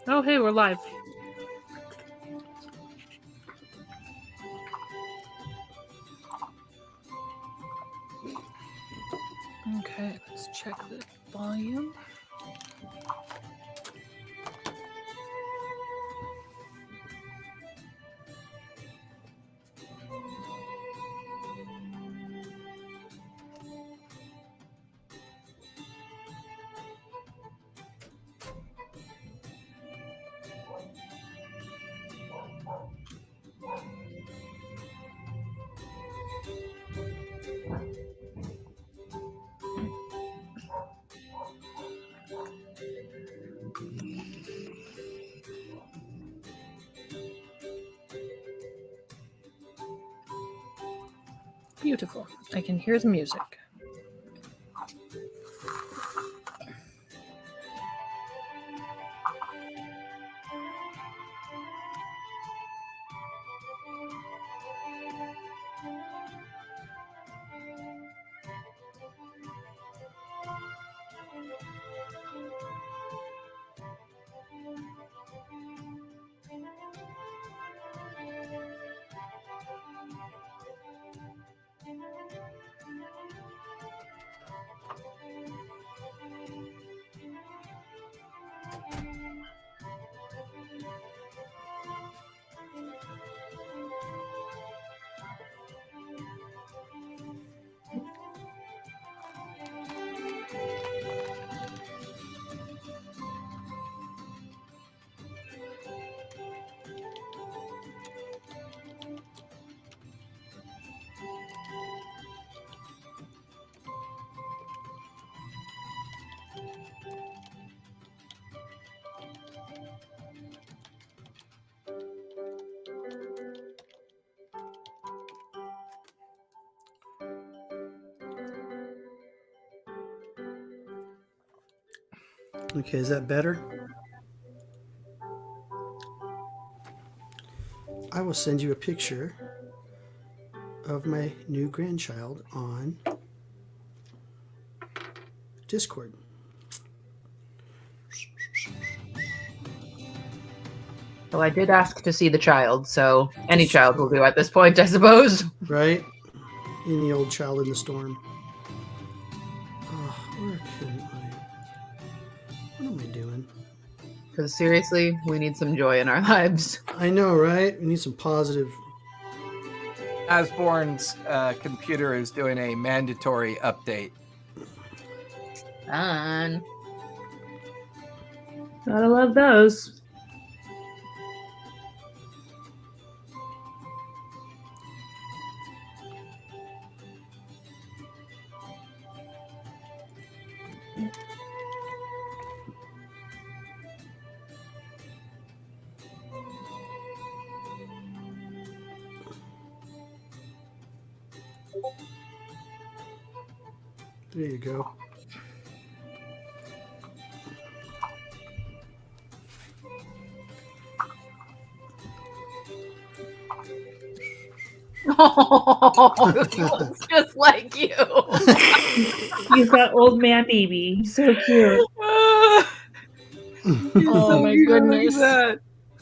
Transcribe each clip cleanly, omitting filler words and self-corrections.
Oh, hey, we're live. Okay, let's check the volume. Beautiful. I can hear the music. Okay, is that better? I will send you a picture of my new grandchild on Discord. Well, I did ask to see the child, so any child will do at this point, I suppose. Right? Any old child in the storm. Oh, where can I... What am I doing? Because seriously, we need some joy in our lives. I know, right? We need some positive... Osborne's computer is doing a mandatory update. Fun. Gotta love those. There you go. Oh, he looks just like you. He's that old man baby. He's so cute. Oh my goodness. That.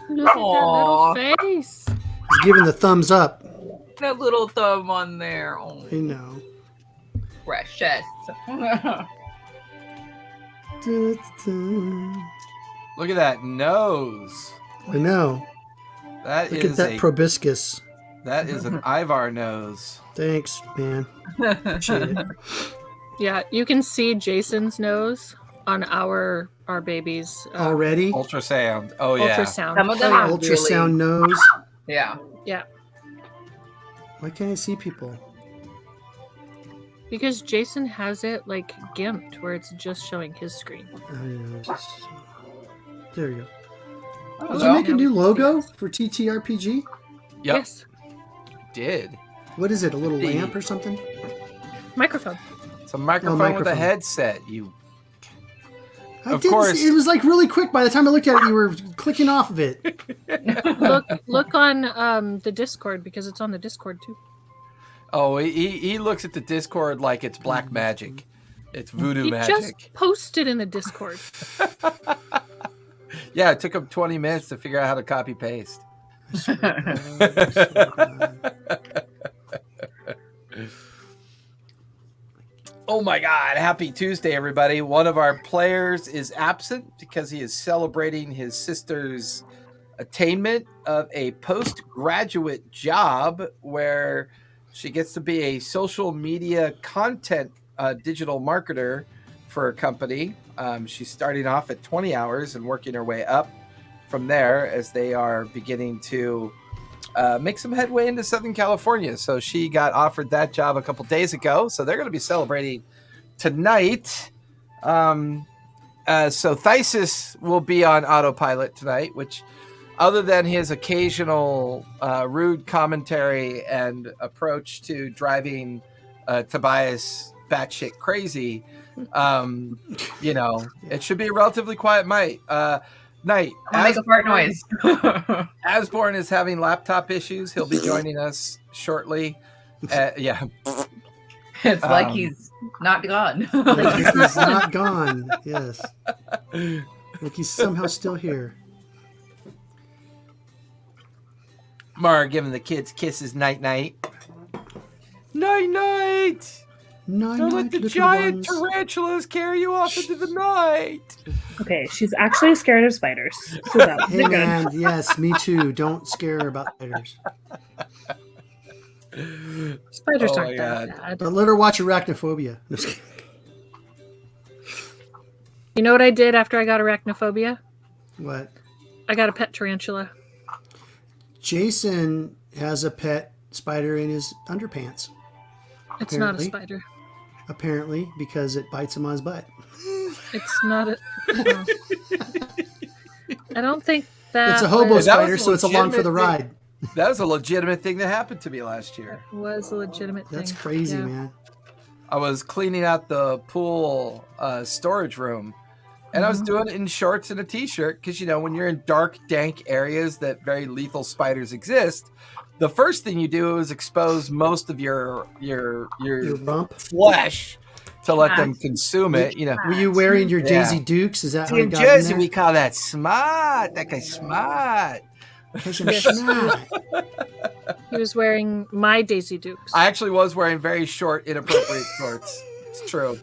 Look at that Aw. little face. He's giving the thumbs up. That little thumb on there. Oh, I know. precious. Look at that nose. I know. That Look is at that proboscis. that is an Ivar nose. Thanks, man. Appreciate it. Yeah, you can see Jason's nose on our baby's Already? Ultrasound. Oh yeah. ultrasound. Some of them Oh, are yeah. Ultrasound nose. Yeah. Yeah, Why can't I see people? because Jason has it like gimped where it's just showing his screen. I know. There you go. Oh, Did well. you make a new logo for TTRPG? Yep. Yes, Did. What is it? A little The- lamp or something? microphone. It's a microphone, with a microphone. headset. You. I Of didn't course. see- it was like really quick. By the time I looked at it, you were clicking off of it. Look on the Discord because it's on the Discord too. Oh, he looks at the Discord like it's black magic. It's voodoo He magic. just posted in the Discord. Yeah, it took him 20 minutes to figure out how to copy paste. I swear to God, I swear to God. Oh my God. Happy Tuesday, everybody. One of our players is absent because he is celebrating his sister's attainment of a postgraduate job where she gets to be a social media content digital marketer for a company. She's starting off at 20 hours and working her way up from there as they are beginning to make some headway into Southern California. So she got offered that job a couple days ago. So they're going to be celebrating tonight. So Thysis will be on autopilot tonight, which other than his occasional rude commentary and approach to driving Tobias batshit crazy, it should be a relatively quiet night. Make a fart noise. Asborn is having laptop issues. He'll be joining us shortly. Yeah. It's like he's not gone. Like he's not gone. Yes. Like he's somehow still here. Mara giving the kids kisses night night. Night night. Don't let the giant tarantulas carry you off into the night. Okay, she's actually scared of spiders. So that was Hey good. man, yes, me too. Don't scare her about spiders. Spiders Oh aren't my that God. bad. But let her watch Arachnophobia. No, just kidding. You know what I did after I got arachnophobia? What? I got a pet tarantula. Jason has a pet spider in his underpants. It's not a Apparently. spider. Apparently, because it bites him on his butt. It's not a. No. I don't think that. It's a hobo was, That was spider, a so it's along for the legitimate ride. That was a legitimate thing that happened to me last year. was a legitimate thing. That's crazy, Yeah. man. I was cleaning out the pool storage room, and I was doing it in shorts and a t-shirt because, when you're in dark, dank areas that very lethal spiders exist, the first thing you do is expose most of your Your rump. flesh to let them consume it. Were you wearing your Yeah. Daisy Dukes? Is that how See, you in got Jersey, in we there? call that smart. That guy's smart. Because I'm smart. He was wearing my Daisy Dukes. I actually was wearing very short, inappropriate shorts. It's true.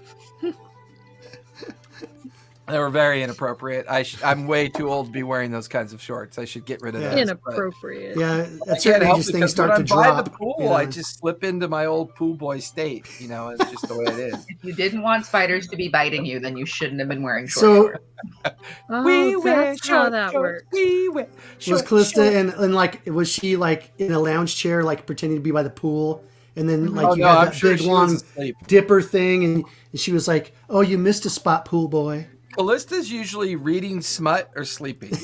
They were very inappropriate. I'm way too old to be wearing those kinds of shorts. I should get rid of Yeah. those. but Inappropriate. Yeah, I at certain can't help ages it things because when start to I'm by drop. the pool, you know. I just slip into my old pool boy state. It's just the way it is. If you didn't want spiders to be biting you, then you shouldn't have been wearing short So shorts. Oh, that's how that works. was Callista and like was she like in a lounge chair like pretending to be by the pool and then like you had I'm that sure big she long was asleep. dipper thing and she was like, "Oh, you missed a spot, pool boy." Callista's usually reading smut or sleeping.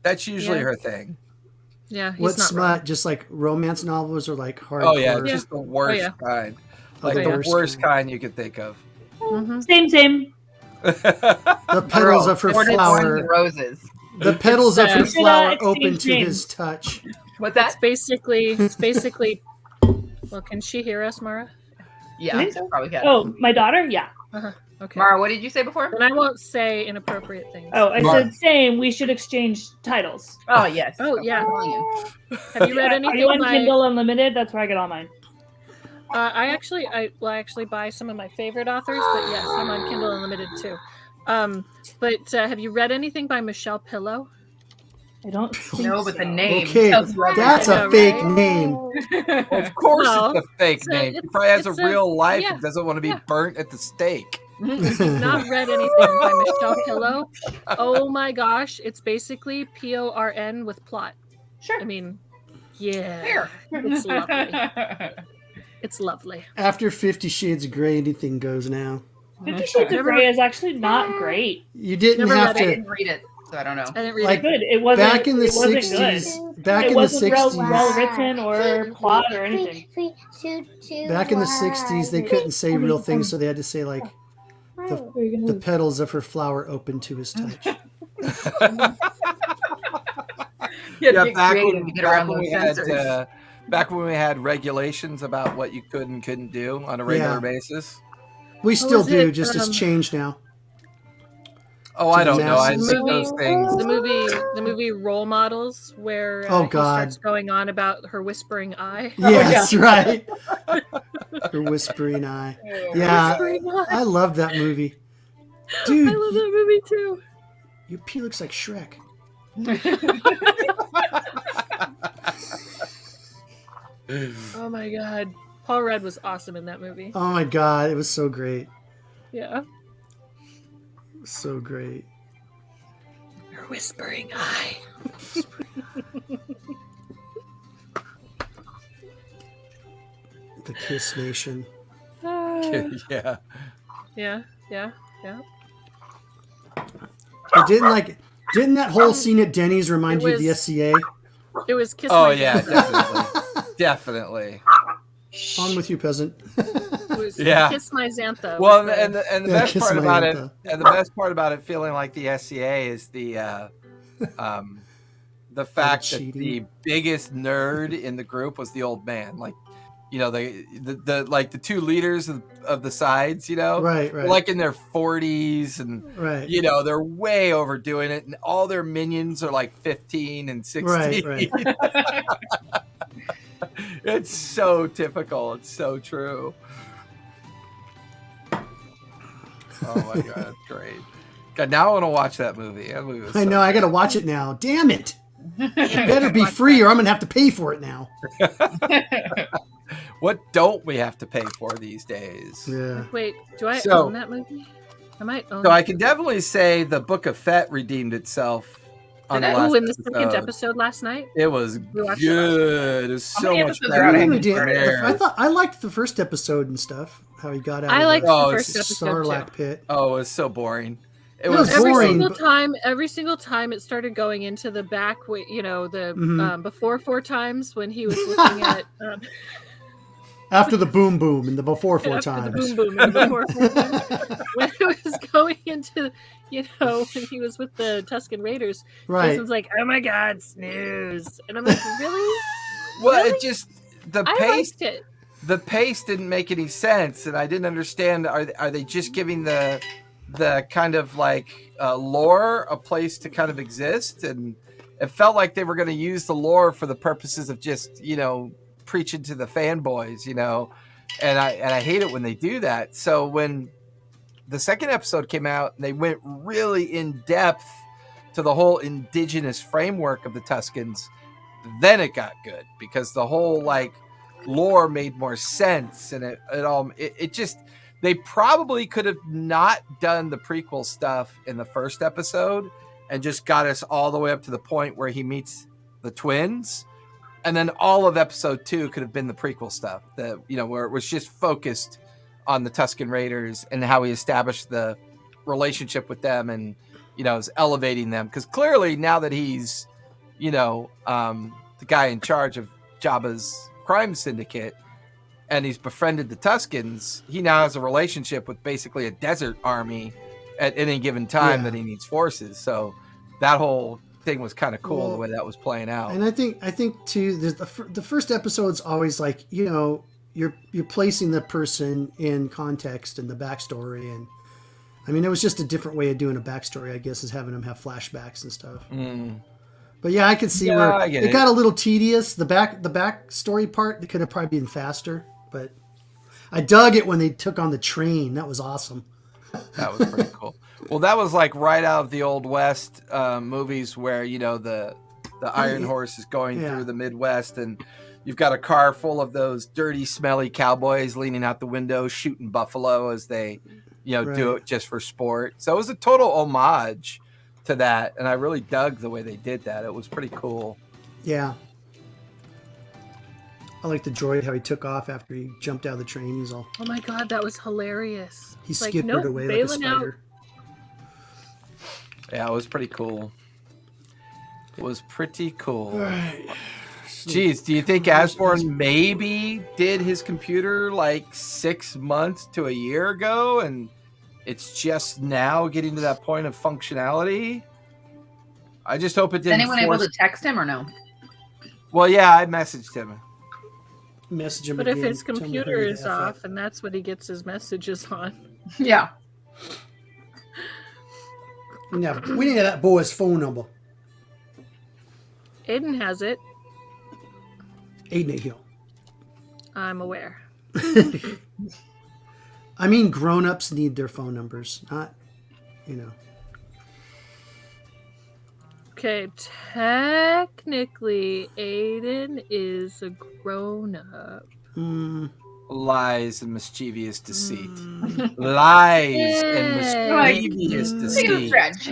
That's usually Yeah. her thing. Yeah, he's What not smut? wrong. Just like romance novels or like hardcore? Oh yeah, Yeah. just the worst yeah. kind. Oh, Like the the worst worst kind. kind you could think of. Mhm. Same. The petals of her Or just flower. roses. The petals of her We should, flower exchange open to names. his touch. What's that? It's basically. Well, can she hear us, Mara? Yeah, I think so. probably can. Oh, my daughter? Yeah. Okay. Mara, what did you say before? Then I won't say inappropriate things. Oh, I Mark. said same. We should exchange titles. Oh, yes. Oh, I'm yeah. calling you. Have you read Are anything you on by? Kindle Unlimited? That's where I get all mine. I actually buy some of my favorite authors, but yes, I'm on Kindle Unlimited too. But have you read anything by Michelle Pillow? I don't think No, but the so. name Okay, tells you that's I a know, fake right? name. Of course Well, it's a fake it's a- name. He it's- probably has a it's a- real life yeah, and doesn't want to be yeah. burnt at the stake. Not read anything by Michelle Pillow. Oh my gosh, it's basically PORN with plot. Sure. I mean, yeah, Fair. it's lovely. It's lovely. After 50 Shades of Grey, anything goes now. 50 Shades of Never- Grey is actually not great. You didn't Never have read I to. didn't read it, so I don't know. I didn't read Like, it. Good. It wasn't. Back in the it wasn't 60s, good. back It in the wasn't well 60s, written or plot or anything. back in the 60s, they couldn't say real things, so they had to say like the petals of her flower open to his touch. You had to Yeah, get back creative when, to get back around when those we had censors. back when we had regulations about what you could and couldn't do on a regular Yeah. basis. We still was do, it, just it's changed now. Oh, I don't know. I masses. think those things. The movie Role Models, where Oh, he God. starts going on about her whispering eye. Yes, right. Her whispering eye. Yeah, Whispering eye. I love that movie. Dude, I love that movie too. your pee looks like Shrek. Oh my god. Paul Rudd was awesome in that movie. Oh my God, it was so great. Yeah. It was so great. Her whispering eye. The Kiss Nation. Yeah. Yeah. But didn't that whole scene at Denny's remind you of the was- SCA? It was Kiss Oh My yeah, Xantha. definitely. On with you, peasant. It was Yeah. Kiss My Xantha. Well, was the- and the Yeah, best Kiss part My about it, Xantha. and the best part about it feeling like the SCA is the fact that cheating. the biggest nerd in the group was the old man. Like, you know, the like the two leaders of the sides, you know, Right. they're like in their 40s, and Right. you know they're way overdoing it, and all their minions are like 15 and 16. Right. It's so typical. It's so true. Oh my god, that's great. God, now I want to watch that movie. That movie was I so know, I gotta watch it now. Damn it. It better be free or I'm gonna have to pay for it now. What don't we have to pay for these days? Yeah. Wait, do I So- own that movie? I might own So it. I can definitely say the Book of Fett redeemed itself on the Did it? last Oh, in the second episode. episode last night? It was We watched it last good. It was How so many much episodes better. are out? I Hang really did. There. I thought I liked the first episode and stuff. How he got out I of liked the Oh, the it's first episode too. Sarlacc pit. Oh, it was so boring. It It was was Every boring, single but- time it started going into the back, you know, the Mhm. before 4 times when he was looking at After the boom boom and the before 4 after times. the boom boom and the before 4 times, when it was going into, you know, when he was with the Tuscan Raiders, Right. Jason's like, "Oh my god, snooze," and I'm like, "Really?" well, Really? it just the I pace. liked it. The pace didn't make any sense, and I didn't understand. Are they just giving the kind of like lore a place to kind of exist? And it felt like they were going to use the lore for the purposes of just, you know, preaching to the fanboys, you know. And I hate it when they do that. So when the second episode came out, and they went really in depth to the whole indigenous framework of the Tuscans, then it got good, because the whole like lore made more sense, and it just, they probably could have not done the prequel stuff in the first episode and just got us all the way up to the point where he meets the twins, and then all of episode 2 could have been the prequel stuff, that, you know, where it was just focused on the Tuscan Raiders and how he established the relationship with them, and, you know, is elevating them, because clearly now that he's, you know, the guy in charge of Jabba's crime syndicate, and he's befriended the Tuscans, he now has a relationship with basically a desert army at any given time Yeah. that he needs forces. So that whole thing was kind of cool, Well, the way that was playing out. And I think too, the first episode's always like, you know, you're placing the person in context and the backstory, and I mean, it was just a different way of doing a backstory, I guess, is having them have flashbacks and stuff. But yeah, I could see Yeah, where I get it it. got a little tedious. The backstory part, it could have probably been faster, but I dug it when they took on the train. That was awesome. That was pretty cool. Well, that was like right out of the Old West movies, where, you know, the Iron Horse is going Yeah. through the Midwest, and you've got a car full of those dirty, smelly cowboys leaning out the window, shooting buffalo as they, you know, do Right. it just for sport. So it was a total homage to that, and I really dug the way they did that. It was pretty cool. Yeah. I like the droid, how he took off after he jumped out of the train. He's all, Oh my god, that was hilarious. he Like, skippered nope, away like a bailing out. spider. Yeah, it was pretty cool. It was pretty cool. All right. Jeez, do you think Asborn maybe did his computer like 6 months to a year ago, and it's just now getting to that point of functionality? I just hope it Is didn't. anyone able to text him or no? Well, yeah, I messaged him. Message him But if again, his tell him to computer hurry the is F up. off and that's what he gets his messages on. Yeah. We didn't have that boy's phone number. Aiden has it. Aiden Hill. I'm aware. I mean, grown-ups need their phone numbers, not, you know. Okay, technically, Aiden is a grown-up. Lies and mischievous deceit. Lies and Yeah. mischievous Take a deceit. stretch.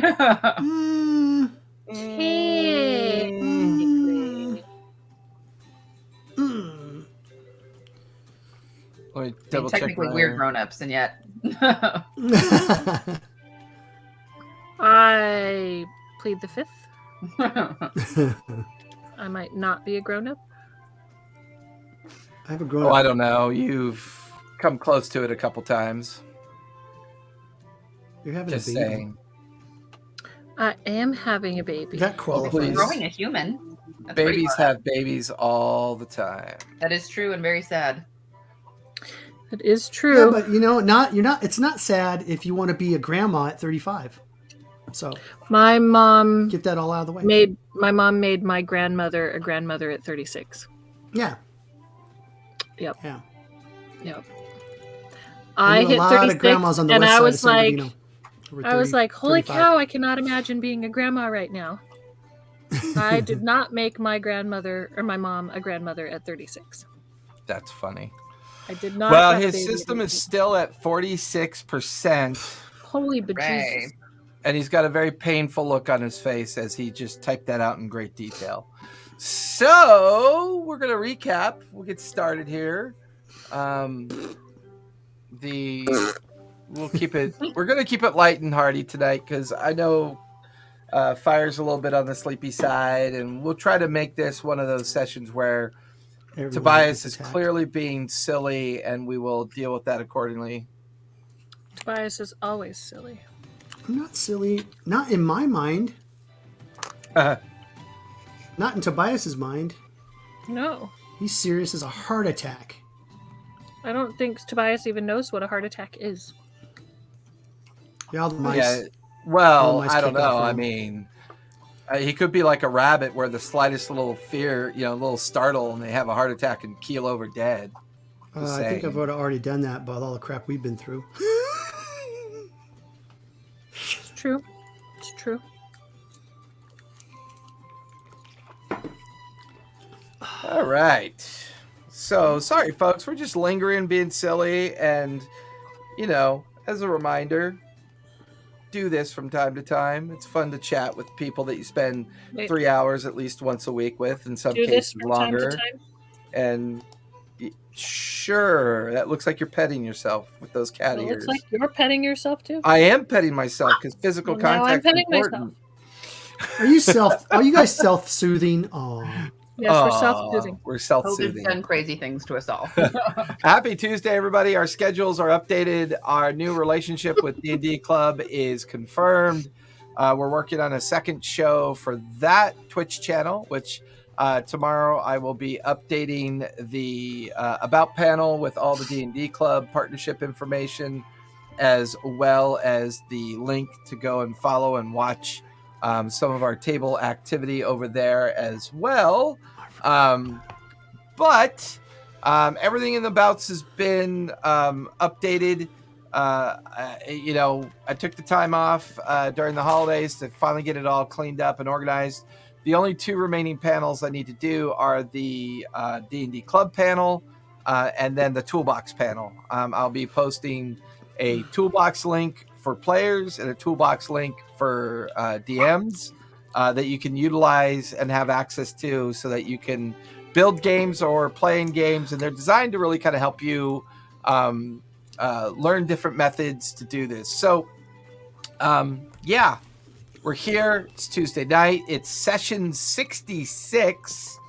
Technically. Let me double check. Technically, we're grown-ups, and yet. I plead the fifth. I might not be a grown-up. I have a grown-up. Oh, I don't know. You've come close to it a couple times. You're having Just a baby. saying. I am having a baby. That qualifies. Please. Growing a human. That's pretty Babies far. have babies all the time. That is true and very sad. It is Yeah, true. but it's not sad if you want to be a grandma at 35. So My mom get that all out of the way. made my grandmother a grandmother at 36. Yeah. Yep. Yeah. Yep. I I knew hit a lot of 36 grandmas on the and west I side of was San like, Bernardino. Over I was 30, like, holy 35. cow, I cannot imagine being a grandma right now. I did not make my grandmother or my mom a grandmother at 36. That's funny. I did not. Well, have a his baby at system is 36. still at 46%, Holy bejesus. Right. and he's got a very painful look on his face as he just typed that out in great detail. So we're gonna recap. We'll get started here. We'll keep it. We're gonna keep it light and hearty tonight because I know Fire's a little bit on the sleepy side, and we'll try to make this one of those sessions where Everyone Tobias gets is attacked. clearly being silly, and we will deal with that accordingly. Tobias is always silly. I'm not silly. Not in my mind. Not in Tobias's mind. No. He's serious as a heart attack. I don't think Tobias even knows what a heart attack is. Yeah, all the mice. Yeah. Well, All the mice I don't kick off know. on I him. mean, he could be like a rabbit where the slightest little fear, a little startle, and they have a heart attack and keel over dead. Just I think saying. I've already done that by all the crap we've been through. It's true. It's true. All right. So, sorry, folks. We're just lingering, being silly, and, as a reminder, do this from time to time. It's fun to chat with people that you spend Wait, 3 hours at least once a week with, in some do this cases from longer. time to time. And sure, that looks like you're petting yourself with those cat It ears. looks like you're petting yourself too. I am petting myself because physical Well, now I'm contact is petting important. Are you guys self-soothing? Oh, Yes, we're Aw, self-soothing. We're Hope has self-soothing. done crazy things to us all. Happy Tuesday, everybody. Our schedules are updated. Our new relationship with D&D Club is confirmed. We're working on a second show for that Twitch channel, which tomorrow I will be updating the About panel with all the D&D Club partnership information, as well as the link to go and follow and watch some of our table activity over there as well. But everything in the bouts has been updated. I took the time off during the holidays to finally get it all cleaned up and organized. The only two remaining panels I need to do are the D&D Club panel and then the Toolbox panel. I'll be posting a Toolbox link for players and a Toolbox link for DMs that you can utilize and have access to so that you can build games or play in games. And they're designed to really kind of help you learn different methods to do this. So, we're here. It's Tuesday night. It's session 66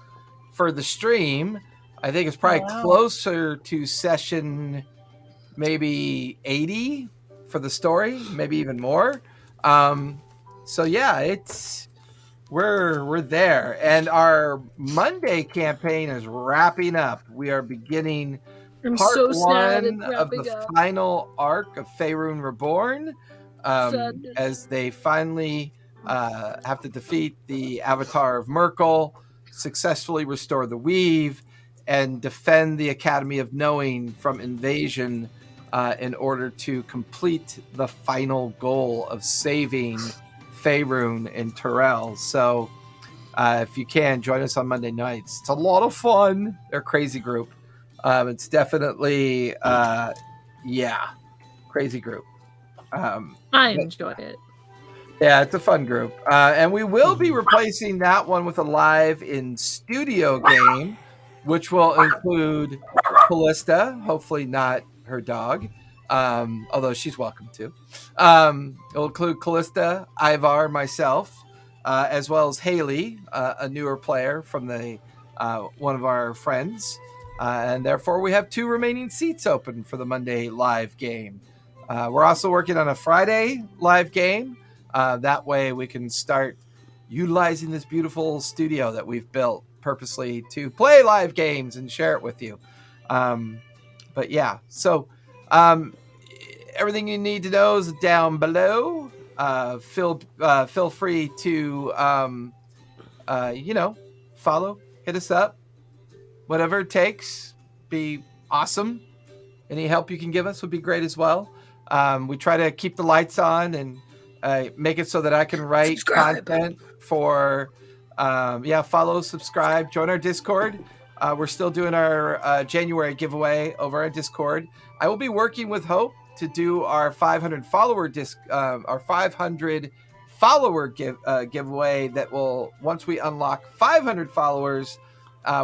for the stream. I think it's probably closer to session maybe 80 for the story, maybe even more. We're there, and our Monday campaign is wrapping up. We are beginning I'm part so sad it's one of wrapping the up. final arc of Faerun Reborn. Sadness. as they finally have to defeat the Avatar of Merkel, successfully restore the Weave, and defend the Academy of Knowing from invasion in order to complete the final goal of saving Faerun and Terrell. So if you can, join us on Monday nights. It's a lot of fun. They're a crazy group. It's definitely, crazy group. I enjoy it. Yeah, it's a fun group. And we will be replacing that one with a live in studio game, which will include Callista, hopefully not her dog, although she's welcome to. It'll include Callista, Ivar, myself, as well as Haley, a newer player from the one of our friends. And therefore, we have 2 remaining seats open for the Monday live game. We're also working on a Friday live game. That way we can start utilizing this beautiful studio that we've built purposely to play live games and share it with you. But yeah, so everything you need to know is down below. Feel free to follow, hit us up, whatever it takes. Be awesome. Any help you can give us would be great as well. We try to keep the lights on and make it so that I can write content for follow, subscribe, join our Discord. We're still doing our January giveaway over our Discord. I will be working with Hope to do our 500 follower giveaway that will, once we unlock 500 followers,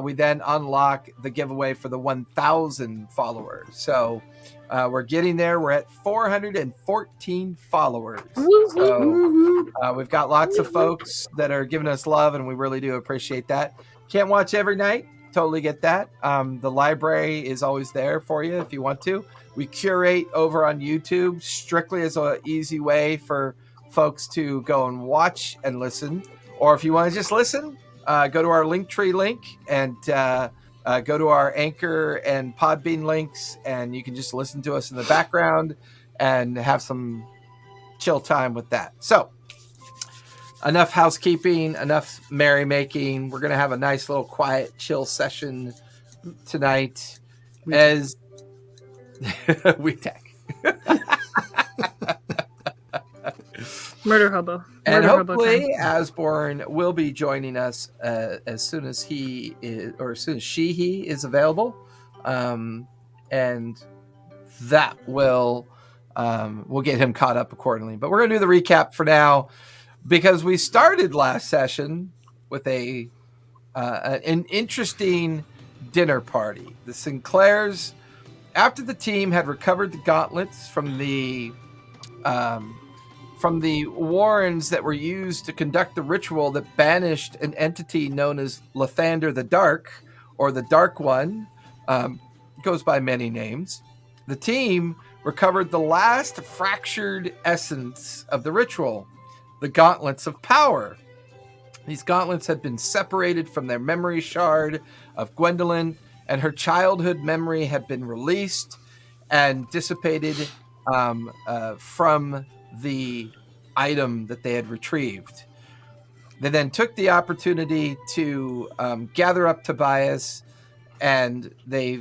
we then unlock the giveaway for the 1,000 followers. So we're getting there. We're at 414 followers. So we've got lots of folks that are giving us love, and we really do appreciate that. Can't watch every night. Totally get that. The library is always there for you if you want to. We curate over on YouTube strictly as an easy way for folks to go and watch and listen. Or if you want to just listen, go to our Linktree link and go to our Anchor and Podbean links, and you can just listen to us in the background and have some chill time with that. So enough housekeeping, enough merrymaking. We're going to have a nice little quiet, chill session tonight as we tech. Murder hobo. And Murder hobo hopefully time. Asborn will be joining us as soon as he is, or as soon as he is available. And that will, we'll get him caught up accordingly. But we're going to do the recap for now, because we started last session with an interesting dinner party. The Sinclairs, after the team had recovered the gauntlets from the warrants that were used to conduct the ritual that banished an entity known as Lathander the Dark, or the Dark One, goes by many names. The team recovered the last fractured essence of the ritual, the Gauntlets of Power. These gauntlets had been separated from their memory shard of Gwendolyn, and her childhood memory had been released and dissipated from the item that they had retrieved. They then took the opportunity to gather up Tobias, and they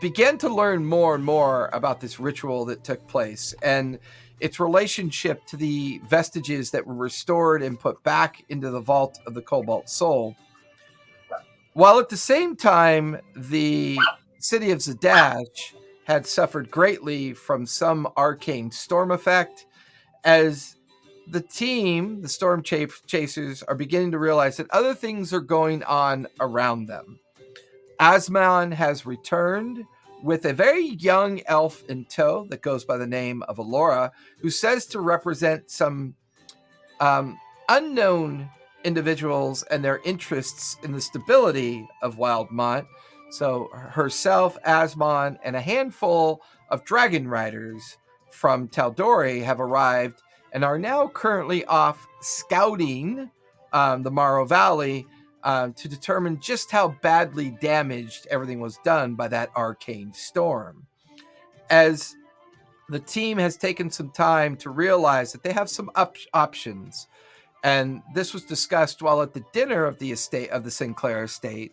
began to learn more and more about this ritual that took place and its relationship to the vestiges that were restored and put back into the vault of the Cobalt Soul. While at the same time, the city of Zadash had suffered greatly from some arcane storm effect, as the team, the storm chasers, are beginning to realize that other things are going on around them. Asmon has returned with a very young elf in tow that goes by the name of Alora, who says to represent some unknown individuals and their interests in the stability of Wildmont. So herself, Asmon, and a handful of dragon riders from Taldori have arrived and are now currently off scouting the Morrow Valley to determine just how badly damaged everything was done by that arcane storm. As the team has taken some time to realize that they have some options. And this was discussed while at the dinner of the estate of the Sinclair estate.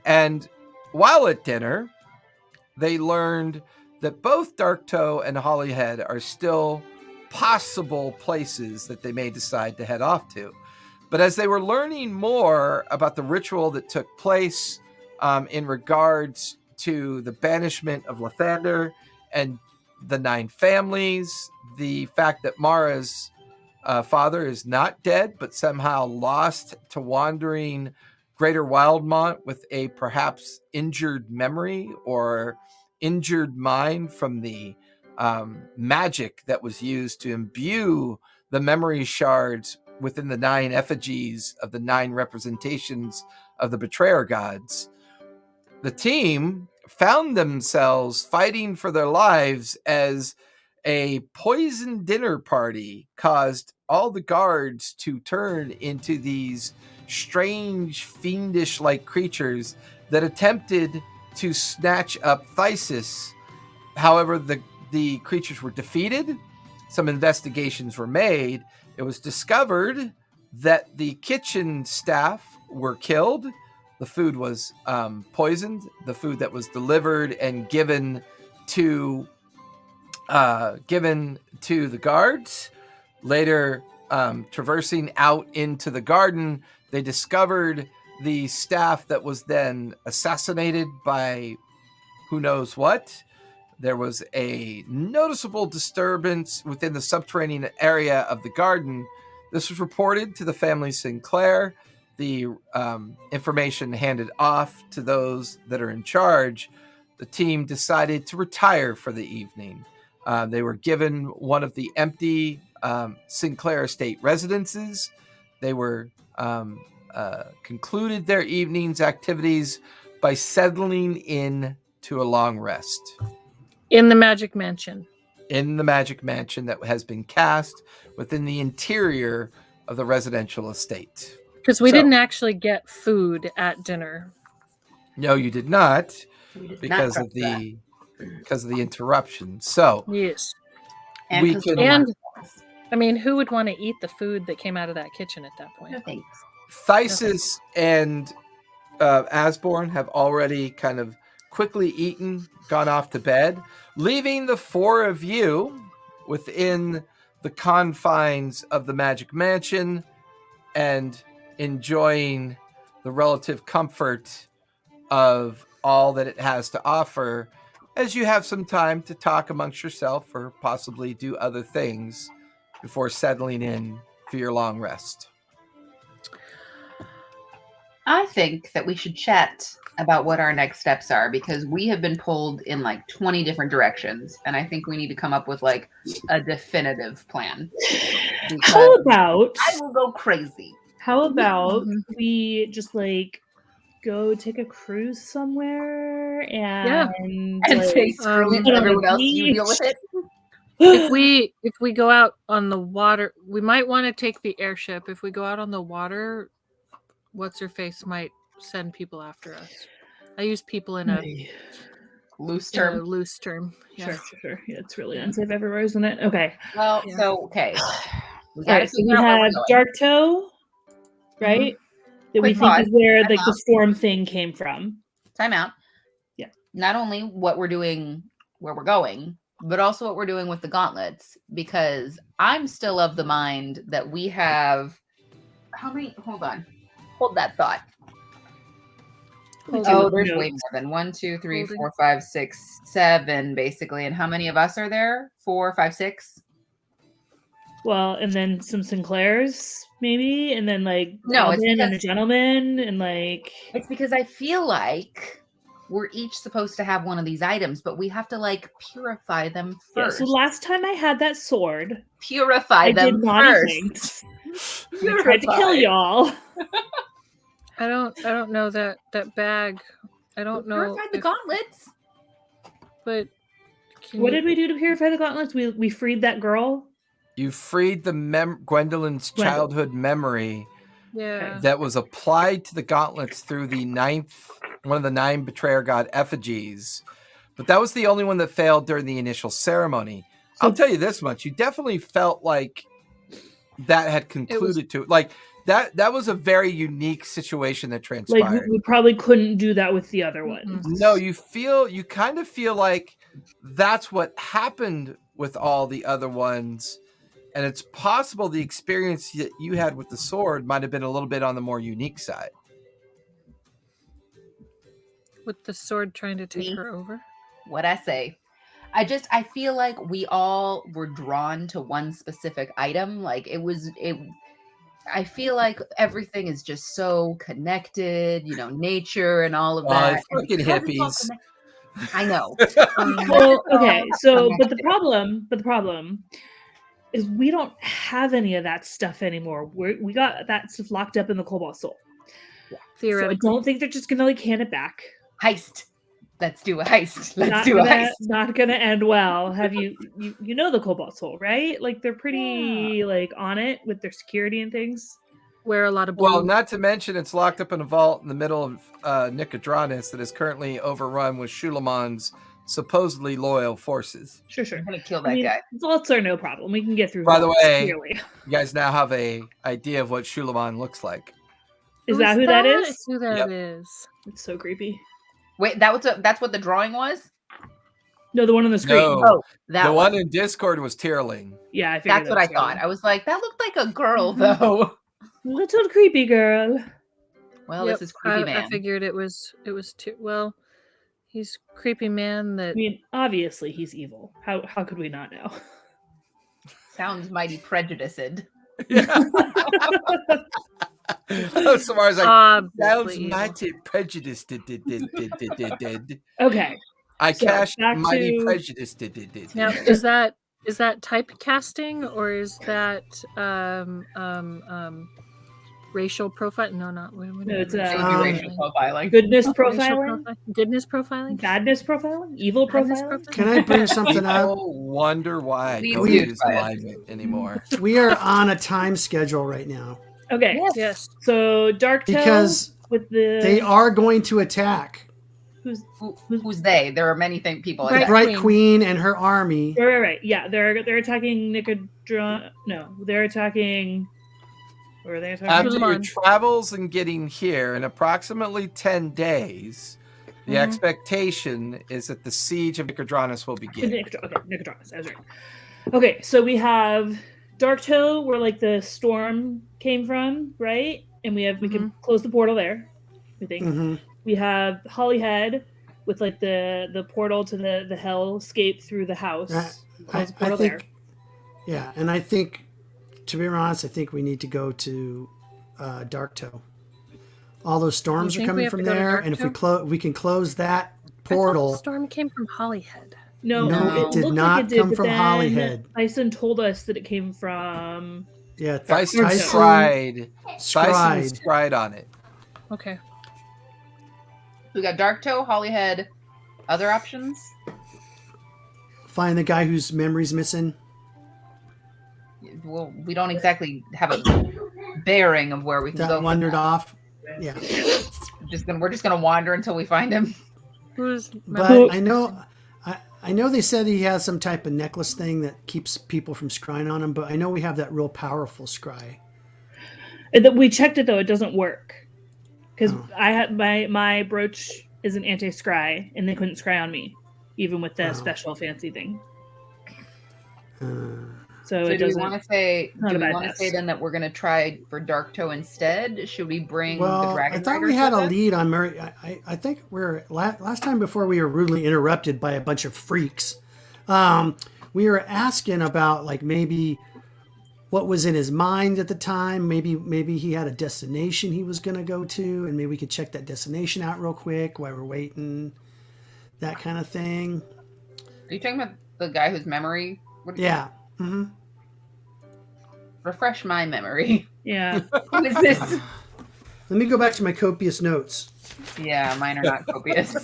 And while at dinner, they learned that both Darktoe and Hollyhead are still possible places that they may decide to head off to. But as they were learning more about the ritual that took place in regards to the banishment of Lathander and the 9 families, the fact that Mara's father is not dead, but somehow lost to wandering Greater Wildmont with a perhaps injured memory or injured mind from the magic that was used to imbue the memory shards within the 9 effigies of the 9 representations of the betrayer gods. The team found themselves fighting for their lives as a poison dinner party caused all the guards to turn into these strange, fiendish-like creatures that attempted to snatch up Thysis. However, the creatures were defeated. Some investigations were made. It was discovered that the kitchen staff were killed. The food was poisoned. The food that was delivered and given to the guards. Later, traversing out into the garden, they discovered the staff that was then assassinated by who knows what. There was a noticeable disturbance within the subterranean area of the garden. This was reported to the family Sinclair. The information handed off to those that are in charge. The team decided to retire for the evening. They were given one of the empty Sinclair estate residences. They were concluded their evening's activities by settling in to a long rest. In the Magic Mansion. In the Magic Mansion that has been cast within the interior of the residential estate. Because we didn't actually get food at dinner. No, you did not, We did because not of the interruption. So yes. we can. And I mean, who would want to eat the food that came out of that kitchen at that point? No thanks. Thysis and Asborn have already kind of quickly eaten, gone off to bed, leaving the 4 of you within the confines of the Magic Mansion and enjoying the relative comfort of all that it has to offer, as you have some time to talk amongst yourself or possibly do other things before settling in for your long rest. I think that we should chat about what our next steps are, because we have been pulled in like 20 different directions, and I think we need to come up with like a definitive plan. How about I will go crazy. we just like go take a cruise somewhere and And like, say screw it, put on everyone a else, you deal with beach. it. If we go out on the water, we might want to take the airship. If we go out on the water, what's her face might send people after us. I use people in a Loose in a term. loose term. Yeah. Sure. Yeah, it's really unsafe everywhere, isn't it? Okay. Well, Yeah. so okay. We All right, so we have Darktoe, right? That we Quick think pause. is where Time like the out. storm thing came from. Time out. Yeah. Not only what we're doing, where we're going, but also what we're doing with the gauntlets, because I'm still of the mind that we have how many? Hold on. Hold that thought. Oh, there's way more than 1, 2, 3, 4, 5, 6, 7, basically. And how many of us are there? 4, 5, 6? Well, and then some Sinclairs, maybe, and then like No, it's Alvin and a because- gentleman, and like It's because I feel like we're each supposed to have one of these items, but we have to like purify them yeah. first. So last time I had that sword, Purify I them did naughty first. things. I tried to kill Purify. y'all. I don't know that bag. I don't know. Purify the gauntlets. But What did we do to purify the gauntlets? We freed that girl. You freed the Gwendolyn's childhood memory Yeah. that was applied to the gauntlets through the one of the 9 betrayer god effigies. But that was the only one that failed during the initial ceremony. I'll tell you this much: you definitely felt like that had concluded to like that. That was a very unique situation that transpired. Like we probably couldn't do that with the other ones. No, you kind of feel like that's what happened with all the other ones, and it's possible the experience that you had with the sword might have been a little bit on the more unique side. With the sword trying to take Me? her over. What I say. I feel like we all were drawn to one specific item. Like I feel like everything is just so connected, nature and all of that. And Fucking because it's all hippies. I know. Well, okay, so but the connected. problem is we don't have any of that stuff anymore. We got that stuff locked up in the Cobalt Soul. So I Theoretically. don't think they're just gonna like hand it back. Heist. Let's do a heist. Not gonna end well. Have you know the Cobalt Soul, right? Like they're pretty like on it with their security and things. Wear a lot of blue. Well, not to mention it's locked up in a vault in the middle of Nicodranus that is currently overrun with Shulamon's supposedly loyal forces. Sure. I'm gonna kill that guy. Vaults are no problem. We can get through. By the vaults, way, clearly. You guys now have a idea of what Shulamon looks like. Is that who that is? Who that is? It's so creepy. Wait, that's what the drawing was? No, the one on the screen. No, Oh, that the one in Discord was Tierling. Yeah, I figured That's what I thought. I was like, that looked like a girl though. Little creepy girl. Well, this is creepy man. I figured it was too well. He's creepy man that I mean, obviously he's evil. How could we not know? Sounds mighty prejudiced. Yeah. Samar's like, sounds mighty prejudiced. Okay. I So, cashed back mighty to- prejudiced. now is that typecasting or is that racial profile? No, not No, it's Racial profiling. goodness Racial profiling, goodness profiling, badness profiling, evil Badness profiling. Can I bring something up? People wonder why I Please don't do. use alignment anymore. We are on a time schedule right now Okay. Yes. So Dark Tail because with the they are going to attack Who's they? There are many people. Right. the Bright Queen and her army. right. Yeah, they're attacking Nicodranus. No, they're attacking. Where are they attacking? After your Shulamon. travels and getting here in approximately 10 days, the expectation is that the siege of Nicodranus will begin. Nicodranus. I was right. Okay, so we have Dark Toe, where like the storm came from, right? And we can close the portal there. We think we have Hollyhead with like the portal to the hellscape through the house. Close the portal there. Yeah, and I think, to be honest, I think we need to go to Dark Toe. All those storms You are think we coming have to from go to there, Dark and if Toe? we can close that I thought portal. the storm came from Hollyhead. No, No, it did looked not like it did, come but from then Hollyhead. Tyson told us that it came from. Yeah, Tyson Scryed on it. Okay. We got Dark Toe, Hollyhead. Other options? Find the guy whose memory's missing. Well, we don't exactly have a bearing of where we can go. That from wandered that. off. Yeah, We're just gonna wander until we find him. Who's but I know they said he has some type of necklace thing that keeps people from scrying on him. But I know we have that real powerful scry. We checked it though; it doesn't work because I had my brooch is an anti-scry, and they couldn't scry on me, even with the special fancy thing. So it do we doesn't. want to say? not Do a we bad want to test. say then that we're gonna try for Dark Toe instead? Should we bring the Well, Dragon I thought Riders we had with a us? lead on Mary. I think we're last time before we were rudely interrupted by a bunch of freaks. We were asking about like maybe what was in his mind at the time. Maybe he had a destination he was going to go to, and maybe we could check that destination out real quick while we're waiting. That kind of thing. Are you talking about the guy whose memory? Yeah. Refresh my memory. Yeah. Who is this? Let me go back to my copious notes. Yeah, mine are not copious.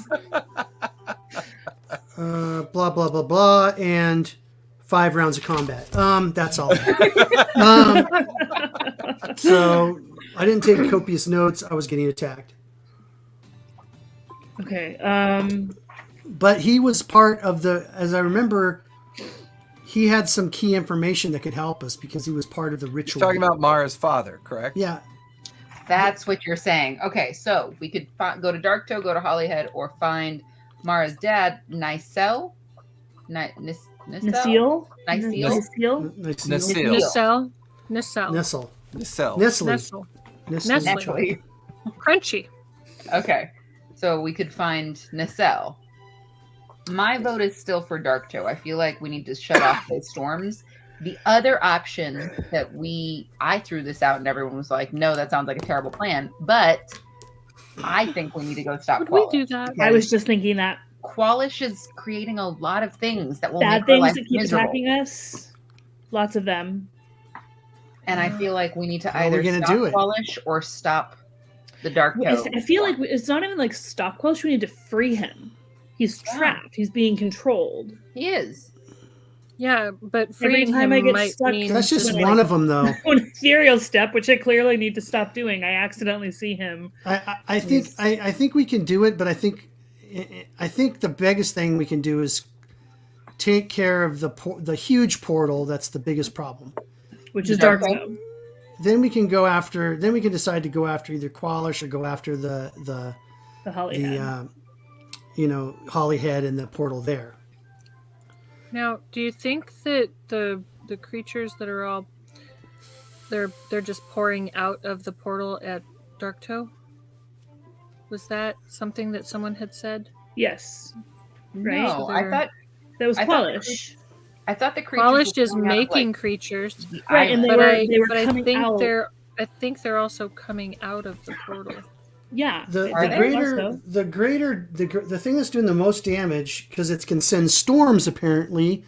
Blah blah blah blah, and 5 rounds of combat. That's all. So I didn't take copious notes. I was getting attacked. Okay. But he was part of the, as I remember, he had some key information that could help us because he was part of the You're ritual. talking about Mara's father, correct? Yeah. That's what you're saying. Okay, so we could go to Darktoe, go to Hollyhead, or find Mara's dad, Nicel. Nicel? Nacil? Nicel? Nacil? Nacil. Nissel. Nissel. Nacelle. Nestle. Nestle. Naturally. Crunchy. Okay, so we could find Nacelle. My vote is still for Darktoe. I feel like we need to shut off those storms. The other option that I threw this out and everyone was like, no, that sounds like a terrible plan. But I think we need to go stop Would Qualish. we do that? I was just thinking that. Qualish is creating a lot of things that will Bad make our things life that keep miserable. attacking us. Lots of them. And I feel like we need to How are we either gonna stop do it? Qualish or stop the Darktoe. I feel like it's not even like stop Quelch. We need to free him. He's Yeah. trapped. He's being controlled. He is. Yeah, but Every freeing time him I get might stuck- mean That's just When I- one of them, though. When ethereal step, which I clearly need to stop doing, I accidentally see him. I think we can do it, but I think the biggest thing we can do is take care of the huge portal. That's the biggest problem. Which is Okay. Darktoe. Then we can go after. Then we can decide to go after either Qualish or go after the The Hollyhead. Hollyhead and the portal there. Now, do you think that the creatures that are all they're just pouring out of the portal at Darktoe? Was that something that someone had said? Yes. Right? No, I They're- thought That was I thought the Quellish. the creatures Polish were is coming out of, making like, creatures, the Right, and island. they were but I coming think out. I think they're also coming out of the portal. Yeah. The Are they? the thing that's doing the most damage because it can send storms apparently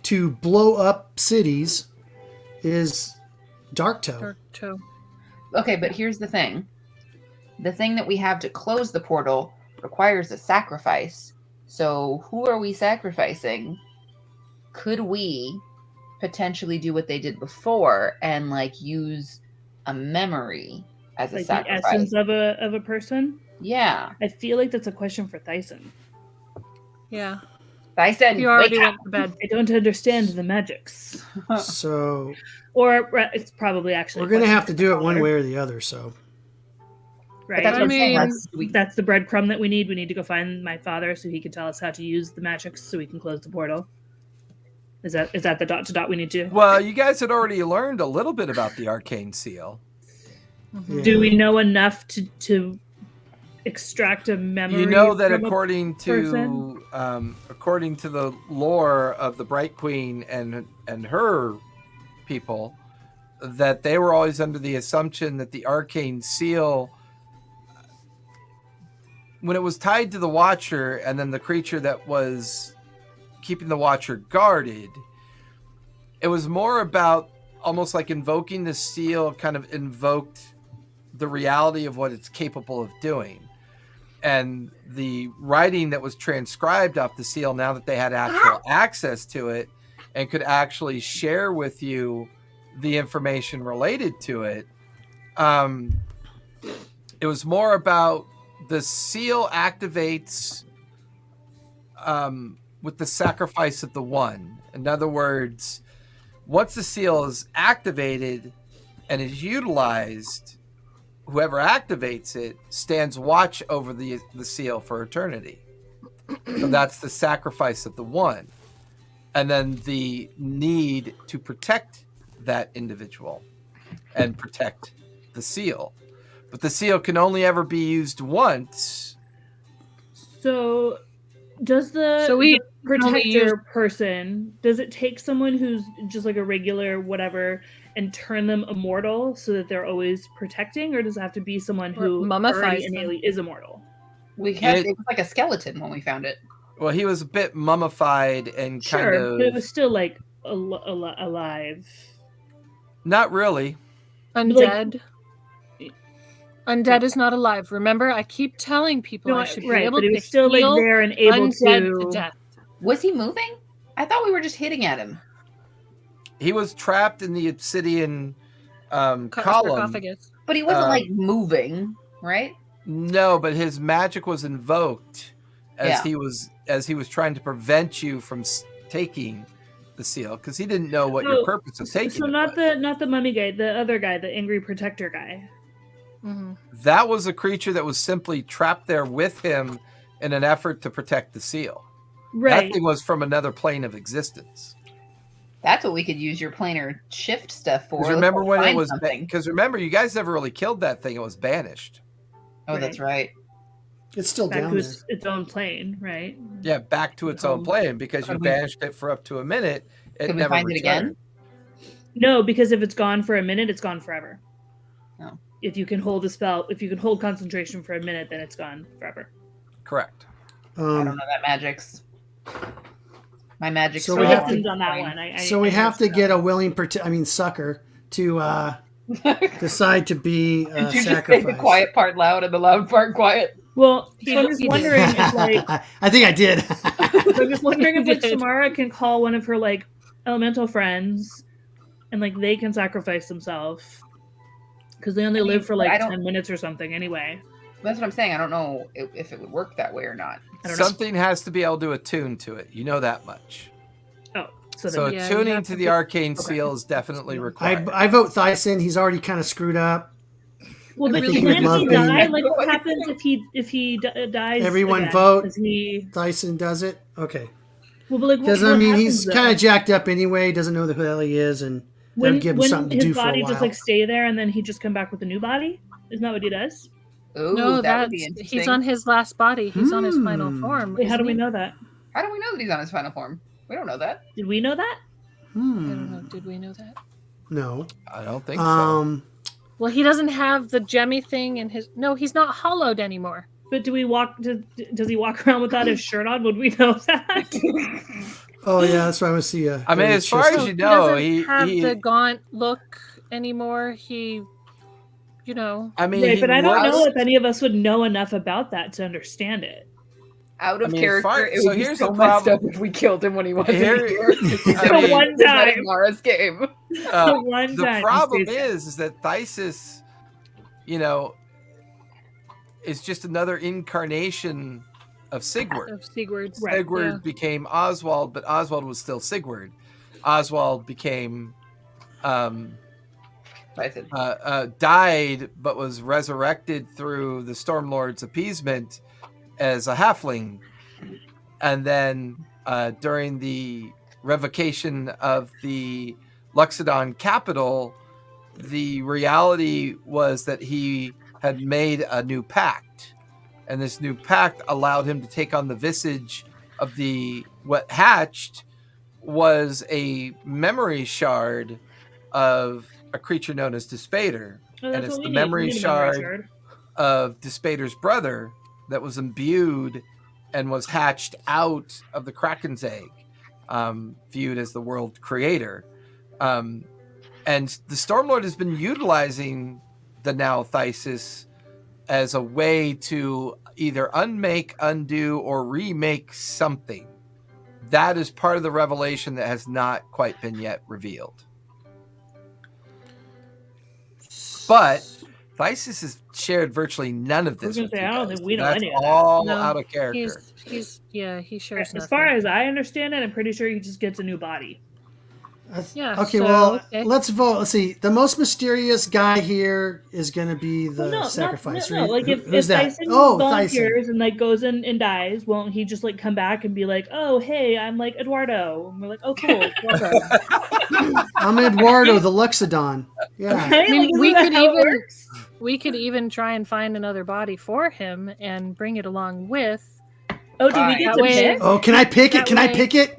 to blow up cities is Darktoe. Darktoe. Okay, but here's the thing. The thing that we have to close the portal requires a sacrifice. So who are we sacrificing? Could we potentially do what they did before and like use a memory as a Like the sacrifice? essence of a person. Yeah. I feel like that's a question for Thyson. Yeah, Thyson, you wake already up. went to bed. I don't understand the magics. So Or it's probably actually. we're a gonna question have to for do it father, one way or the other. So But right? that's what I'm saying. I mean- That's the breadcrumb that we need. We need to go find my father so he can tell us how to use the magics so we can close the portal. Is that the dot to dot we need to? Well, you guys had already learned a little bit about the arcane seal. yeah. Do we know enough to extract a memory? You know that from a according person? to the lore of the Bright Queen and her people, that they were always under the assumption that the arcane seal, when it was tied to the Watcher and then the creature that was keeping the Watcher guarded, it was more about almost like invoking the seal kind of invoked the reality of what it's capable of doing. And the writing that was transcribed off the seal, now that they had actual access to it and could actually share with you the information related to it, it was more about the seal activates with the sacrifice of the one. In other words, once the seal is activated and is utilized, whoever activates it stands watch over the seal for eternity. So that's the sacrifice of the one. And then the need to protect that individual and protect the seal. But the seal can only ever be used once. So, does the we the can only protector person, does it take someone who's just like a regular whatever and turn them immortal so that they're always protecting, or does it have to be someone Or who mummifies already them. innately is immortal? It was like a skeleton when we found it. Well, he was a bit mummified and kind Sure, but it of was still like alive. not really. Undead. Undead is not alive. Remember, I keep telling people I should be able but it to was still like heal there and able undead to. to death. Was he moving? I thought we were just hitting at him. He was trapped in the obsidian column. Sarcophagus. But he wasn't Um, like moving, right? No, but his magic was invoked as Yeah. he was trying to prevent you from taking the seal because he didn't know what your purpose of taking So it not was. the mummy guy, the other guy, the angry protector guy. Mm-hmm. That was a creature that was simply trapped there with him in an effort to protect the seal. Right. That thing was from another plane of existence. That's what we could use your planar shift stuff for. Because remember when it Find was? something. Because remember, you guys never really killed that thing. It was banished. Oh, that's right. It's still Back down to there. its own plane, right? Yeah, back to its own plane because you banished it for up to a minute. It Can we never find returned. it again? No, because if it's gone for a minute, it's gone forever. No. If you can hold a spell, if you can hold concentration for a minute, then it's gone forever. Correct. I don't know that magic's. My magic's So So we it have depends to- on that one. we have to get a willing sucker to decide to be Did you just say sacrificed. the quiet part loud and the loud part quiet? Well, so I'm just wondering if like I think I did. so I'm just wondering if like Did. Samara can call one of her like elemental friends, and like they can sacrifice themselves because they only live for but I like don't- 10 minutes or something anyway. That's what I'm saying. I don't know if it would work that way or not. I don't know. Something has to be able to attune to it. You know that much. Oh, so So then Yeah, you attuning have to to the be- arcane seal is definitely required. I vote Thyson. He's already kind of screwed up. well, I but really can't would he love die? to- Like, what happens if he dies? Everyone again? vote. Does he? Thyson does it. Okay. Well, but like, Because what I mean, happens, he's though? kind of jacked up anyway. Doesn't know who the hell he is, and they'll give him something to his do for a body while. just like stay there and then he just come back with a new body. Isn't that what he does? Ooh, No, that would be that's interesting. he's on his last body. He's on his final Hmm. form. Wait, how do isn't we he? know that? How do we know that he's on his final form? We don't know that. Did we know that? I don't know. Did we know that? No. I don't think so. Well, he doesn't have the gemmy thing in his. No, he's not hollowed anymore. But do we walk? Does he walk around without his shirt on? Would we know that? Oh yeah, that's why I want to see. I mean, as far as So you know, he doesn't have he the gaunt look anymore. He, you know. I mean, Right, he but I don't know looks- if any of us would know enough about that to understand it. Out of I mean, character, far- it so would be here's so the messed problem. up if we killed him when he wasn't Here- here. I mean- One time. Mara's game. One the time he problem stays there. is that Thysis, you know, is just another incarnation of Sigurd. Of Sigurd. Right, Sigurd became Oswald, but Oswald was still Sigurd. Oswald became died, but was resurrected through the Stormlord's appeasement as a halfling, and then during the revocation of the Luxodon capital, the reality was that he had made a new pact, and this new pact allowed him to take on the visage of the what hatched was a memory shard of a creature known as Despater. Oh, And that's it's what the we need. memory We need a memory shard of Despater's brother that was imbued and was hatched out of the Kraken's egg, viewed as the world creator. And the Stormlord has been utilizing the now Thysis as a way to either unmake, undo, or remake something. That is part of the revelation that has not quite been yet revealed. But Thysis has shared virtually none of I was this. gonna with say, you I don't guys. think we know That's any of that. all No, out of character. He's he shares As nothing. far as I understand it, I'm pretty sure he just gets a new body. Yeah, Okay, so, well, okay. let's vote. Let's see. The most mysterious guy here is going to be the sacrifice. No, right? like if Who's that? Tyson Oh, volunteers Tyson. and like goes in and dies, won't he just like come back and be like, "Oh, hey, I'm like Eduardo," and we're like, "Oh, cool, welcome." I'm Eduardo, the Luxodon. Yeah. Right? I mean, Like, we isn't that could how it even works? we could even try and find another body for him and bring it along with. Oh, do we get That to way- pick? Oh, can I pick it? That Can I way- pick it?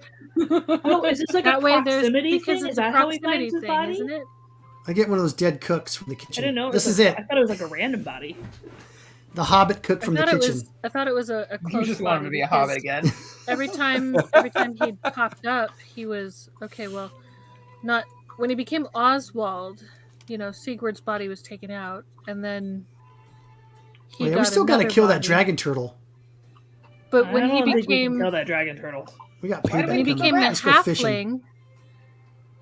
Oh, is this like That a way, there's proximity because thing? it's Is a that how he proximity finds his thing, body? isn't it? I get one of those dead cooks from the I kitchen. didn't know. It This was is like, it. I thought it was like a random body. The Hobbit cook from the kitchen. I thought it was a You close just want him body to be a because hobbit again. every time he popped up, he was okay. Well, not when he became Oswald. You know, Sigurd's body was taken out, and then he Wait, got we still got to another kill that body. dragon turtle. But when I he don't think we can became kill that dragon turtle. We got Why payback do when he coming. became the Let's go fishing. halfling,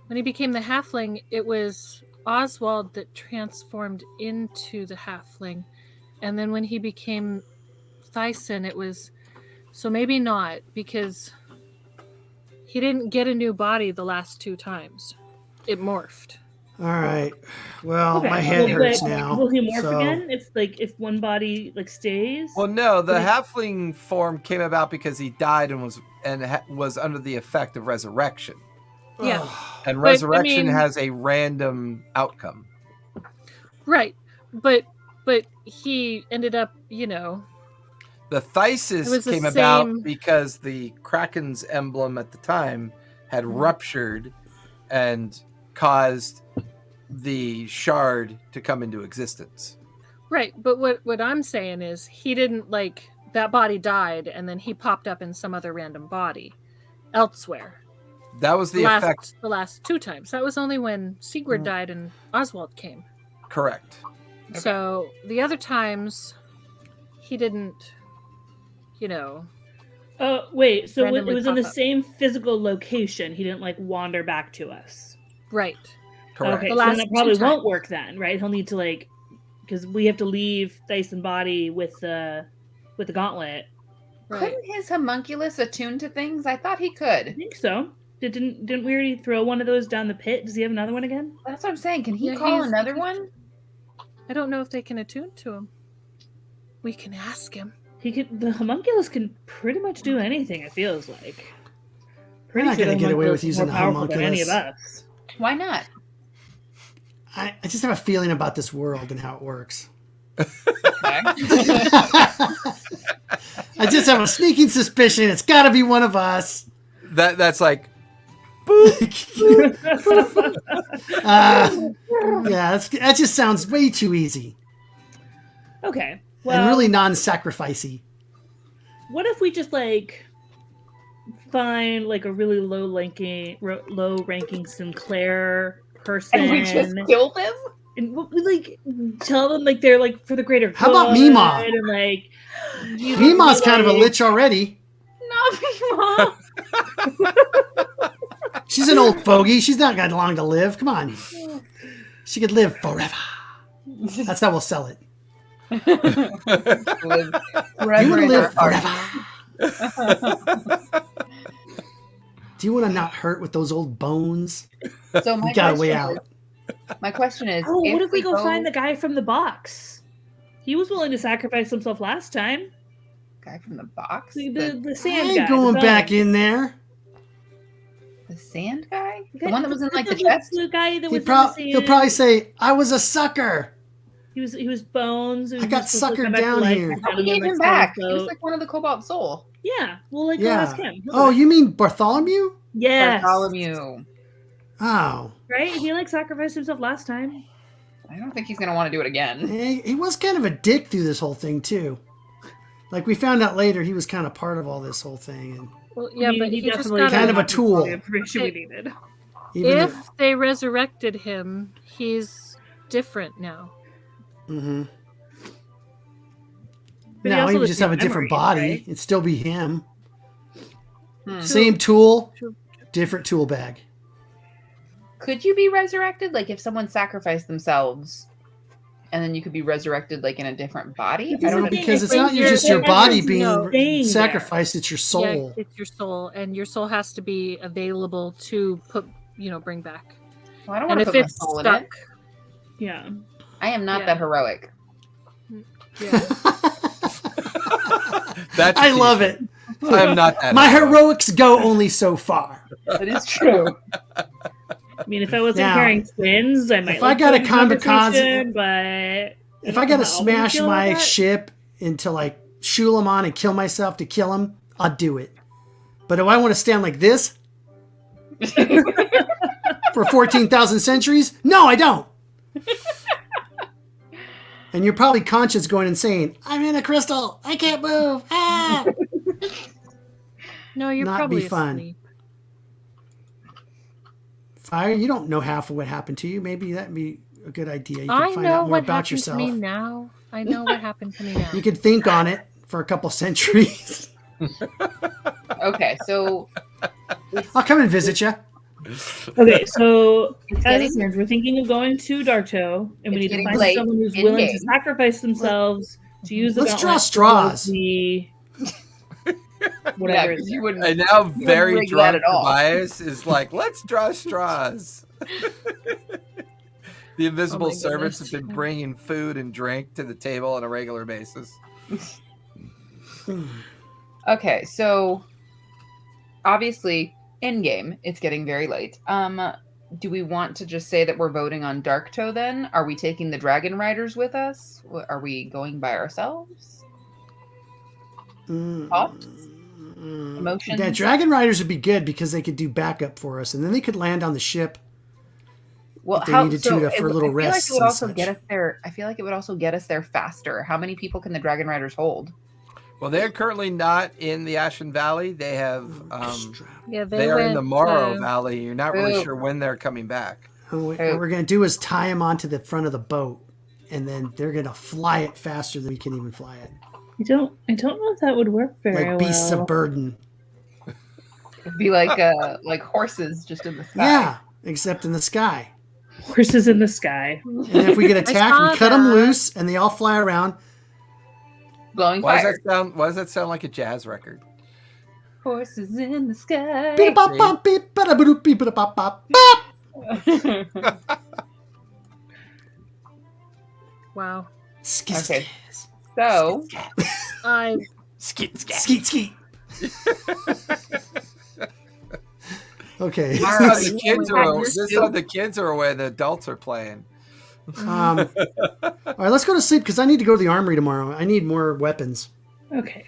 when he became the halfling, it was Oswald that transformed into the halfling, and then when he became Thyson, it was so maybe not because He didn't get a new body the last 2 times. It morphed. All right. Well, Okay. my head Well, hurts but now. will he morph so- again if one body stays? Well, no, the But it- halfling form came about because he died and was under the effect of resurrection. Yeah. And But, I resurrection mean- has a random outcome. Right. But he ended up, The It was Thysis the came about same- because the Kraken's emblem at the time had ruptured and caused the shard to come into existence. right. But what I'm saying is he didn't that body died and then he popped up in some other random body elsewhere. That was the effect. The last 2 times. That was only when Sigurd died and Oswald came. Correct. Okay. So the other times he didn't, Oh, wait. So it randomly was in the pop up. same physical location. He didn't wander back to us. right. Correct. Okay, The so then last it probably 2 won't times. work then, right? He'll need to because we have to leave Dice and Body with the gauntlet. Right. Couldn't his homunculus attune to things? I thought he I could. think so. Didn't we already throw one of those down the pit? Does he have another one again? That's what I'm saying. Can he Yeah, call he's- another one? I don't know if they can attune to him. We can ask him. The homunculus can pretty much do anything. It feels like. We're not sure gonna the get away with homunculus is using more the powerful than any of homunculus. us. Why not? I just have a feeling about this world and how it works. Okay. I just have a sneaking suspicion it's got to be one of us. That's like Yeah, that just sounds way too easy Okay. Well, and really non-sacrificey. what if we just find a really low ranking Sinclair person And we just killed him? and we tell them they're for the greater good. How about Mima? And Mima's kind of a lich already. Not Mima. She's an old fogey. She's not got long to live. Come on. She could live forever. That's how we'll sell it. Live forever You in live our hearts. forever. Do you want to not hurt with those old bones? So You got a way out. My question is, Oh, what if we go find the guy from the box? He was willing to sacrifice himself last time. guy from the box? The I sand ain't guy. going the back gnome. in there. The sand guy? The The guy- one that was in the the chest? guy that was He'll probably say, "I was a sucker." he was bones. I got suckered down here. Oh, we gave him back. He was one of the Cobalt Soul. Yeah, we'll go Yeah. ask him. He'll Oh, do it. you mean Bartholomew? Yes. Bartholomew. Oh, Right? He sacrificed himself last time. I don't think he's going to want to do it again. he was kind of a dick through this whole thing too. We found out later, he was kind of part of all this whole thing, and Well, yeah, but he just definitely got Kind of a got tool. the information we needed. even If they resurrected him, he's different now. hmm But he No, also he would lives just in have a different memories, body. right? It'd still be him. Hmm. Same tool, True. different tool bag. Could you be resurrected? If someone sacrificed themselves and then you could be resurrected in a different body? Because I don't the know. thing Because is, it's not just your there's body no being thing there. sacrificed; it's your soul. Yeah, it's your soul, and your soul has to be available to bring back. Well, I don't And want to if put my it's soul in it. stuck, Yeah. I am not Yeah. that heroic. yeah. that's. I love it. I'm not that. My heroics go only so far. That is true. I mean, if I wasn't Now, carrying twins, I might. if I got a put in kamikaze- conversation, but If I gotta how I would smash feel my about that. ship into Shulamon and kill myself to kill him, I'll do it. But do I want to stand like this for 14,000 centuries? No, I don't. And you're probably conscious going insane. I'm in a crystal. I can't move. Ah! No, you're Not probably be fun. asleep. Fire, you don't know half of what happened to you. Maybe that'd be a good idea. You can I find know out more what about happened yourself. to me now. I know what happened to me now. You could think on it for a couple centuries. Okay, so I'll come and visit you. Okay, so It's as getting- it stands, we're thinking of going to Darktoe, and we It's need to getting find late someone who's in willing to game. sacrifice themselves to use the Let's draw gauntlet straws. to whatever. because you wouldn't. And now wouldn't very rig that drunk at all. Tobias is like, let's draw straws. The invisible Oh my servants goodness. have been bringing food and drink to the table on a regular basis. Okay, so obviously in game it's getting very late. Do we want to just say that we're voting on Darktoe then? Are we taking the Dragon Riders with us? Are we going by ourselves? Thoughts? Emotions? Yeah, Dragon Riders would be good because they could do backup for us, and then they could land on the ship. Well, if they needed to for a little I feel like rests it would and also such. get us there. I feel like it would also get us there faster. How many people can the Dragon Riders hold? Well, they're currently not in the Ashen Valley. They have Yeah, they are in the Morrow to- Valley. You're not really Oh. sure when they're coming back. And what we're going to do is tie them onto the front of the boat, and then they're going to fly it faster than we can even fly it. I don't know if that would work very Like beasts well. of burden. It'd be like horses just in the sky. Yeah, except in the sky. Horses in the sky. And if we get attacked, saw we cut them that. loose, and they all fly around. Blowing Why fire. does that sound like a jazz record? Horses in the sky. Beep-a-bop-bop, beep-a-da-ba-doop, beep-a-da-bop-bop, bop. Wow. Skit, Okay. skit, So I Skeet, skeet. skeet, skeet. Okay. This is how the kids are. This is how the kids are away. The adults are playing. All right, let's go to sleep because I need to go to the armory tomorrow. I need more weapons. Okay.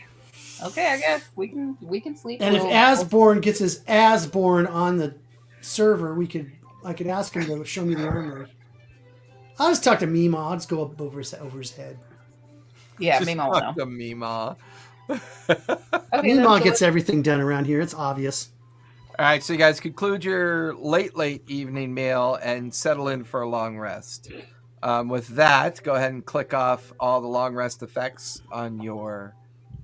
okay, I guess we can sleep. And if Asborn gets his Asborn on the server, I could ask him to show me the armory. I'll just talk to Mima. I'll just go up over his head. yeah, Just Mima will talk know. to Mima. Okay, Mima then, gets everything done around here. It's obvious. All right, so you guys conclude your late evening meal and settle in for a long rest. With that, go ahead and click off all the long rest effects on your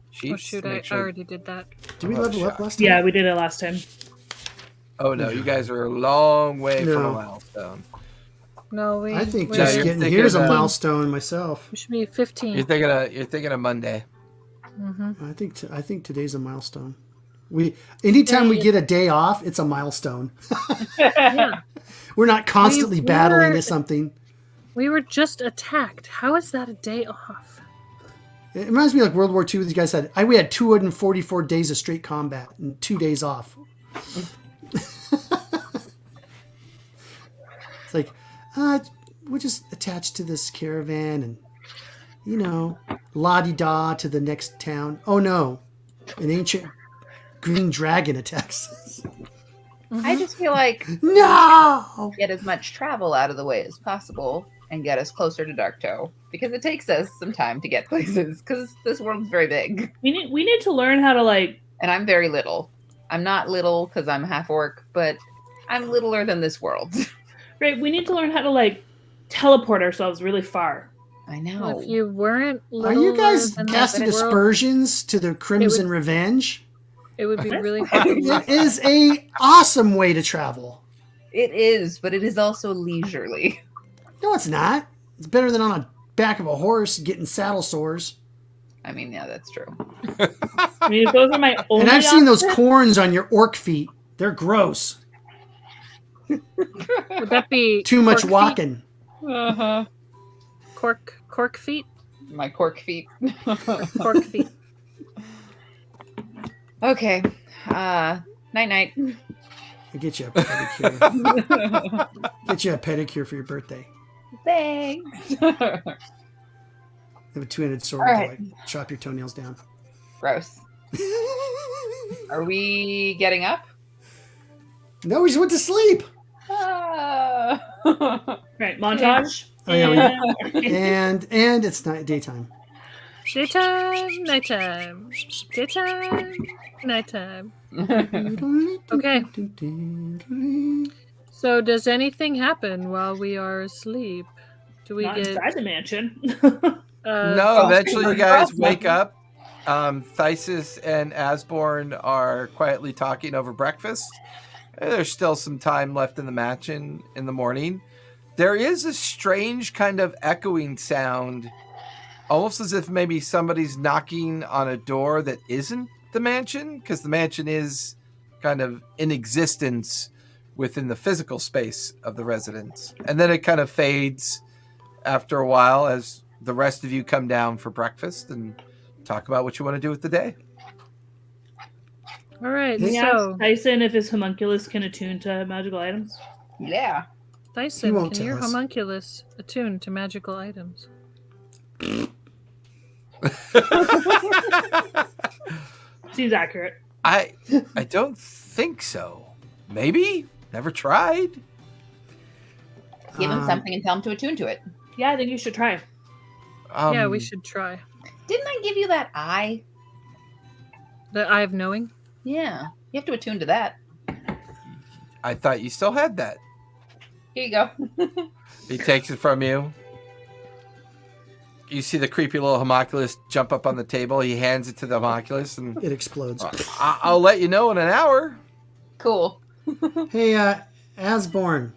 sheets. Oh shoot, to I make sure- already did that. Did we Oh, level up shot. last time? Yeah, we did it last time. Oh no, you guys are a long way from a No. milestone. No, we. I think we- just you're getting thinking here's a about- milestone myself. We should be 15. You're thinking of Monday. Mm-hmm. I think today's a milestone. Anytime we get a day off, it's a milestone. Yeah. We're not constantly We battling were- to something. We were just attacked. How is that a day off? It reminds me of like World War II. These guys said we had 244 days of straight combat and 2 days off. It's like, we're just attached to this caravan and, la-di-da to the next town. Oh no, an ancient green dragon attacks us. I just feel like No! get as much travel out of the way as possible and get us closer to Darktoe because it takes us some time to get places because this world's very big We need to learn how to and I'm very little. I'm not little because I'm half orc, but I'm littler than this world. right. We need to learn how to teleport ourselves really far. I know. Well, if you weren't Are you guys littler than casting this world, aspersions to the Crimson would- Revenge? it would be really hard. It is a awesome way to travel. It is, but it is also leisurely. No, it's not. It's better than on the back of a horse getting saddle sores. I mean, yeah, that's true. I mean, if those are my only And I've seen those options- corns on your orc feet. They're gross. Would that be Too much cork feet? walking. Uh-huh. Cork feet? My cork feet. Cork feet. Okay. Night-night. I get you a pedicure. Get you a pedicure for your birthday. Thanks. I have a two-handed sword All to right. like chop your toenails down. Gross. Are we getting up? No, we just went to sleep. Ah. Right, montage. Oh, yeah, And- and it's night daytime. Daytime, nighttime. Daytime, nighttime. Okay. So does anything happen while we are asleep? Do we Not get inside the mansion. No, Oh, eventually you super guys awesome. wake up. Thysis and Asborn are quietly talking over breakfast. There's still some time left in the match in the morning. There is a strange kind of echoing sound, almost as if maybe somebody's knocking on a door that isn't the mansion, because the mansion is kind of in existence within the physical space of the residence. And then it kind of fades after a while as the rest of you come down for breakfast and talk about what you want to do with the day. All right, Can we so ask Tyson if his homunculus can attune to magical items? Yeah. Tyson, won't can your tell us. homunculus attune to magical items? Seems accurate. I don't think so. Maybe? Never tried. Give him something and tell him to attune to it. Yeah, I think you should try. Yeah, we should try. Didn't I give you that eye? The Eye of Knowing? Yeah. You have to attune to that. I thought you still had that. Here you go. He takes it from you. You see the creepy little homunculus jump up on the table. He hands it to the homunculus, and It explodes. I'll let you know in an hour. Cool. Hey, Asborn,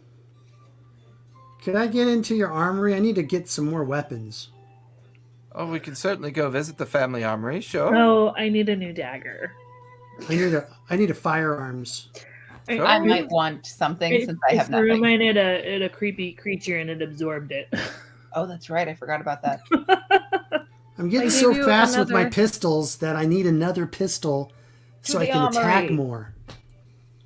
could I get into your armory? I need to get some more weapons. Oh, we can certainly go visit the family armory. Sure. No, I need a new dagger. I need a firearms. Sure. I might want something since I have nothing. Mine had a creepy creature and it absorbed it. Oh, that's right. I forgot about that. I'm getting I so gave you fast with my another- pistols that I need another pistol so I the can attack armory. more.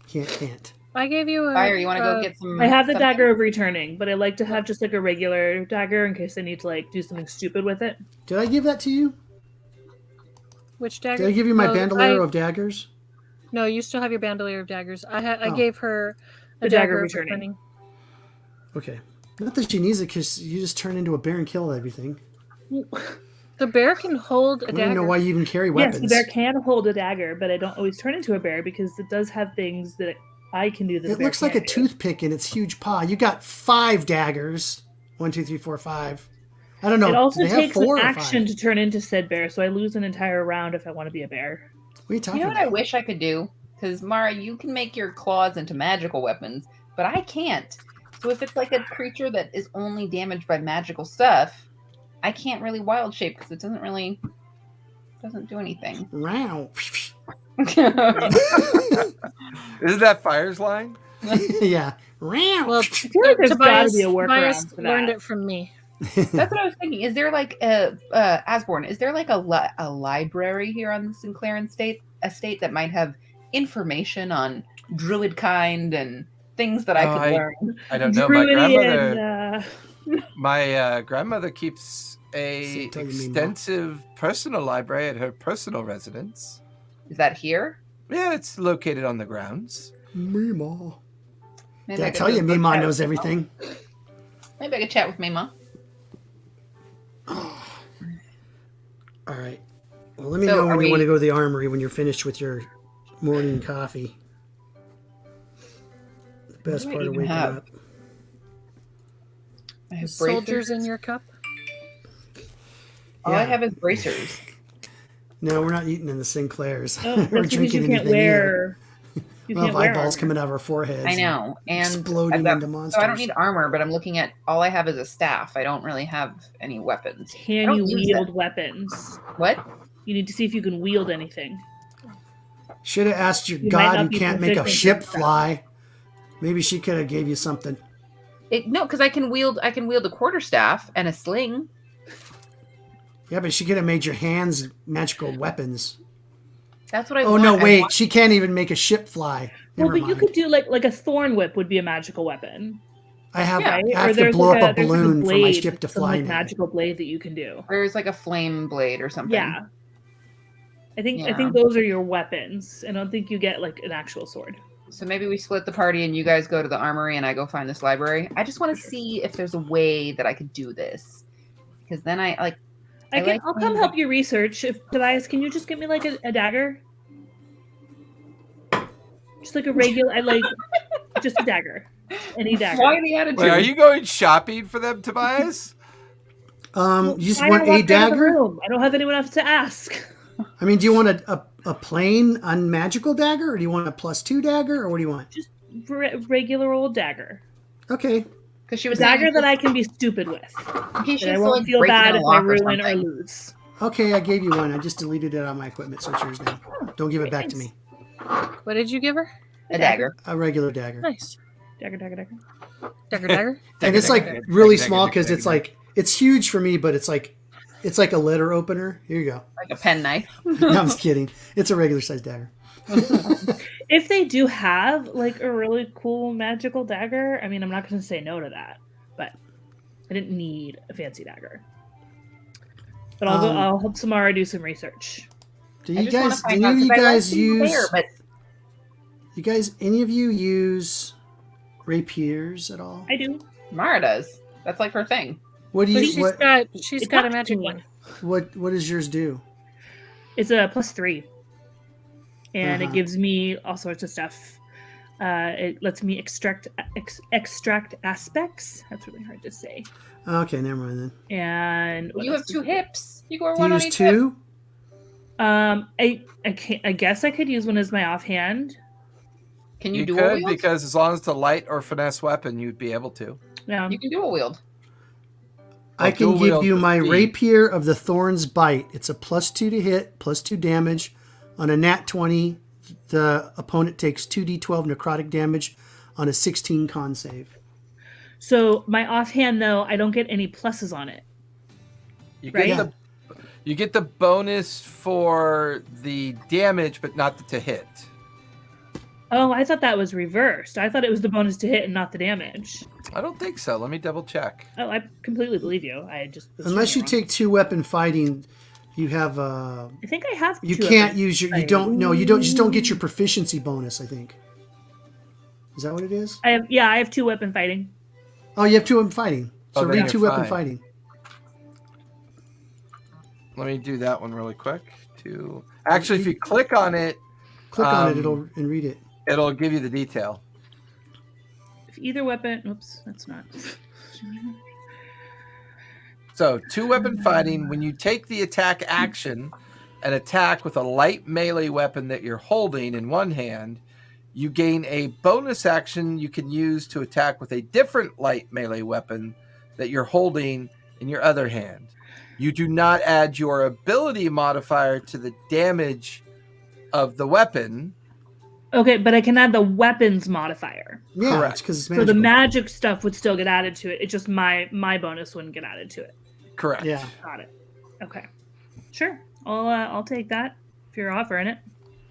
Can't. I gave you a. Fire, you want to go get some? I have the something? dagger of returning, but I like to have just like a regular dagger in case I need to like do something stupid with it. Did I give that to you? Which dagger? Did I give you my No, bandolier of daggers? No, you still have your bandolier of daggers. I Oh. gave her a The dagger dagger of returning. returning. Okay. Not that she needs it because you just turn into a bear and kill everything. The bear can hold a I don't dagger. even know why you even carry Yes, weapons. the bear can hold a dagger, but I don't always turn into a bear because it does have things that I can do that the It bear looks like a can't do. toothpick in its huge paw. You got 5 daggers. 1, 2, 3, 4, 5. I don't know. It also Do they have takes an 4 or action 5? to turn into said bear, so I lose an entire round if I want to be a bear. What are you talking You know what I about? wish I could do? Because Mara, you can make your claws into magical weapons, but I can't. So if it's like a creature that is only damaged by magical stuff, I can't really wild shape because it doesn't do anything. Wow. Isn't that Fire's line? Yeah. Wow. Well, feel like there's gotta be a workaround Tobias for learned that. it from me. That's what I was thinking. Is there like Asborn? Is there like a library here on the Sinclair estate that might have information on druid kind and things that I could learn? I don't know. My grandmother. Druidian, My grandmother keeps a Tell you me more. extensive personal library at her personal residence. Is that here? Yeah, it's located on the grounds. Meemaw. Maybe Did I could tell you just go Meemaw chat knows with everything? Maybe I could chat with Mima. All right. Well, let me So know are when you want to we- go to the armory when you're finished with your morning coffee. The best What do I part of even waking have? up. I have Soldiers bracers. in your cup. All I Yeah. have is bracers. No, we're not eating in the Sinclairs. Oh, or that's because drinking you can't anything either. wear. You We'll can't have wear eyeballs armor. coming out of our foreheads. I know, and Exploding I've got- into monsters. So I don't need armor, but I'm looking at all I have is a staff. I don't really have any weapons. I Can don't you use wield that. weapons? What? You need to see if you can wield anything. Should have asked your You might God not who be can't make a proficient ship in stuff. fly. Maybe she could have gave you something. No, because I can wield a quarterstaff and a sling. Yeah, but she could have made your hands magical weapons. That's what I Oh want. no, I wait! want- She can't even make a ship fly. Well, Never but you mind. could do like a thorn whip would be a magical weapon, I have, Yeah, right? I have to blow up a balloon for my ship to some fly like now. magical blade that you can do. There's like a flame blade or something. Yeah. I Yeah. think those are your weapons. I don't think you get like an actual sword. So maybe we split the party and you guys go to the armory and I go find this library. I just want to see if there's a way that I could do this. Because then I like I'll come help you research. If Tobias, can you just get me like a dagger? Just like a regular, just a dagger. Any dagger. Why the attitude? Wait, are you going shopping for them, Tobias? You just Why want not a walk out of the dagger? room? I don't have anyone else to ask. I mean, do you want a plain unmagical dagger, or do you want a +2 dagger, or what do you want? Just regular old dagger. Okay. Because she was Dagger saying that I can be stupid with. in case And I she's won't like feel breaking bad a if I lock or ruin or something. lose. Okay, I gave you one. I just deleted it on my equipment, so it's yours now. Don't give it back to me. What did you give her? A dagger. A regular dagger. Nice. Dagger. Dagger, dagger. And it's like really small because it's like it's huge for me, but it's like a letter opener. Here you go. Like a pen knife. No, I'm just kidding. It's a regular sized dagger. If they do have like a really cool magical dagger, I mean, I'm not going to say no to that, but I didn't need a fancy dagger. But I'll help Samara do some research. Do any of you guys use? You guys, any of you use rapiers at all? I do. Mara does. That's like her thing. What do you? She's got a magic one. What does yours do? It's a +3, and it gives me all sorts of stuff. It lets me extract aspects. That's really hard to say. Okay, never mind then. And you have 2 hips. You go do one you on use each 2? hip. I guess I could use one as my offhand. Can you could, dual wield? because as long as it's a light or finesse weapon, you'd be able to. Yeah. You can dual wield. I can dual give wield you the my speed. Rapier of the Thorn's Bite. It's a +2 to hit, +2 damage. On a nat 20, the opponent takes 2d12 necrotic damage on a 16 con save. So my offhand, though, I don't get any pluses on it. You Right? get you get the bonus for the damage, but not to hit. Oh, I thought that was reversed. I thought it was the bonus to hit and not the damage. I don't think so. Let me double check. Oh, I completely believe you. I just was Unless you doing it take 2 weapon fighting, you have wrong. I think I have. you 2 can't of them. use your you don't no you don't just don't get your proficiency bonus, I think. Is that what it is? I have 2 weapon fighting. Oh, you have 2 weapon fighting. So Oh, then read you're 2 weapon fine. fighting. Let me do that one really quick. Actually, if you click on it, Click on it, and read it. it'll give you the detail. If either weapon, oops, that's not. So 2 weapon fighting, when you take the attack action and attack with a light melee weapon that you're holding in one hand, you gain a bonus action you can use to attack with a different light melee weapon that you're holding in your other hand. You do not add your ability modifier to the damage of the weapon. Okay, but I can add the weapons modifier. Yeah, Correct. it's because it's So magical. the magic stuff would still get added to it. It's just my bonus wouldn't get added to it. Correct. Yeah. Got it. Okay. Sure. I'll take that if you're offering it.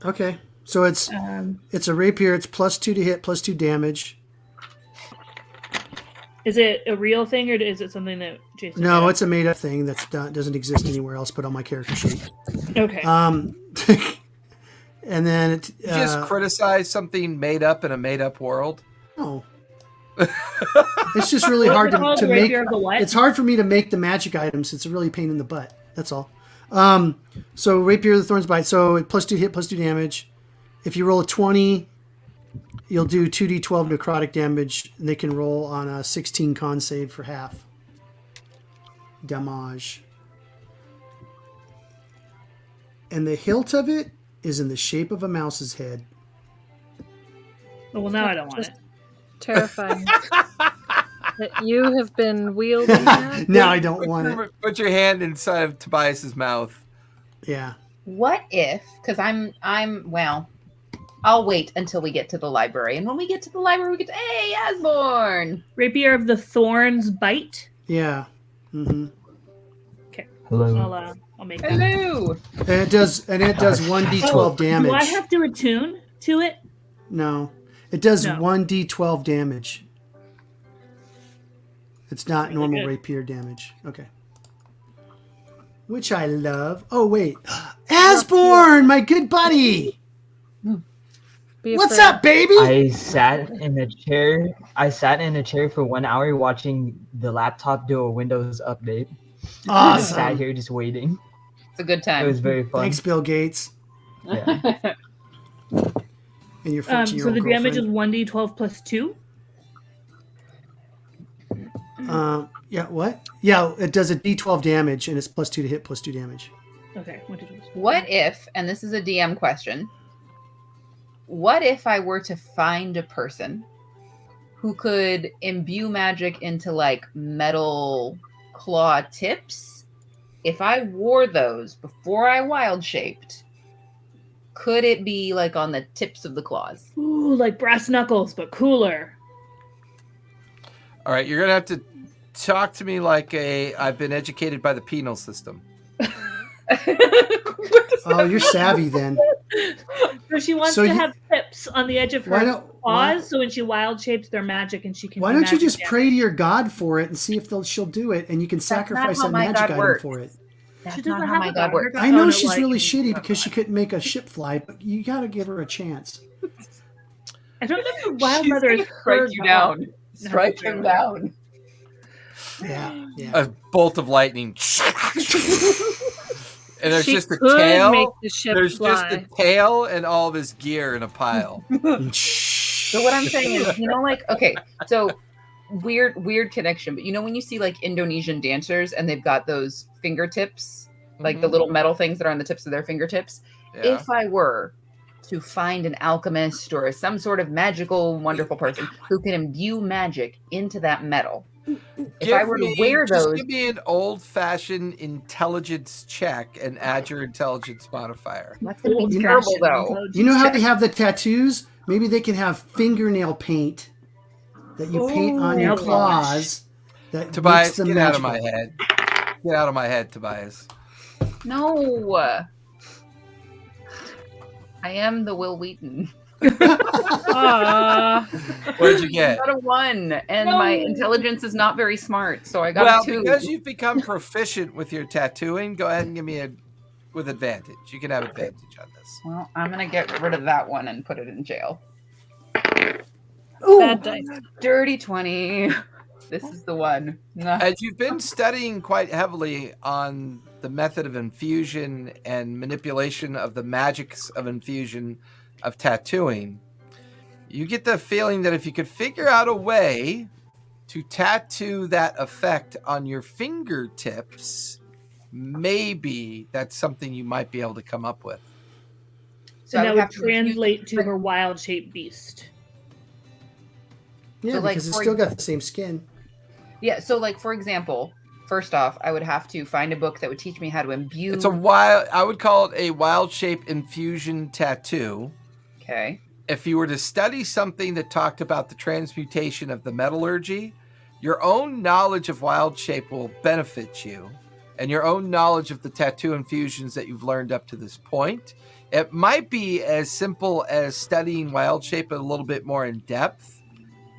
Okay. So it's a rapier. It's +2 to hit, +2 damage. Is it a real thing or is it something that Jason? No, did? it's a made up thing doesn't exist anywhere else but on my character sheet. Okay. And then it You just criticize something made up in a made up world. no. It's just really What's hard it called? to The make. rapier of the what? It's hard for me to make the magic items. It's a really pain in the butt. That's all. So rapier of the Thorn's Bite. So +2 hit, +2 damage. If you roll a 20, you'll do 2d12 necrotic damage, and they can roll on a 16 con save for half damage. And the hilt of it is in the shape of a mouse's head. Oh, well, now I don't want it. Terrifying. That you have been wielding that? Now I don't want it. Put your hand inside of Tobias's mouth. Yeah. What if? Because I'm well. I'll wait until we get to the library, and when we get to the library, we get to Asborn. Rapier of the Thorn's Bite. Yeah. Mm-hmm. Okay. Hello. I'll make that. Hello. And it does 1d12 damage. Do I have to attune to it? No. It does No. 1d12 damage. It's not Really normal good. rapier damage. Okay. Which I love. Oh, wait. Asborn, my good buddy. Be What's afraid. up, baby? I sat in a chair. I sat in a chair for 1 hour watching the laptop do a Windows update. I sat Awesome. here just waiting. It's a good It time. was very fun. Thanks, Bill Gates. Yeah. And your So 14-year-old the damage is girlfriend. 1d12 plus 2. Yeah, what? Yeah, it does a d12 damage, and it's +2 to hit, +2 damage. Okay. 1d12. What if, and this is a DM question, what if I were to find a person who could imbue magic into like metal claw tips? If I wore those before I wild shaped, Could it be like on the tips of the claws? Ooh, like brass knuckles, but cooler. All right, you're gonna have to talk to me like I've been educated by the penal system. Oh, you're savvy then. So she wants So to you- have tips on the edge of Why her don't- claws, why- so when she wild shapes, they're magic, and she can. Why do don't you magic just damage. pray to your god for it and see if she'll do it, and you can sacrifice how a my magic god item works. for it. That's She not doesn't how have my a god god. works. I know no, she's like- really shitty because she couldn't make a ship fly, but you gotta give her a chance. I don't know if the wild She's mother gonna is strike her you god. down. Strike him down. Yeah. A bolt of lightning. And there's She just a could tail. make the ship There's fly. just a tail and all of his gear in a pile. So what I'm saying is, like, okay, so weird connection, but when you see like Indonesian dancers and they've got those fingertips, like the little metal things that are on the tips of their fingertips. Yeah. If I were to find an alchemist or some sort of magical, wonderful person who can imbue magic into that metal, if I were to wear those, give me an old-fashioned intelligence check and add your intelligence modifier. that's gonna be Old terrible fashioned though. intelligence You know how check. they have the tattoos? Maybe they can have fingernail paint that you paint on your nail polish. claws. That Tobias, makes them get out of my magical. head. Get out of my head, Tobias. No. I am the Will Wheaton. Aw. What did you get? I got a 1, and my intelligence is not very smart, so I got Well, a 2. because you've become proficient with your tattooing, go ahead and give me with advantage. You can have advantage on this. Well, I'm gonna get rid of that one and put it in jail. Bad dice. Dirty 20. This is the one. Nah. As you've been studying quite heavily on the method of infusion and manipulation of the magics of infusion of tattooing, you get the feeling that if you could figure out a way to tattoo that effect on your fingertips, maybe that's something you might be able to come up with. So I And that would would have to infuse- translate to her wild shaped beast. Yeah, So, like, because it's for- still got the same skin. Yeah, so like for example, first off, I would have to find a book that would teach me how to imbue. It's I would call it a wild shape infusion tattoo. Okay. If you were to study something that talked about the transmutation of the metallurgy, your own knowledge of wild shape will benefit you, and your own knowledge of the tattoo infusions that you've learned up to this point. It might be as simple as studying wild shape a little bit more in depth,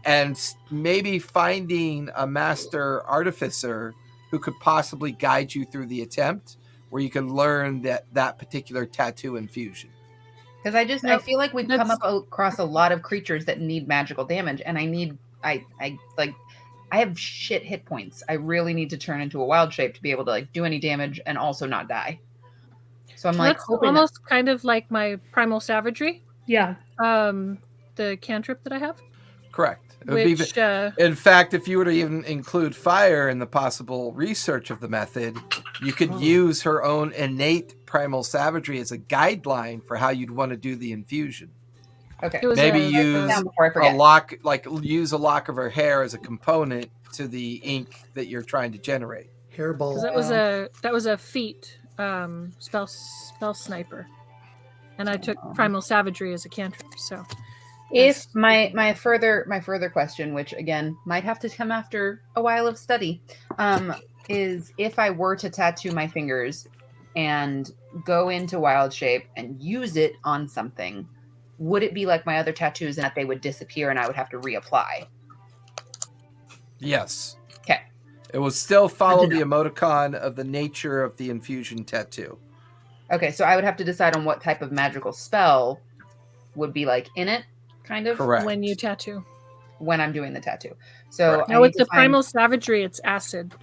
and maybe finding a master artificer who could possibly guide you through the attempt, where you could learn that particular tattoo infusion. Because I feel like we've come that's- up across a lot of creatures that need magical damage, and I have shit hit points. I really need to turn into a wild shape to be able to like do any damage and also not die. So I'm like That's hoping that- almost kind of like my primal savagery, Yeah. the cantrip that I have. Correct. It would be, Which in fact, if you were to even include fire in the possible research of the method, you could use her own innate primal savagery as a guideline for how you'd want to do the infusion. okay. it was Maybe a- use Down before I a forget. lock, like use a lock of her hair as a component to the ink that you're trying to generate. Hairball. 'cause that was a feat spell sniper, and I took primal savagery as a cantrip. So If my further question, which again might have to come after a while of study, is if I were to tattoo my fingers and go into wild shape and use it on something, would it be like my other tattoos and that they would disappear and I would have to reapply? Yes. Okay. It will still follow Good the to emoticon of the nature of the infusion tattoo. Okay, so I would have to decide on what type of magical spell would be like in it, kind of, Correct. when you tattoo, when I'm doing the tattoo. So Right. I now need with to the find- primal savagery, it's acid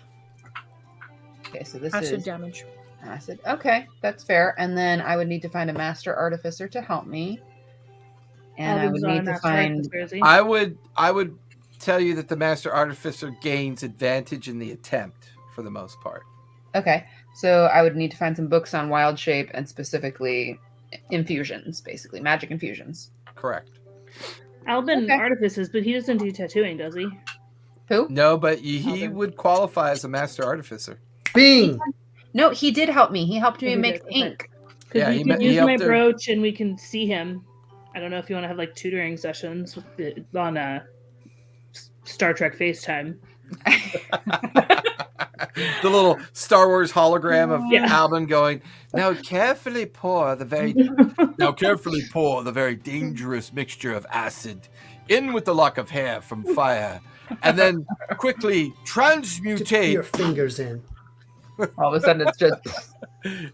Okay, so this acid is damage. acid. Okay, that's fair. And then I would need to find a master artificer to help me. And I would Alvin's not a need to master find artificer, is he? I would tell you that the master artificer gains advantage in the attempt for the most part. Okay, so I would need to find some books on wild shape and specifically infusions, basically magic infusions. Correct. Albin Okay. artifices, but he doesn't do tattooing, does he? Who? No, but he Okay. would qualify as a master artificer. Bing. No, he did help me. He helped me He make did, okay. ink. Because Yeah, we he can he use my helped her. brooch and we can see him. I don't know if you want to have like tutoring sessions on Star Trek FaceTime. The little Star Wars hologram of Yeah. Alvin going, now carefully pour the very dangerous mixture of acid in with the lock of hair from fire, and then quickly Put transmutate. your fingers in. All of a sudden, it's just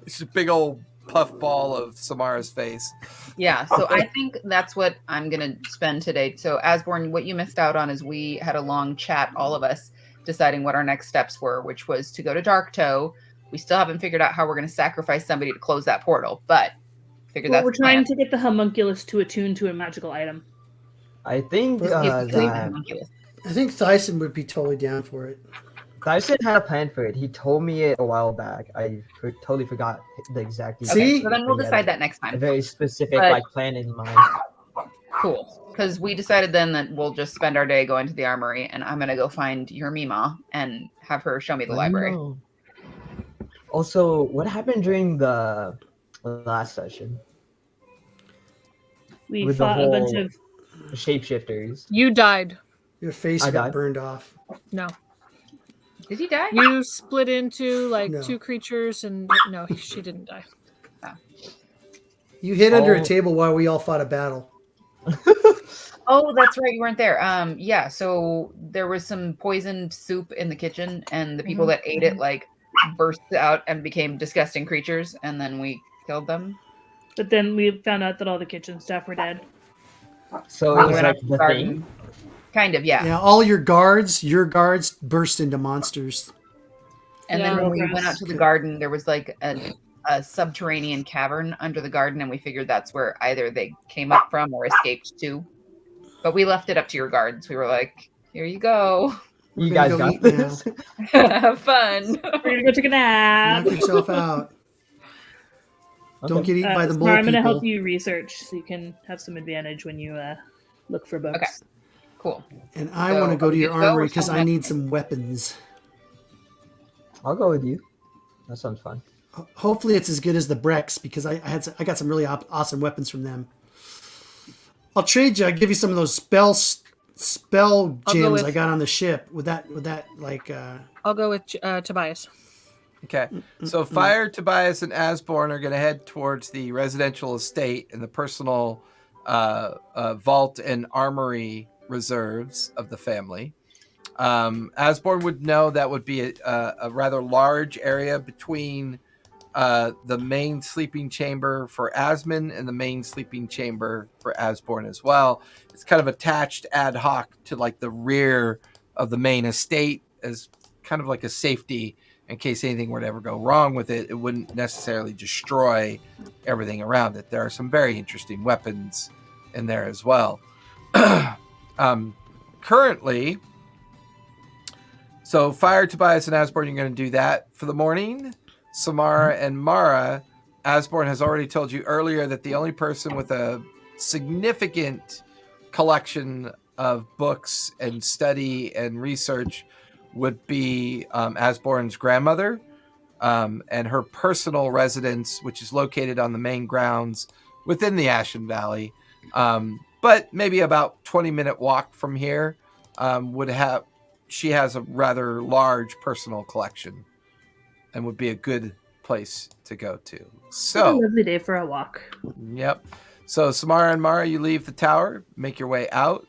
It's a big old puff ball of Samara's face. yeah. So I think that's what I'm gonna spend today. So Asborn, what you missed out on is we had a long chat, all of us, deciding what our next steps were, which was to go to Dark Toe. We still haven't figured out how we're going to sacrifice somebody to close that portal, but figure Well, that's we're the plan. trying to get the homunculus to attune to a magical item. I think Well, If we clean the that homunculus. I think Thyson would be totally down for it. Dyson had a plan for it. He told me it a while back. I totally forgot the exact details. See? Okay, so then we'll But yeah, decide that next A time. very specific But- like plan in mind. Cool. Because we decided then that we'll just spend our day going to the armory, and I'm going to go find your Mima and have her show me the library. No. Also, what happened during the last session? We With the fought a bunch whole- of. Shapeshifters. You died. Your face I got died. burned off. No. Did he die? You split into like No. 2 creatures, and no, she didn't die. You hid under a Oh. table while we all fought a battle. Oh, that's right. You weren't there. Yeah. So there was some poisoned soup in the kitchen, and the people that ate it like burst out and became disgusting creatures, and then we killed them. But then we found out that all the kitchen staff were dead. So We it was went out like to the garden. thing. Kind of, yeah. Yeah, all your guards burst into monsters. And Yeah. then when we Gross. went out to the garden, there was like a subterranean cavern under the garden, and we figured that's where either they came up from or escaped to. But we left it up to your guards. We were like, "Here you go, You We're guys gonna go got eat this. have fun." We're gonna go take a nap. Knock yourself out. Don't get eaten by the mole Smar, I'm gonna people. help you research so you can have some advantage when you look for books. Okay. Cool. And I So, want to go are to we your good to go, or armory because I someone need else? some weapons. I'll go with you. That sounds fun. Hopefully, it's as good as the Brex because I got some really awesome weapons from them. I'll trade you. I'll give you some of those spell I'll go gems with- I got on the ship. Would that like? I'll go with Tobias. Okay, so Fire, Tobias, and Asborn are going to head towards the residential estate and the personal vault and armory reserves of the family. Asborn would know that would be a rather large area between the main sleeping chamber for Asmon and the main sleeping chamber for Asborn as well. It's kind of attached ad hoc to like the rear of the main estate as kind of like a safety in case anything were to ever go wrong with it. It wouldn't necessarily destroy everything around it. There are some very interesting weapons in there as well. Currently, so Fire, Tobias, and Asborn, you're going to do that for the morning. Samara and Mara, Asborn has already told you earlier that the only person with a significant collection of books and study and research would be Asborn's grandmother and her personal residence, which is located on the main grounds within the Ashen Valley, but maybe about 20-minute walk from here. She has a rather large personal collection and would be a good place to go to. What a So, lovely day for a walk. yep. So Samara and Mara, you leave the tower, make your way out.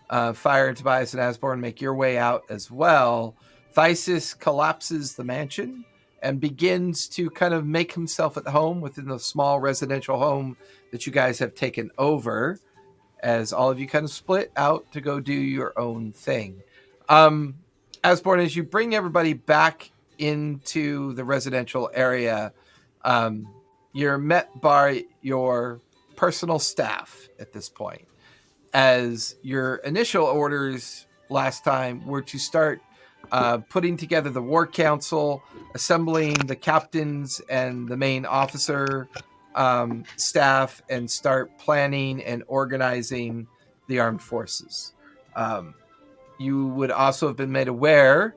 Fire and Tobias and Asborn make your way out as well. Thysis collapses the mansion and begins to kind of make himself at home within the small residential home that you guys have taken over, as all of you kind of split out to go do your own thing. Asborn, as you bring everybody back into the residential area, you're met by your personal staff at this point, as your initial orders last time were to start putting together the war council, assembling the captains and the main officer staff, and start planning and organizing the armed forces. You would also have been made aware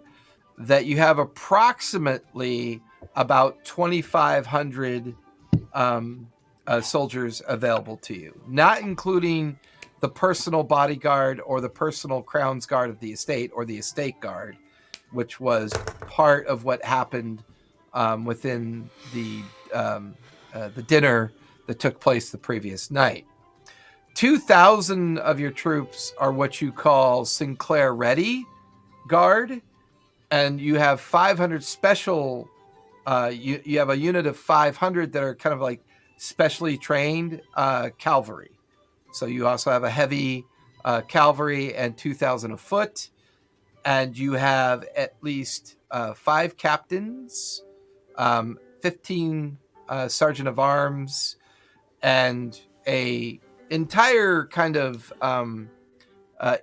that you have approximately about 2,500 soldiers available to you, not including the personal bodyguard or the personal crowns guard of the estate or the estate guard, which was part of what happened within the dinner that took place the previous night. 2,000 of your troops are what you call Sinclair Ready Guard, and you have 500 special. You have a unit of 500 that are kind of like specially trained cavalry. So you also have a heavy cavalry and 2,000 of foot, and you have at least 5 captains, 15 sergeant of arms, and a entire kind of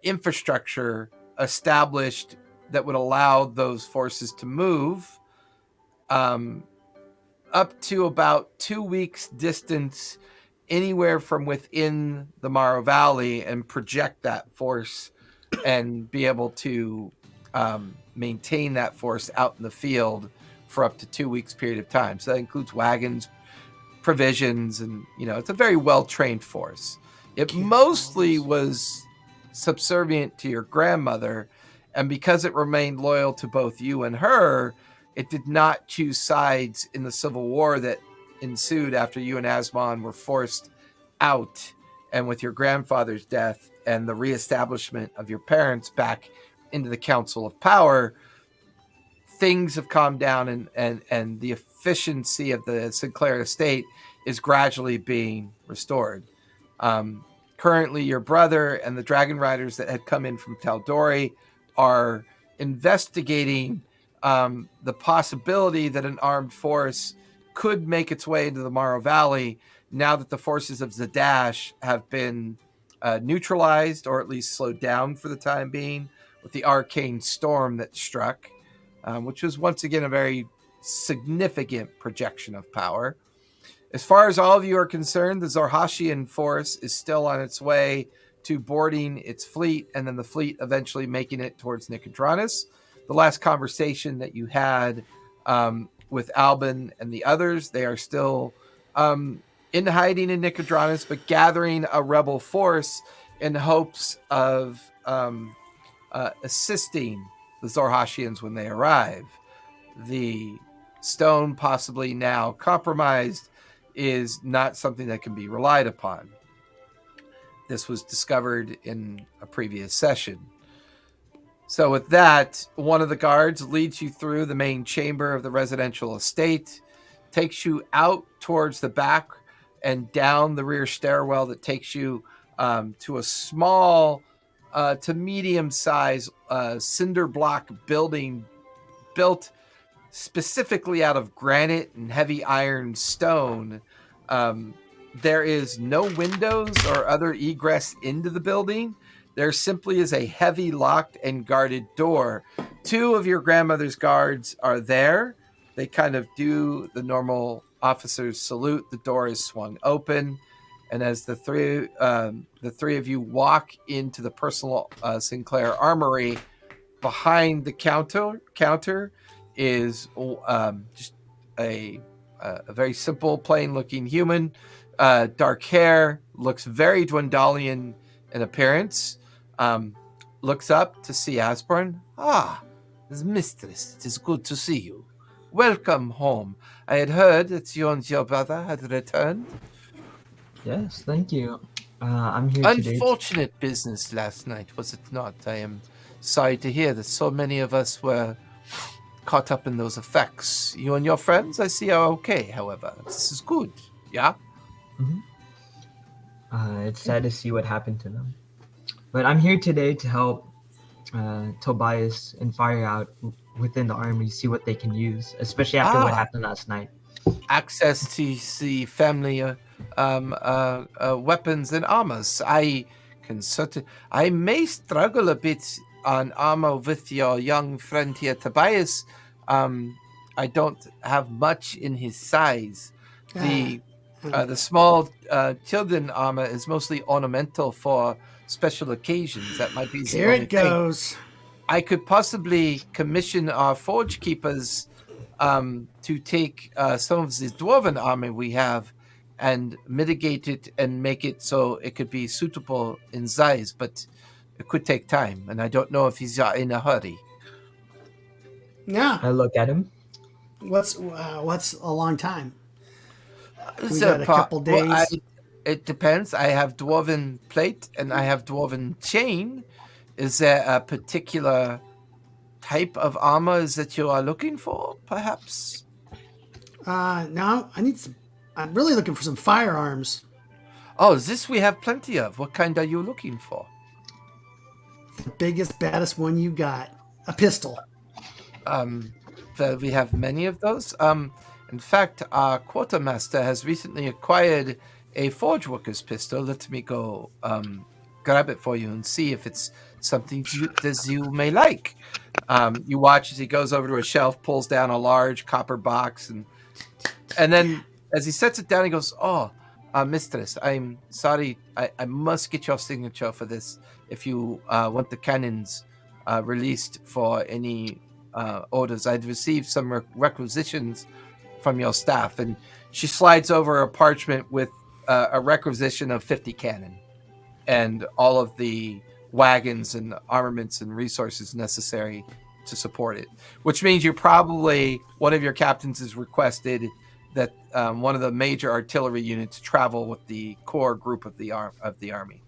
infrastructure established that would allow those forces to move up to about 2 weeks distance anywhere from within the Morrow Valley and project that force and be able to maintain that force out in the field for up to 2 weeks period of time. So that includes wagons, provisions, and it's a very well-trained force. It mostly was subservient to your grandmother, and because it remained loyal to both you and her, it did not choose sides in the civil war that ensued after you and Asmon were forced out, and with your grandfather's death and the reestablishment of your parents back into the Council of Power, things have calmed down, and the efficiency of the Sinclair estate is gradually being restored. Currently, your brother and the dragon riders that had come in from Taldori are investigating the possibility that an armed force could make its way into the Morrow Valley now that the forces of Zadash have been neutralized, or at least slowed down for the time being, with the arcane storm that struck, which was once again a very significant projection of power. As far as all of you are concerned, the Zorhashian force is still on its way to boarding its fleet, and then the fleet eventually making it towards Nicodranus. The last conversation that you had with Albin and the others, they are still in hiding in Nicodranus, but gathering a rebel force in hopes of assisting the Zorhashians when they arrive. The stone, possibly now compromised, is not something that can be relied upon. This was discovered in a previous session. So with that, one of the guards leads you through the main chamber of the residential estate, takes you out towards the back and down the rear stairwell that takes you to a small to medium-sized cinder block building built specifically out of granite and heavy iron stone. There is no windows or other egress into the building. There simply is a heavy locked and guarded door. 2 of your grandmother's guards are there. They kind of do the normal officer's salute. The door is swung open, and as the three of you walk into the personal Sinclair armory, behind the counter is just a very simple, plain-looking human, dark hair, looks very Dwendalian in appearance. Looks up to see Asborn. Ah, mistress, it is good to see you. Welcome home. I had heard that you and your brother had returned. Yes, thank you. I'm here today. Unfortunate business last night, was it not? I am sorry to hear that so many of us were caught up in those effects. You and your friends, I see, are okay, however. This is good, yeah? Mm-hmm. It's sad to see what happened to them. But I'm here today to help Tobias and Fire out within the army, see what they can use, especially after what happened last night. Access to the family weapons and armors. I may struggle a bit on armor with your young friend here, Tobias. I don't have much in his size. The small children armor is mostly ornamental for special occasions. That might be the Here only it goes. thing. I could possibly commission our forge keepers to take some of the dwarven armor we have and mitigate it and make it so it could be suitable in size, but it could take time, and I don't know if he's in a hurry. Yeah. I look at him. What's a long time? We So, got a couple days. it depends. I have dwarven plate and I have dwarven chain. Is there a particular type of armor that you are looking for, perhaps? No, I'm really looking for some firearms. Oh, this we have plenty of. What kind are you looking for? The biggest, baddest one you got. A pistol. We have many of those. In fact, our quartermaster has recently acquired a forge worker's pistol. Let me go grab it for you and see if it's something you may like. You watch as he goes over to a shelf, pulls down a large copper box, and then as he sets it down, he goes, "Oh, mistress, I'm sorry. I must get your signature for this if you want the cannons released for any orders. I'd received some requisitions from your staff." And she slides over a parchment with a requisition of 50 cannon and all of the wagons and armaments and resources necessary to support it, which means one of your captains has requested that one of the major artillery units travel with the core group of the army.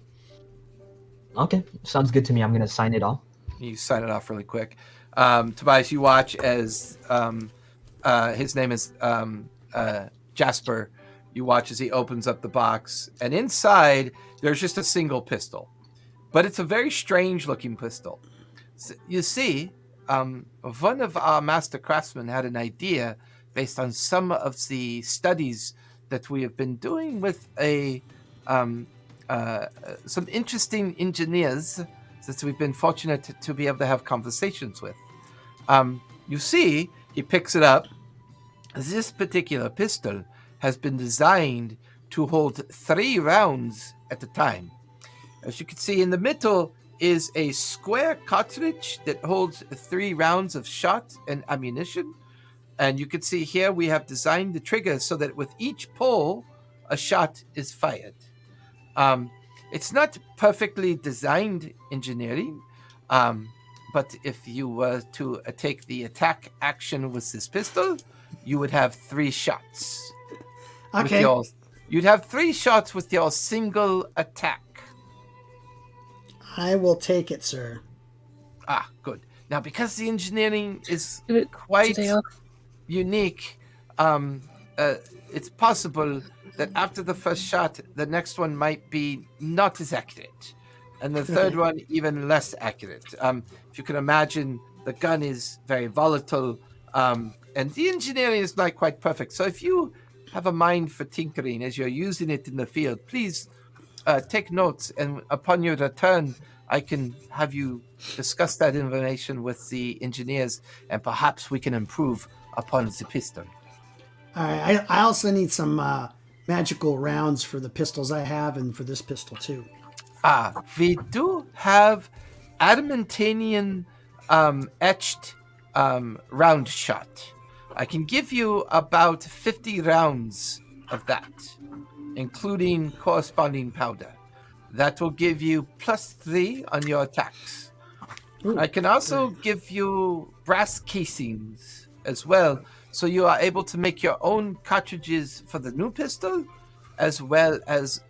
Okay, sounds good to me. I'm gonna sign it off. You sign it off really quick. Tobias, you watch as his name is Jasper. You watch as he opens up the box, and inside there's just a single pistol, but it's a very strange looking pistol. So, you see, one of our master craftsmen had an idea based on some of the studies that we have been doing with some interesting engineers that we've been fortunate to be able to have conversations with. You see, he picks it up. This particular pistol has been designed to hold 3 rounds at a time. As you can see, in the middle is a square cartridge that holds 3 rounds of shot and ammunition. And you can see here we have designed the trigger so that with each pull, a shot is fired. It's not perfectly designed engineering, but if you were to take the attack action with this pistol, you would have 3 shots. Okay. You'd have 3 shots with your single attack. I will take it, sir. Ah, good. Now, because the engineering is quite unique, it's possible that after the first shot, the next one might be not as accurate, and the third one even less accurate. If you can imagine, the gun is very volatile, and the engineering is not quite perfect. So if you have a mind for tinkering as you're using it in the field, please take notes, and upon your return, I can have you discuss that information with the engineers, and perhaps we can improve upon the pistol. All right. I also need some magical rounds for the pistols I have and for this pistol, too. We do have adamantanium etched round shot. I can give you about 50 rounds of that, including corresponding powder. That will give you +3 on your attacks. Ooh, I can also give you brass casings as well, so you are able to make your own cartridges for the new pistol, as well as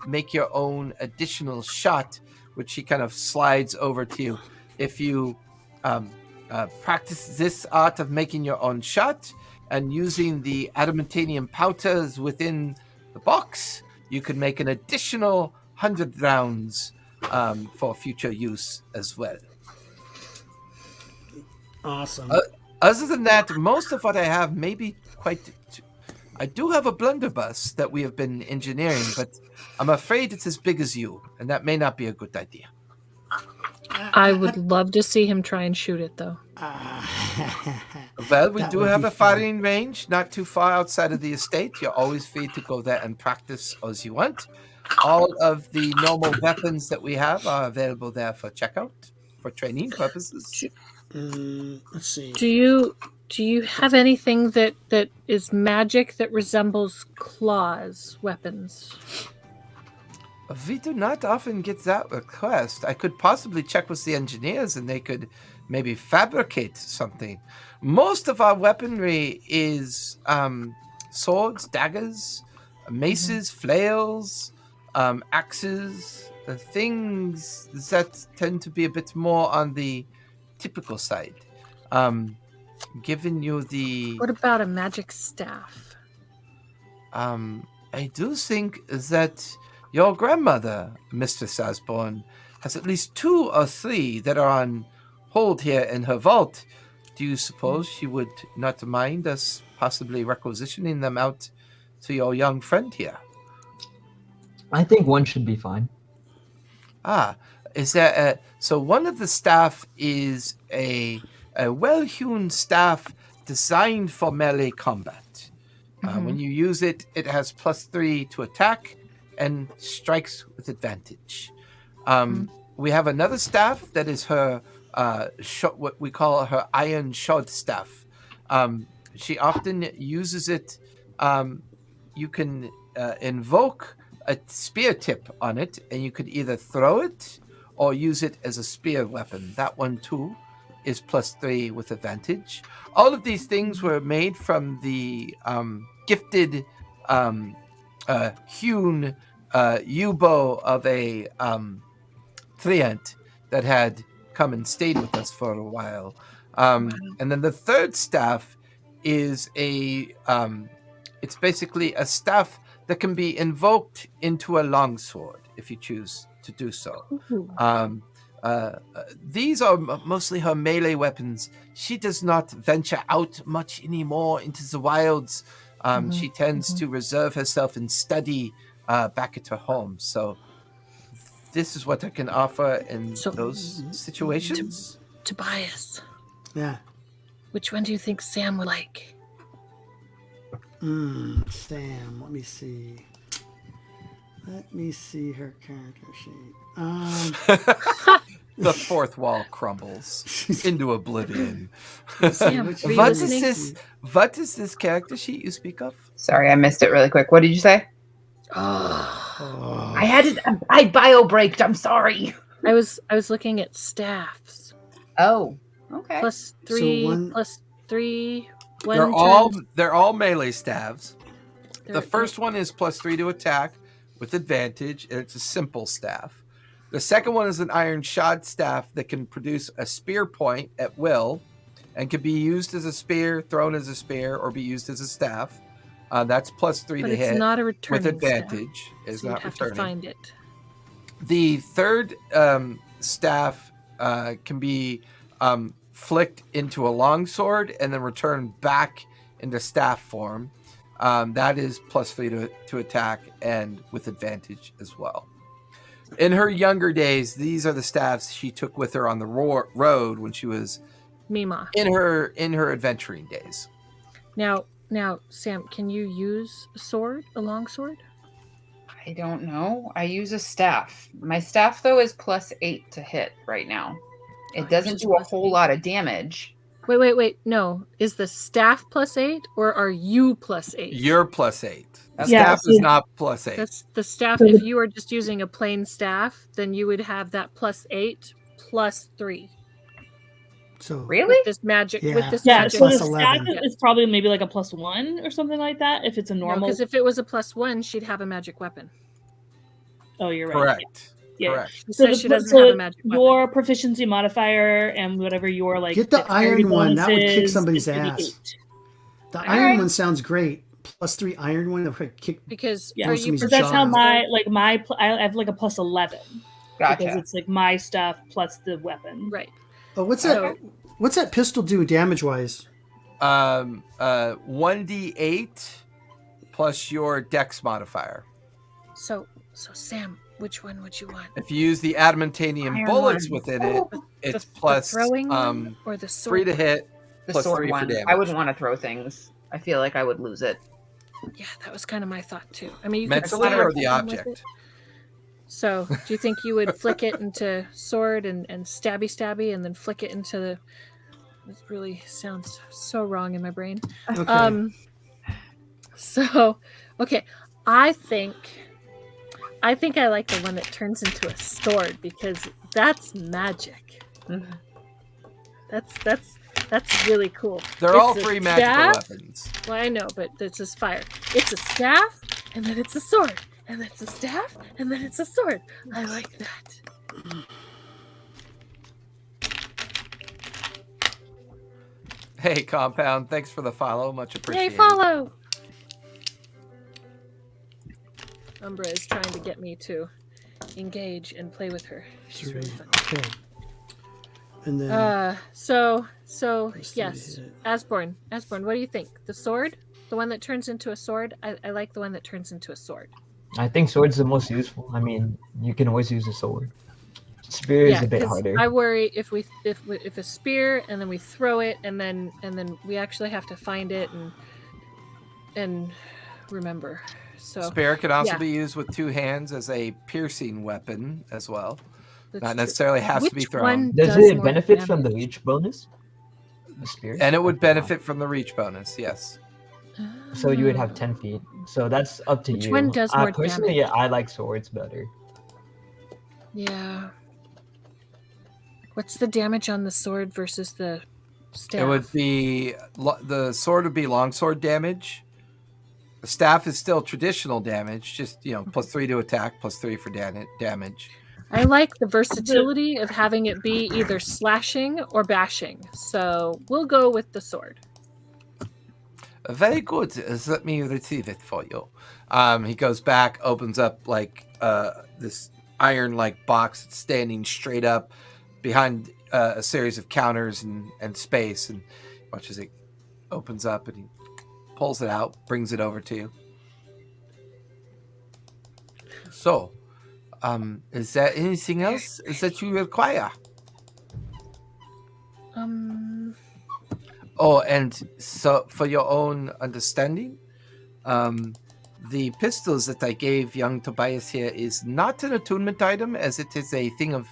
make your own additional shot, which he kind of slides over to you. If you practice this art of making your own shot and using the adamantanium powders within the box, you can make an additional 100 rounds for future use as well. Awesome. Other than that, most of what I have may be quite... I do have a blunderbuss that we have been engineering, but I'm afraid it's as big as you, and that may not be a good idea. I would love to see him try and shoot it, though. Well, we That do would have be a firing range not too far outside of the estate. You're always free to go there and practice as you want. All of the normal weapons that we have are available there for checkout for training purposes. Let's see. Do Do you have anything that is magic that resembles claws weapons? We do not often get that request. I could possibly check with the engineers and they could maybe fabricate something. Most of our weaponry is swords, daggers, maces, flails, axes, things that tend to be a bit more on the typical side. Given you the... What about a magic staff? I do think that your grandmother, Mistress Osborne, has at least 2 or 3 that are on hold here in her vault. Do you suppose she would not mind us possibly requisitioning them out to your young friend here? I think one should be fine. Is there so one of the staff is a well-hewn staff designed for melee combat. When you use it, it has +3 to attack and strikes with advantage. We have another staff that is her what we call her iron shod staff. She often uses it. You can invoke a spear tip on it, and you could either throw it or use it as a spear weapon. That one too is +3 with advantage. All of these things were made from the gifted hewn yew-bow of a treant that had come and stayed with us for a while. And then the third staff is it's basically a staff that can be invoked into a longsword if you choose to do so. These are mostly her melee weapons. She does not venture out much anymore into the wilds. She tends to reserve herself and study back at her home. So this is what I can offer in those situations. Tobias. Yeah. Which one do you think Sam would like? Sam, let me see. Let me see her character sheet. The fourth wall crumbles into oblivion. Sam, Which- are you What listening? what is this character sheet you speak of? Sorry, I missed it really quick. What did you say? Oh. I had it. I bio braked. I'm sorry. I was looking at staffs. Oh, okay. +3, one- +3. They're all melee staves. They're- The first one is +3 to attack with advantage, and it's a simple staff. The second one is an iron shod staff that can produce a spear point at will and can be used as a spear, thrown as a spear, or be used as a staff. That's +3 but to it's hit not a with returning advantage. staff, Is so you'd not have returning. to find it. The third staff can be flicked into a longsword and then returned back into staff form. That is +3 to attack and with advantage as well. In her younger days, these are the staffs she took with her on the road when she was Mima. in her adventuring days. Now, Sam, can you use a long sword? I don't know. I use a staff. My staff though is +8 to hit right now. It yours doesn't is do a +8? whole lot of damage. Wait. No, is the staff +8 or are you +8? You're +8. The Yeah, staff so- is not +8. That's the staff. So If the- you are just using a plain staff, then you would have that +8 +3 So Really? with this magic. Yeah. With this Yeah, magic. so the Plus staff 11. is probably maybe like a +1 or something like that. If it's a No, normal. because if it was a +1, she'd have a magic weapon. Oh, you're right. Correct. Yeah. Correct. She says she doesn't have a magic weapon. your proficiency modifier and whatever your like Get the dexterity iron one. That would kick bonus is, somebody's is gonna be ass. 8. the All iron right. one sounds great. +3 iron one that would kick. Because Yeah, for so you, he's a Because that's how giant. I have like a +11 because Gotcha. it's like my stuff plus the weapon. right. Oh, what's So- that? What's that pistol do damage wise? 1d8 plus your dex modifier. So Sam, which one would you want? If you use the adamantanium Iron bullets one. within it, it's the plus throwing one or the sword? 3 to hit. The plus sword 3 for one. damage. I wouldn't want to throw things. I feel like I would lose it. Yeah, that was kind of my thought too. I mean, you could Mentally slap or the something with object? it. So, do you think you would flick it into sword and stabby and then flick it into This really sounds so wrong in my brain. Okay. So, okay, I think I like the one that turns into a sword because that's magic. That's really cool. They're all three magical weapons. Well, I know, but this is fire. It's a staff, and then it's a sword, and then it's a staff, and then it's a sword. I like that. Hey, Compound, thanks for the follow. Much appreciated. Yay, follow! Umbra is trying to get me to engage and play with her. She's really fun. Okay. And then So Press yes, 3 hit. Asborn, what do you think? The sword, the one that turns into a sword. I like the one that turns into a sword. I think sword's the most useful. I mean, you can always use a sword. Spear is a bit 'cause harder. I worry if a spear and then we throw it and then we actually have to find it and remember. So Spear can also yeah. be used with two hands as a piercing weapon as well. that's Not true. necessarily has to be Which thrown. one Does does it more benefit from the damage? reach bonus? The spear? And it would I forgot. benefit from the reach bonus, yes. So you would have Ah. 10 feet. So that's up to Which you. one does more personally, damage? I like swords better. Yeah. What's the damage on the sword versus the staff? It would be the sword would be longsword damage. The staff is still traditional damage, just +3 to attack, +3 for damage. I like the versatility of having it be either slashing or bashing. So we'll go with the sword. Very good. Let me retrieve it for you. He goes back, opens up this iron-like box that's standing straight up behind a series of counters and space, and watches it opens up and he pulls it out, brings it over to you. So, is there anything else that you require? Oh, and so for your own understanding, the pistols that I gave young Tobias here is not an attunement item, as it is a thing of.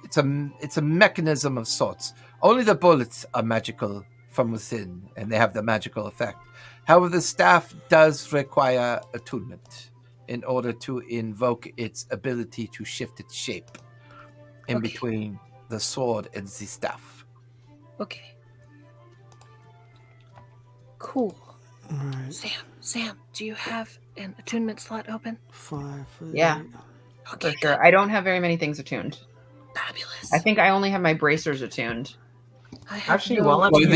It's a mechanism of sorts. Only the bullets are magical from within, and they have the magical effect. However, the staff does require attunement in order to invoke its ability to shift its shape in Okay. between the sword and the staff. Okay. Cool. All right. Sam, do you have an attunement slot open? 5 foot. Yeah. Okay, For sure. I don't have very many things attuned. fabulous. I think I only have my bracers attuned. I have Actually, no while I'm Well, here,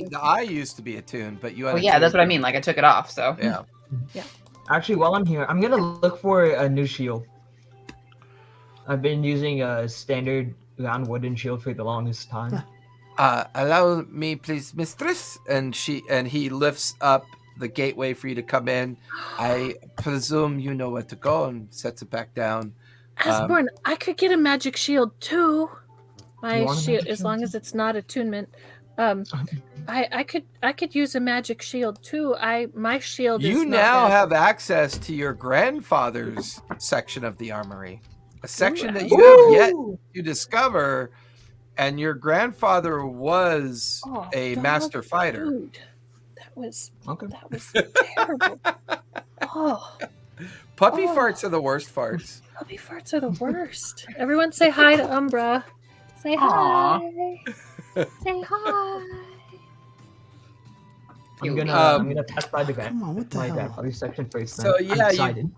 the eye used to be attuned, but you. Well, yeah, that's what I unattuned mean. Like I took it off, so. it. Yeah. Actually, while I'm here, I'm gonna look for a new shield. I've been using a standard round wooden shield for the longest time. Allow me, please, mistress. And he lifts up the gateway for you to come in. I presume you know where to go, and sets it back down. Asborn, I could get a magic shield too. My want a shield, magic as shield long too? as it's not attunement. I could use a magic shield too. My shield is You not now bad. have access to your grandfather's section of the armary, a section that Ooh, you have yet to discover. And your grandfather was Oh, a dog master fighter. food. That was Okay. terrible. Oh, Puppy Oh. farts are the worst farts. puppy farts are the worst. Everyone say hi to Umbra. Say Aw. hi. Say hi. I'm gonna pass by the Come on, what the hell? grandfather's section first. So, then. yeah, I'm excited.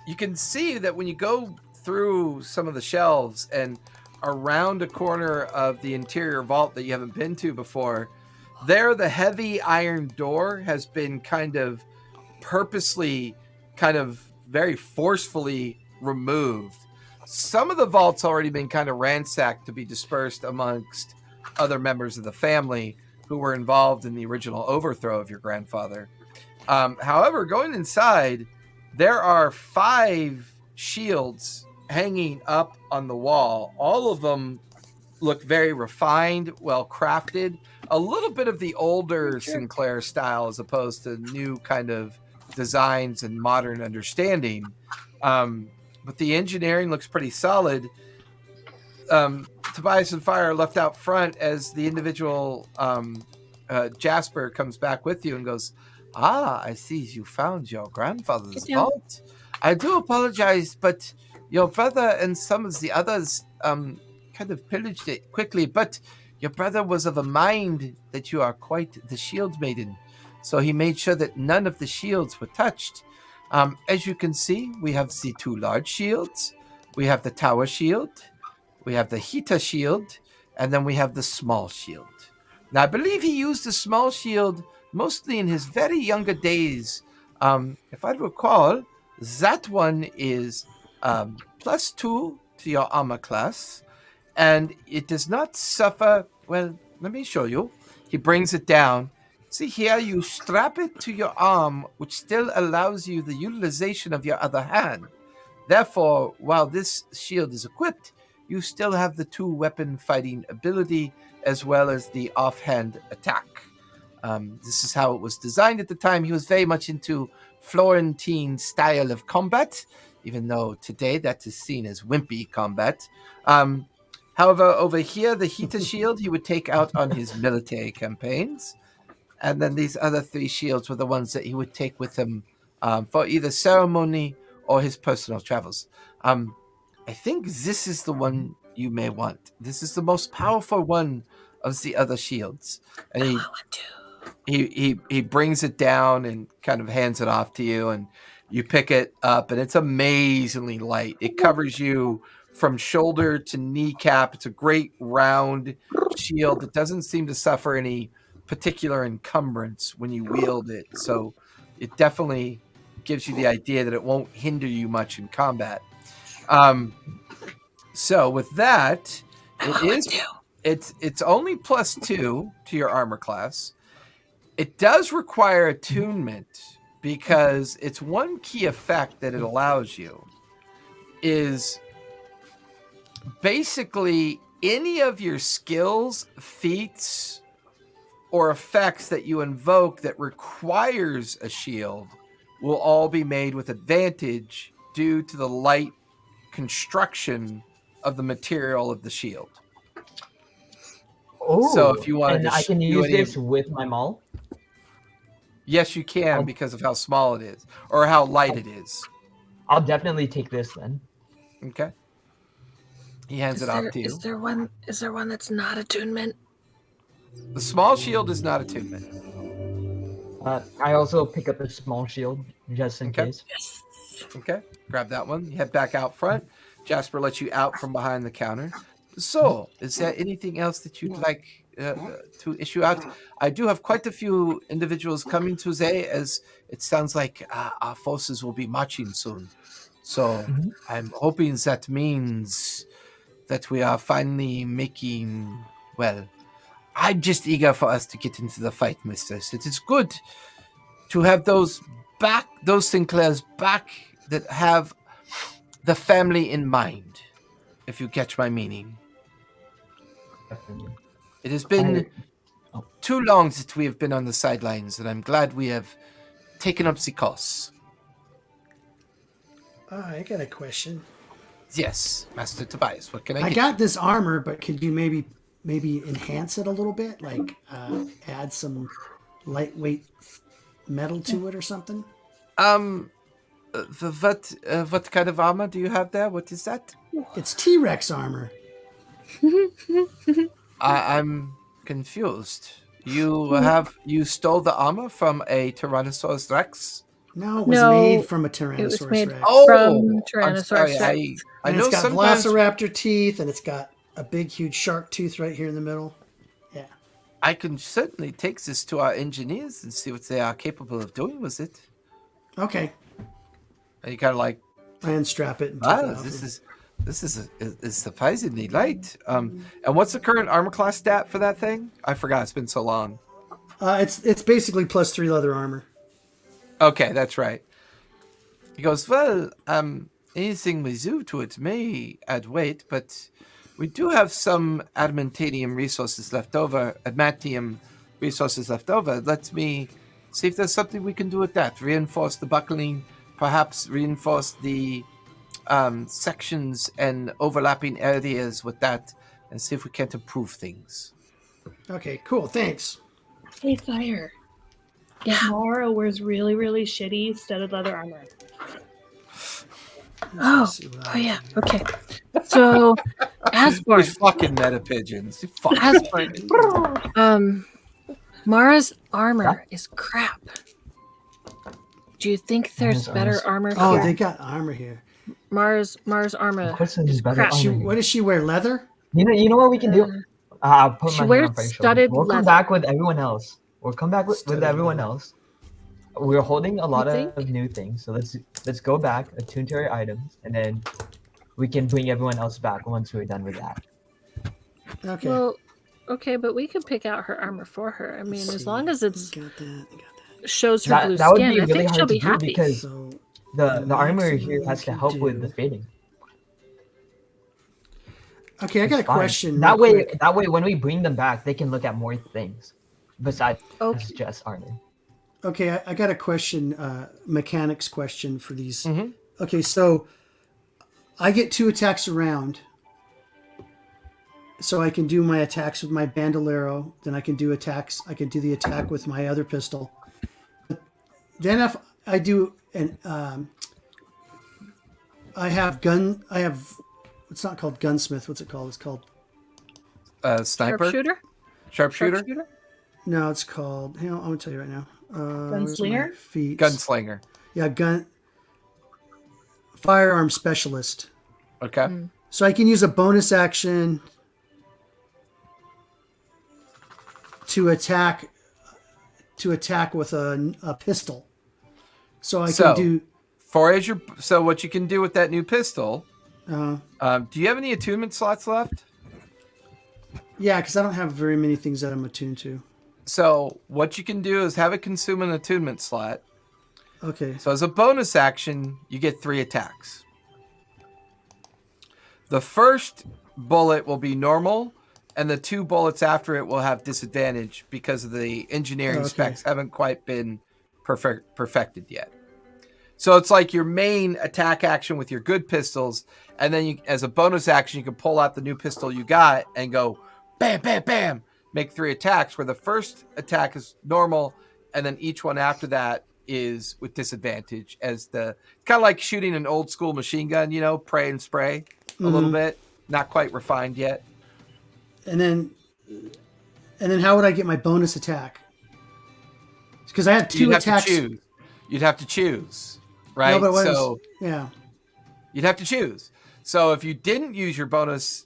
You can see that when you go through some of the shelves and around a corner of the interior vault that you haven't been to before, there the heavy iron door has been kind of purposely, very forcefully removed. Some of the vault's already been kind of ransacked to be dispersed amongst other members of the family who were involved in the original overthrow of your grandfather. However, going inside, there are 5 shields hanging up on the wall. All of them look very refined, well crafted, a little bit of the older Sinclair style as opposed to new kind of designs and modern understanding. But the engineering looks pretty solid. Tobias and Fire are left out front as the individual Jasper comes back with you and goes, I see you found your grandfather's Get down. vault. I do apologize, but your brother and some of the others kind of pillaged it quickly, but your brother was of a mind that you are quite the shield maiden, so he made sure that none of the shields were touched. As you can see, we have the 2 large shields, we have the tower shield, we have the Hita shield, and then we have the small shield. Now, I believe he used the small shield mostly in his very younger days. If I recall, that one is +2 to your armor class, and it does not suffer. Well, let me show you. He brings it down. See here, you strap it to your arm, which still allows you the utilization of your other hand. Therefore, while this shield is equipped, you still have the 2 weapon fighting ability as well as the offhand attack. This is how it was designed at the time. He was very much into Florentine style of combat, even though today that is seen as wimpy combat. However, over here, the Hita shield he would take out on his military campaigns. And then these other 3 shields were the ones that he would take with him for either ceremony or his personal travels. I think this is the one you may want. This is the most powerful one of the other shields. And he brings it down and kind of hands it off to you, and you pick it up, and it's amazingly light. It covers you from shoulder to kneecap. It's a great round shield. It doesn't seem to suffer any particular encumbrance when you wield it. So it definitely gives you the idea that it won't hinder you much in combat. So with that, it's only +2 to your armor class. It does require attunement because it's one key effect that it allows you is basically any of your skills, feats, or effects that you invoke that requires a shield will all be made with advantage due to the light construction of the material of the shield. Oh, so if you wanted and to I can do use any this of- with my maul. Yes, you can because of how small it is or how light it is. I'll definitely take this then. Okay. He hands it off to you. Is there one that's not attunement? The small shield is not attunement. I also pick up a small shield just in Okay. case. Yes. Okay. Grab that one. You head back out front. Jasper lets you out from behind the counter. So, is there anything else that you'd like to issue out? I do have quite a few individuals coming today, as it sounds like our forces will be marching soon. So, I'm hoping that means that we are finally making, well, I'm just eager for us to get into the fight, mistress. It is good to have those Sinclairs back that have the family in mind, if you catch my meaning. Definitely. It has been too long that we have been on the sidelines, and I'm glad we have taken up the cause. I got a question. Yes, Master Tobias, what can I I get got you? this armor, but could you maybe enhance it a little bit, like add some lightweight metal to it or something? What kind of armor do you have there? What is that? It's T-Rex armor. I'm confused. You stole the armor from a Tyrannosaurus Rex? No, it was No, made from a It Tyrannosaurus was made Rex. from I'm Tyrannosaurus sorry. Rex. I And know it's got sometimes velociraptor teeth, and it's got a big, huge shark tooth right here in the middle. Yeah. I can certainly take this to our engineers and see what they are capable of doing with it. Okay. And you kind of like, I unstrap it and take wow, it off. this is surprisingly light. And what's the current armor class stat for that thing? I forgot. It's been so long. It's basically +3 leather armor. Okay, that's right. He goes, well, anything we do to it may add weight, but we do have some adamantium resources left over, adamantium resources left over. Let me see if there's something we can do with that. Reinforce the buckling, perhaps reinforce the sections and overlapping areas with that. and see if we can't improve things. Okay, cool. Thanks. Hey, Fire. Yeah. Mara wears really, really shitty studded leather armor. Oh, yeah. Okay. So, Asborn. These fucking meta pigeons. Asborn. Mara's armor is crap. Do you think there's better armor Oh, here? they got armor here. Mara's armor Of course, there's is better crap. armor. What does she wear? Leather? You know what we can do? I'll put She my wears hand on your shoulder. studded We'll come leather. back with everyone else. We'll come back with Studded everyone leather. else. We're holding a lot think? of new things, so let's go back, attune to our items, and then we can bring everyone else back once we're done with that. Okay. Well, okay, but we can pick out her armor for her. I mean, Let's as see. long as it's Got that. shows her blue That would skin, be I really think hard she'll to be do happy. because So the armor here maximum has we to can help with do- the fading. Okay, I got a It's fine. question. That real way, quick. when we bring them back, they can look at more things besides Okay. just armor. Okay, I got a question, mechanics question for these. Mhm. Okay, so I get 2 attacks around. So I can do my attacks with my bandolero. Then I can do attacks. I can do the attack with my other pistol. Then if I do an, I have, it's not called gunsmith. What's it called? It's called, Sniper? Sharpshooter? Sharpshooter? no, it's called, hang on, I'm going to tell you right now. Where's my Gunslinger? feats? Gunslinger. Yeah, firearm specialist. Okay. So I can use a bonus action to attack with a pistol. So I So- can do. So what you can do with that new pistol, Uh, do you have any attunement slots left? yeah, because I don't have very many things that I'm attuned to. So what you can do is have it consume an attunement slot. Okay. So as a bonus action, you get 3 attacks. The first bullet will be normal, and the 2 bullets after it will have disadvantage because of the engineering Okay. specs haven't quite been perfected yet. So it's like your main attack action with your good pistols, and then as a bonus action, you can pull out the new pistol you got and go bam, bam, bam, make 3 attacks, where the first attack is normal, and then each one after that is with disadvantage, as kind of like shooting an old school machine gun, pray and spray a little bit, not quite refined yet. And then how would I get my bonus attack? Because I have 2 attacks. You'd have to choose, right? No, but So you'd have to choose. So if you didn't use your bonus,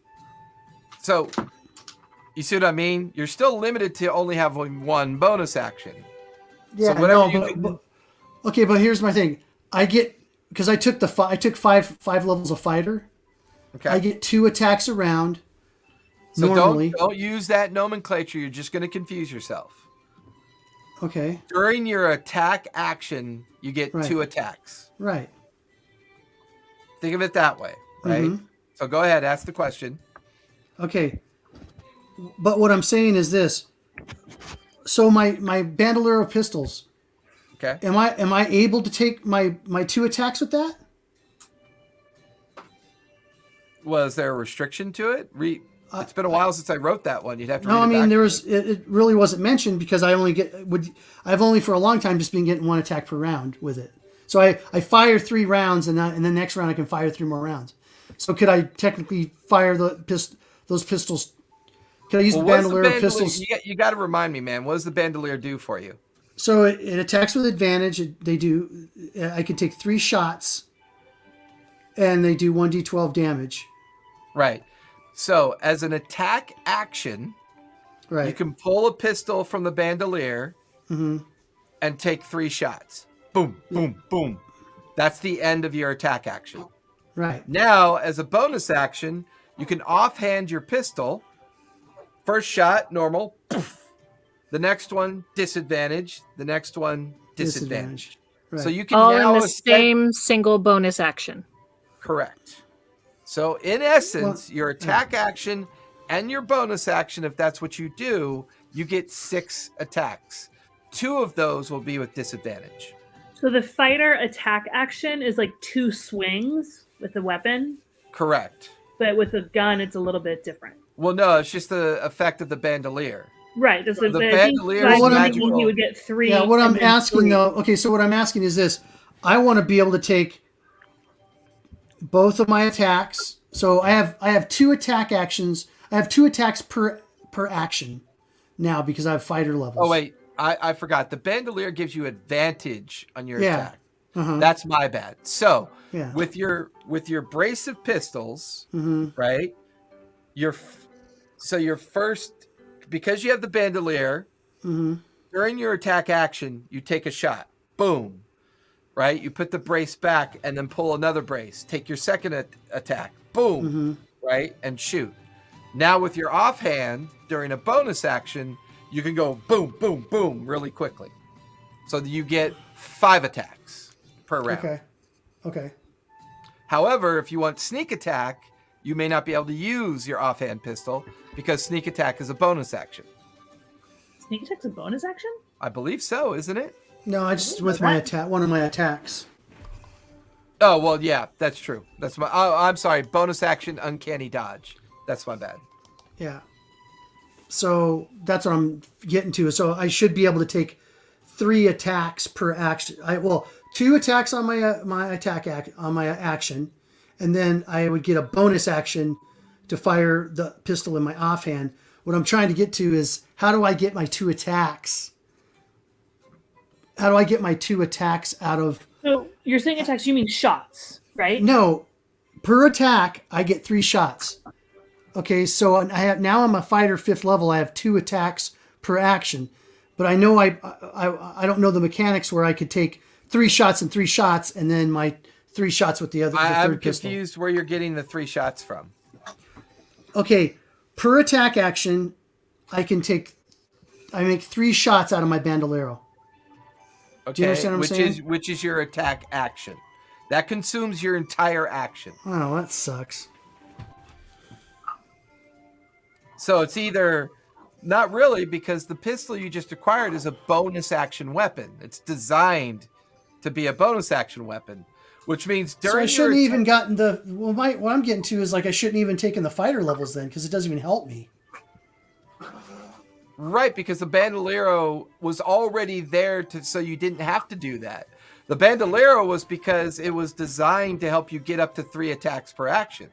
so you see what I mean? You're still limited to only having 1 bonus action. Yeah, whatever okay, but here's my thing. I get, because I took five levels of fighter. Okay. I get 2 attacks around. So normally. don't use that nomenclature. You're just going to confuse yourself. Okay. During your attack action, you get Right. 2 attacks. Right. Think of it that way, right? Mhm. So go ahead, ask the question. Okay. But what I'm saying is this. So my bandolero pistols, Okay. am I able to take my 2 attacks with that? Was there a restriction to it? It's been a while since I wrote that one. You'd have to. No, read I it mean back. it really wasn't mentioned because I've only for a long time just been getting 1 attack per round with it. So I fire 3 rounds and the next round I can fire 3 more rounds. So could I technically fire those pistols? Could I use the bandolier pistols? You got to remind me, man. What does the bandolier do for you? So it attacks with advantage. I can take 3 shots, and they do 1d12 damage. Right. So as an attack action, Right. you can pull a pistol from the bandolier Mm-hmm. and take 3 shots. Boom, boom, boom. That's the end of your attack action. Right. Now, as a bonus action, you can offhand your pistol. First shot, normal. Poof. The next one, disadvantage. The next one, disadvantage. Right. So you can All now in the same single bonus action. Correct. So in essence, your attack action and your bonus action, if that's what you do, you get 6 attacks. 2 of those will be with disadvantage. So the fighter attack action is like 2 swings with the weapon, Correct. but with a gun, it's a little bit different. Well, no, it's just the effect of the bandolier. Right. That's The I think bandolier by is winning magical. he would get 3. Yeah, what and I'm then asking 3. though, okay, so what I'm asking is this. I want to be able to take both of my attacks. So I have 2 attack actions. I have 2 attacks per action now because I have fighter levels. Oh wait, I forgot. The bandolier gives you advantage on your Yeah. attack. Uh-huh. That's my bad. So Yeah. with your brace of pistols, Mm-hmm. right? Your first, because you have the bandolier, Mm-hmm. during your attack action, you take a shot. Boom. Right? You put the brace back and then pull another brace. Take your second attack. Boom. Mm-hmm. Right? And shoot. Now with your offhand, during a bonus action, you can go boom, boom, boom really quickly. So that you get 5 attacks per round. Okay. However, if you want sneak attack, you may not be able to use your offhand pistol because sneak attack is a bonus action. Sneak attack's a bonus action? I believe so, isn't it? No, I just with my attack, one of my attacks. Oh, well, yeah, that's true. That's my. Oh, I'm sorry. Bonus action, uncanny dodge. That's my bad. Yeah. So that's what I'm getting to. So I should be able to take 3 attacks per action. 2 attacks on my action, and then I would get a bonus action to fire the pistol in my offhand. What I'm trying to get to is how do I get my 2 attacks? How do I get my 2 attacks out of? So you're saying attacks, you mean shots, right? No, per attack I get 3 shots. Okay, so now I'm a fighter 5th level. I have 2 attacks per action, but I know I don't know the mechanics where I could take 3 shots and 3 shots, and then my 3 shots with the third I'm pistol. confused where you're getting the 3 shots from. Okay, per attack action, I make 3 shots out of my bandolero. Okay, Do you understand what I'm saying? Which is your attack action. That consumes your entire action. Oh, that sucks. So it's either not really, because the pistol you just acquired is a bonus action weapon. It's designed to be a bonus action weapon, which means during So I shouldn't even gotten the. Well, what I'm getting to is like I shouldn't even taken the fighter levels then because it doesn't even help me. Right, because the bandolero was already there so you didn't have to do that. The bandolero was because it was designed to help you get up to 3 attacks per action.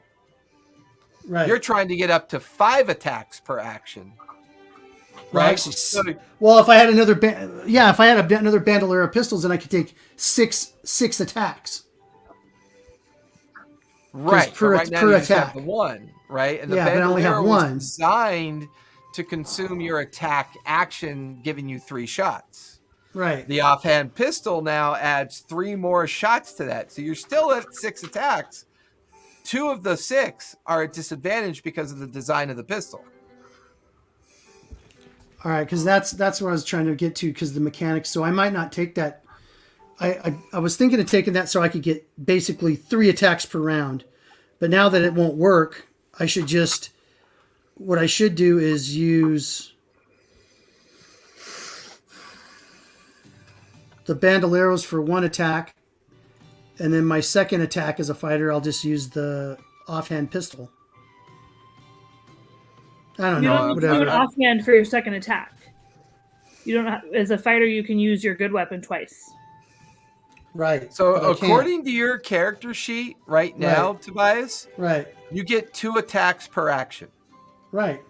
Right. You're trying to get up to 5 attacks per action. Well, Right? actually, well, if I had another, if I had another bandolero of pistols, then I could take six attacks. Right. per- but right now per you just have attack. the 1, right? And the Yeah, but I only have bandolero was 1. designed to consume your attack action, giving you 3 shots. Right. The offhand pistol now adds 3 more shots to that. So you're still at 6 attacks. 2 of the 6 are at disadvantage because of the design of the pistol. All right, because that's what I was trying to get to because the mechanics. So I might not take that. I was thinking of taking that so I could get basically 3 attacks per round, but now that it won't work, I should just. What I should do is use the bandoleros for 1 attack, and then my second attack as a fighter, I'll just use the offhand pistol. I don't You know, don't need to do whatever. an offhand for your second attack. You don't have, as a fighter, you can use your good weapon twice. Right. So but I can't. according to your character sheet right now, Tobias, Right. you get 2 attacks per action. Right.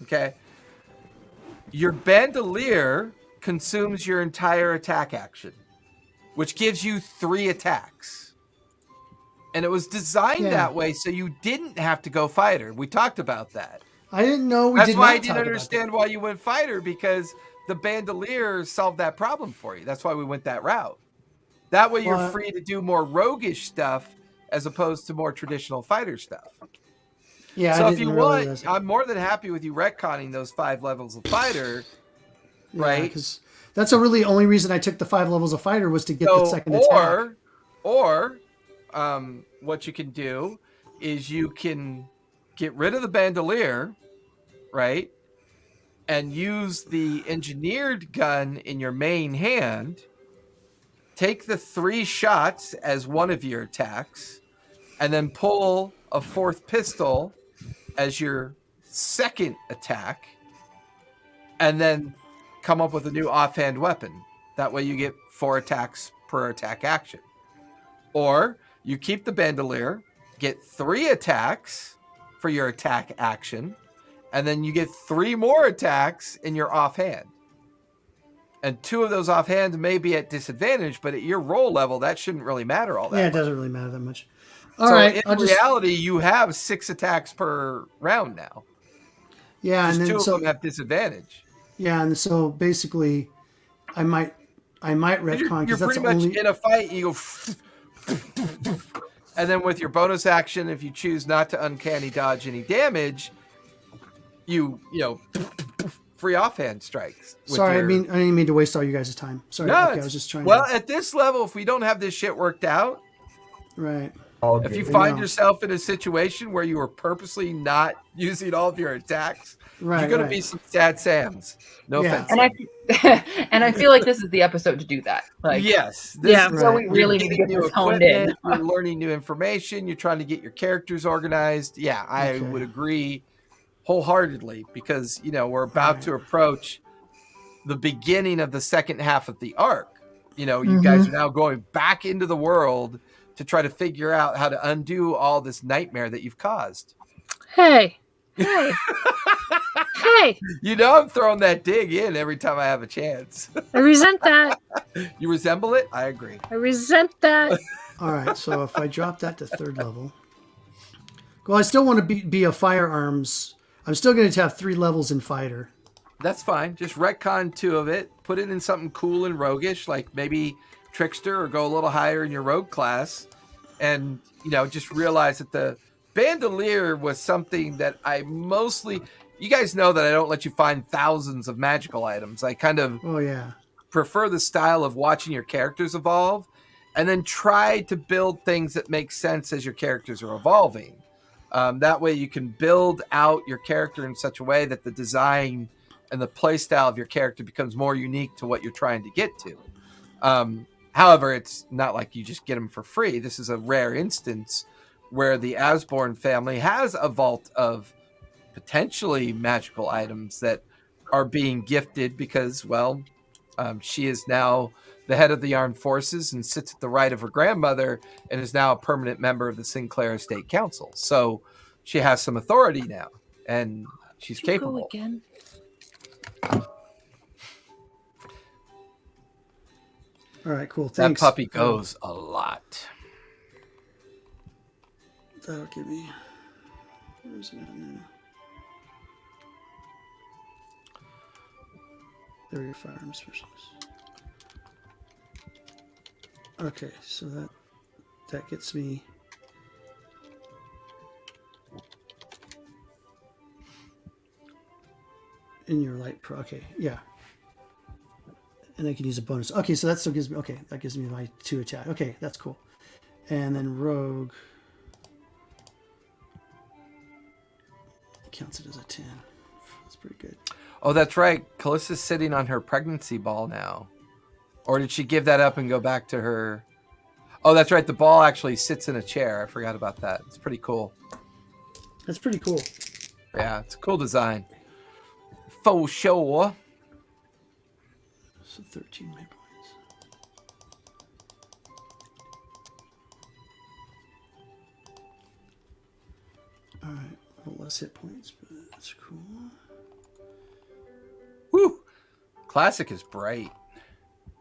Okay. Your bandolier consumes your entire attack action, which gives you 3 attacks. And it was designed that way so you didn't have to go fighter. We talked about that. I didn't know we That's did why not I talk didn't about understand why you went fighter, because the bandolier solved that problem for you. That's why we went that route. That way you're Well, free to do more roguish stuff as opposed to more traditional fighter stuff. that. Yeah. So I if you didn't want, realize that. I'm more than happy with you retconning those 5 levels of fighter, right? Because that's the really only reason I took the 5 levels of fighter was to get the second attack. Or what you can do is you can get rid of the bandolier, right? And use the engineered gun in your main hand. Take the 3 shots as one of your attacks, and then pull a 4th pistol as your second attack, and then come up with a new offhand weapon. That way you get 4 attacks per attack action. Or you keep the bandolier, get 3 attacks for your attack action, and then you get 3 more attacks in your offhand. And 2 of those offhand may be at disadvantage, but at your roll level, that shouldn't really matter all that Yeah, it much. doesn't really matter that much. All right, in reality, you have 6 attacks per round now. Yeah, Just and then 2 of them have disadvantage. Yeah, and so basically, I might retcon You're because that's pretty the much only. in a fight. You go, and then with your bonus action, if you choose not to uncanny dodge any damage, you know, free offhand strikes. Sorry, I didn't mean to waste all you guys' time. Sorry, No, okay, I was just trying. Well, at this level, if we don't have this shit worked out, right. If you find yourself in a situation where you are purposely not using all of your attacks, you're going to be some sad Sams. No offense. And I feel like this is the episode to do that. Like, yes. This is where we really need to get this honed in. You're learning new information. You're trying to get your characters organized. Yeah, I would agree wholeheartedly because, you know, we're about to approach the beginning of the second half of the arc. You know, you guys are now going back into the world to try to figure out how to undo all this nightmare that you've caused. Hey. You know I'm throwing that dig in every time I have a chance. I resent that. You resemble it? I agree. I resent that. All right, so if I drop that to 3rd level. Well, I still want to be a firearms. I'm still going to have 3 levels in fighter. That's fine. Just retcon 2 of it. Put it in something cool and roguish, like maybe trickster, or go a little higher in your rogue class. And, you know, just realize that the bandolier was something that I mostly... You guys know that I don't let you find thousands of magical items. I kind of prefer the style of watching your characters evolve and then try to build things that make sense as your characters are evolving. That way you can build out your character in such a way that the design and the play style of your character becomes more unique to what you're trying to get to. However, it's not like you just get them for free. This is a rare instance where the Asborn family has a vault of potentially magical items that are being gifted because, well, she is now the head of the armed forces and sits at the right of her grandmother and is now a permanent member of the Sinclair State Council. So she has some authority now, and she's capable. Go again? All right, cool. Thanks. That puppy goes a lot. That'll give me... Where's it at now? There are your firearms specialists. Okay, so that gets me... in your light pro. Okay, yeah. And I can use a bonus. Okay, so that still gives me... Okay, that gives me my 2 attack. Okay, that's cool. And then rogue... counts it as a 10. That's pretty good. Oh, that's right. Callista's sitting on her pregnancy ball now. Or did she give that up and go back to her... Oh, that's right. The ball actually sits in a chair. I forgot about that. It's pretty cool. That's pretty cool. Yeah, it's a cool design. Faux sure. So 13 hit points. All right, a little less hit points, but that's cool. Woo! Classic is bright.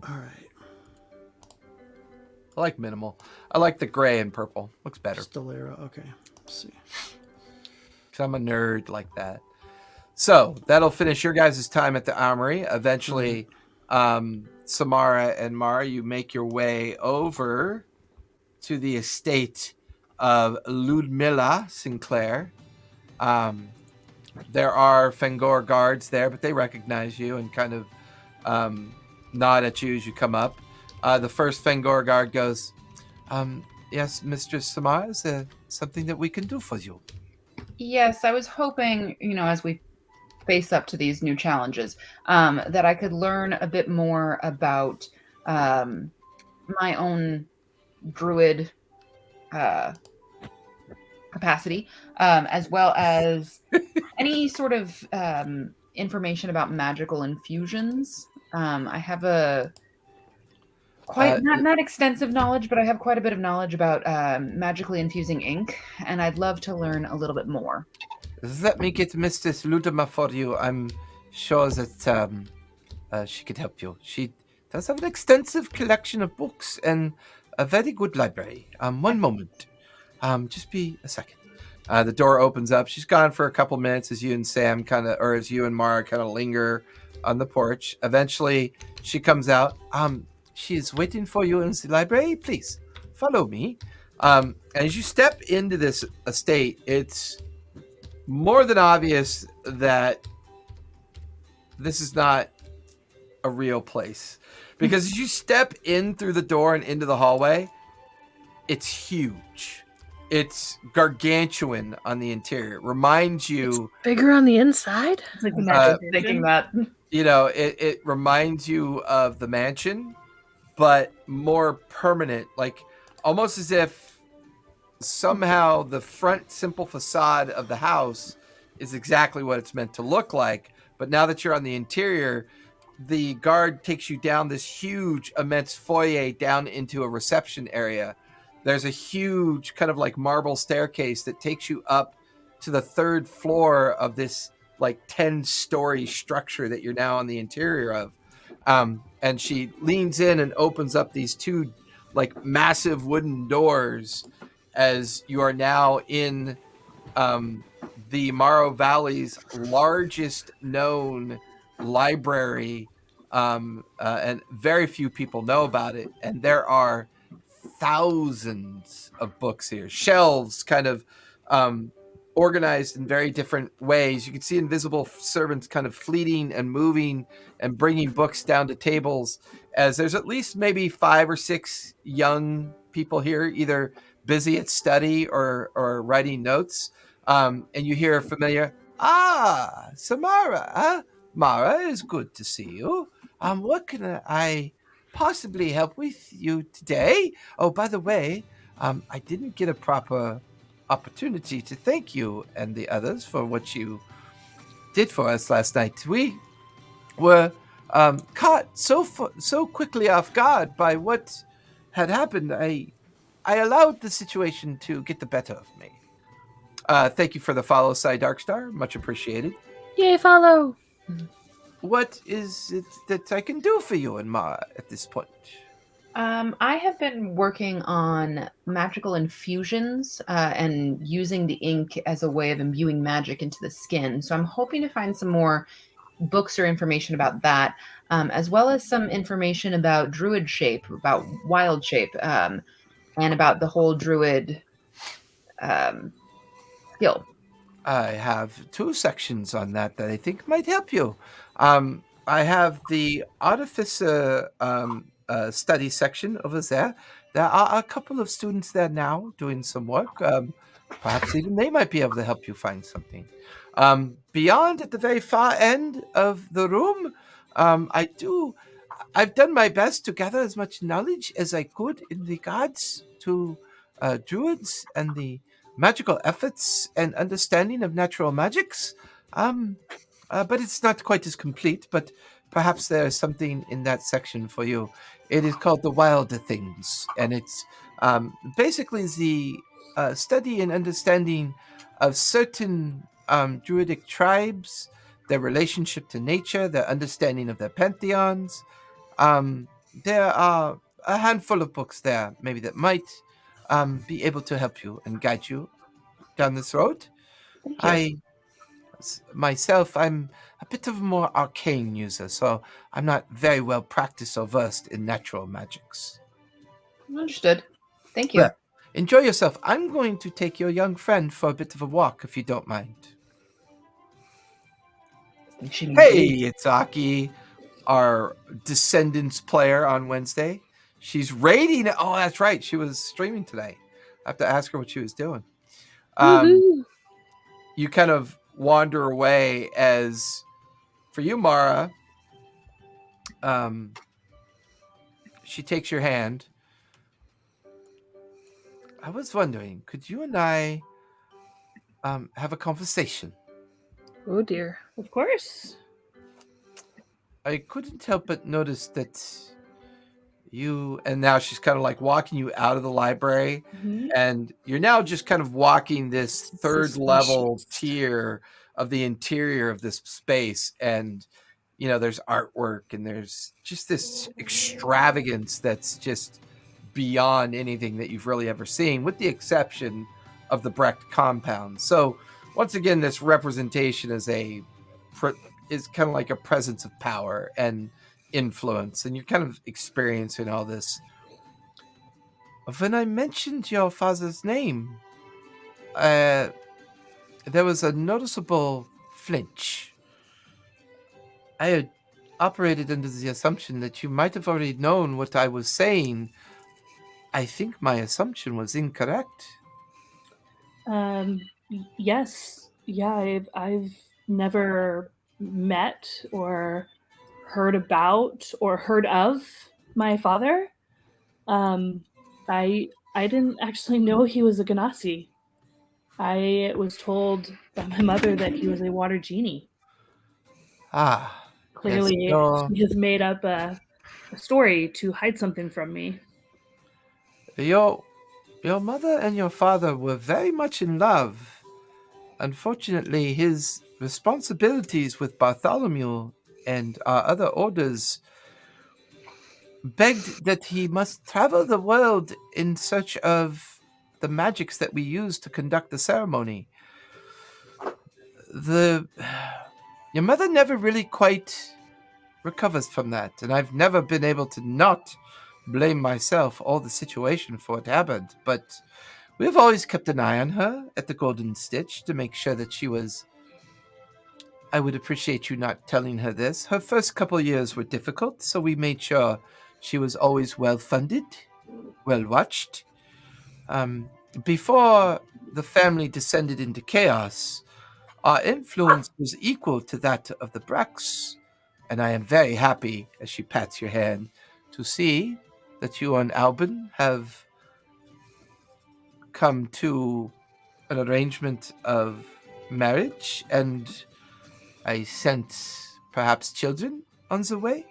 All right. I like minimal. I like the gray and purple. Looks better. Stellara. Okay. Let's see. Because I'm a nerd like that. So that'll finish your guys' time at the armory. Eventually, Samara and Mara, you make your way over to the estate of Ludmilla Sinclair. There are Fangor guards there, but they recognize you and kind of nod at you as you come up. The first Fangor guard goes, yes, Mistress Samara, is there something that we can do for you? Yes, I was hoping, you know, as we face up to these new challenges, that I could learn a bit more about my own druid capacity, as well as any sort of information about magical infusions. I have a not extensive knowledge, but I have quite a bit of knowledge about magically infusing ink, and I'd love to learn a little bit more. Let me get Mistress Ludima for you. I'm sure that she could help you. She does have an extensive collection of books and a very good library. One moment. Just be a second. The door opens up. She's gone for a couple minutes as you and Sam as you and Mara kind of linger on the porch. Eventually, she comes out. She's waiting for you in the library. Please follow me. And as you step into this estate, it's more than obvious that this is not a real place, because as you step in through the door and into the hallway, it's huge. It's gargantuan on the interior. It reminds you bigger on the inside. It's like the magic Thinking that. it reminds you of the mansion, but more permanent, like almost as if somehow the front simple facade of the house is exactly what it's meant to look like. But now that you're on the interior, the guard takes you down this huge, immense foyer down into a reception area. There's a huge kind of like marble staircase that takes you up to the third floor of this like 10-story structure that you're now on the interior of. And she leans in and opens up these two like massive wooden doors as you are now in the Morrow Valley's largest known library, and very few people know about it. And there are thousands of books here, shelves kind of organized in very different ways. You can see invisible servants kind of fleeting and moving and bringing books down to tables, as there's at least maybe 5 or 6 young people here, either busy at study or writing notes. And you hear a familiar, Samara. Mara, it's good to see you. What can I possibly help with you today? Oh, by the way, I didn't get a proper opportunity to thank you and the others for what you did for us last night. We were caught so quickly off guard by what had happened. I allowed the situation to get the better of me. Thank you for the follow, Cy Darkstar. Much appreciated. Yay, follow! What is it that I can do for you and Ma at this point? I have been working on magical infusions and using the ink as a way of imbuing magic into the skin. So I'm hoping to find some more books or information about that, as well as some information about druid shape, about wild shape, and about the whole druid skill. I have 2 sections on that I think might help you. I have the artificer study section over there. There are a couple of students there now doing some work. Perhaps even they might be able to help you find something. Beyond, at the very far end of the room, I've done my best to gather as much knowledge as I could in regards to druids and the magical efforts and understanding of natural magics. But it's not quite as complete, but perhaps there is something in that section for you. It is called the Wilder Things, and it's basically the study and understanding of certain druidic tribes, their relationship to nature, their understanding of their pantheons. There are a handful of books there, maybe, that might be able to help you and guide you down this road. Thank you. Myself, I'm a bit of a more arcane user, so I'm not very well practiced or versed in natural magics. Understood. Thank you. Well, enjoy yourself. I'm going to take your young friend for a bit of a walk, if you don't mind. Hey, it's Aki, our Descendants player on Wednesday. She's raiding. Oh, that's right. She was streaming today. I have to ask her what she was doing. You kind of wander away as, for you, Mara, she takes your hand. I was wondering, could you and I have a conversation? Oh dear. Of course. I couldn't help but notice that you, and now she's kind of like walking you out of the library, Mhm. and you're now just kind of walking this third level Suspicious. tier of the interior of this space, and there's artwork and there's just this extravagance that's just beyond anything that you've really ever seen, with the exception of the Brecht compound. So once again, this representation is kind of like a presence of power and influence, and you're kind of experiencing all this. When I mentioned your father's name, there was a noticeable flinch. I had operated under the assumption that you might have already known what I was saying. I think my assumption was incorrect. Yes. Yeah, I've never met or heard about or heard of my father. I didn't actually know he was a Ganassi. I was told by my mother that he was a water genie. Ah, yes. Clearly, she has made up a story to hide something from me. Your mother and your father were very much in love. Unfortunately, his responsibilities with Bartholomew and our other orders begged that he must travel the world in search of the magics that we use to conduct the ceremony. The Your mother never really quite recovers from that, and I've never been able to not blame myself or the situation for what happened, but we've always kept an eye on her at the Golden Stitch to make sure that she was. I would appreciate you not telling her this. Her first couple years were difficult, so we made sure she was always well funded, well watched. Before the family descended into chaos, our influence was equal to that of the Brechts, and I am very happy, as she pats your hand, to see that you and Albin have come to an arrangement of marriage, and I sense perhaps children on the way.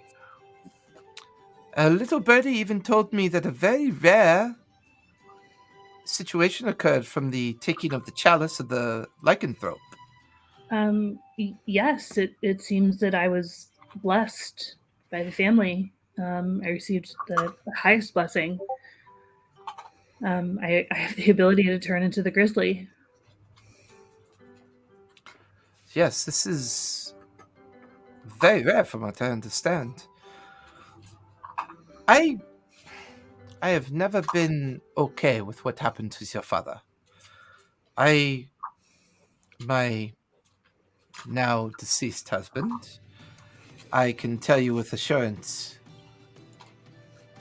A little birdie even told me that a very rare situation occurred from the taking of the chalice of the lycanthrope. Yes, it seems that I was blessed by the family. I received the highest blessing. I have the ability to turn into the grizzly. Yes, this is very rare from what I understand. I have never been okay with what happened to your father. My now deceased husband, I can tell you with assurance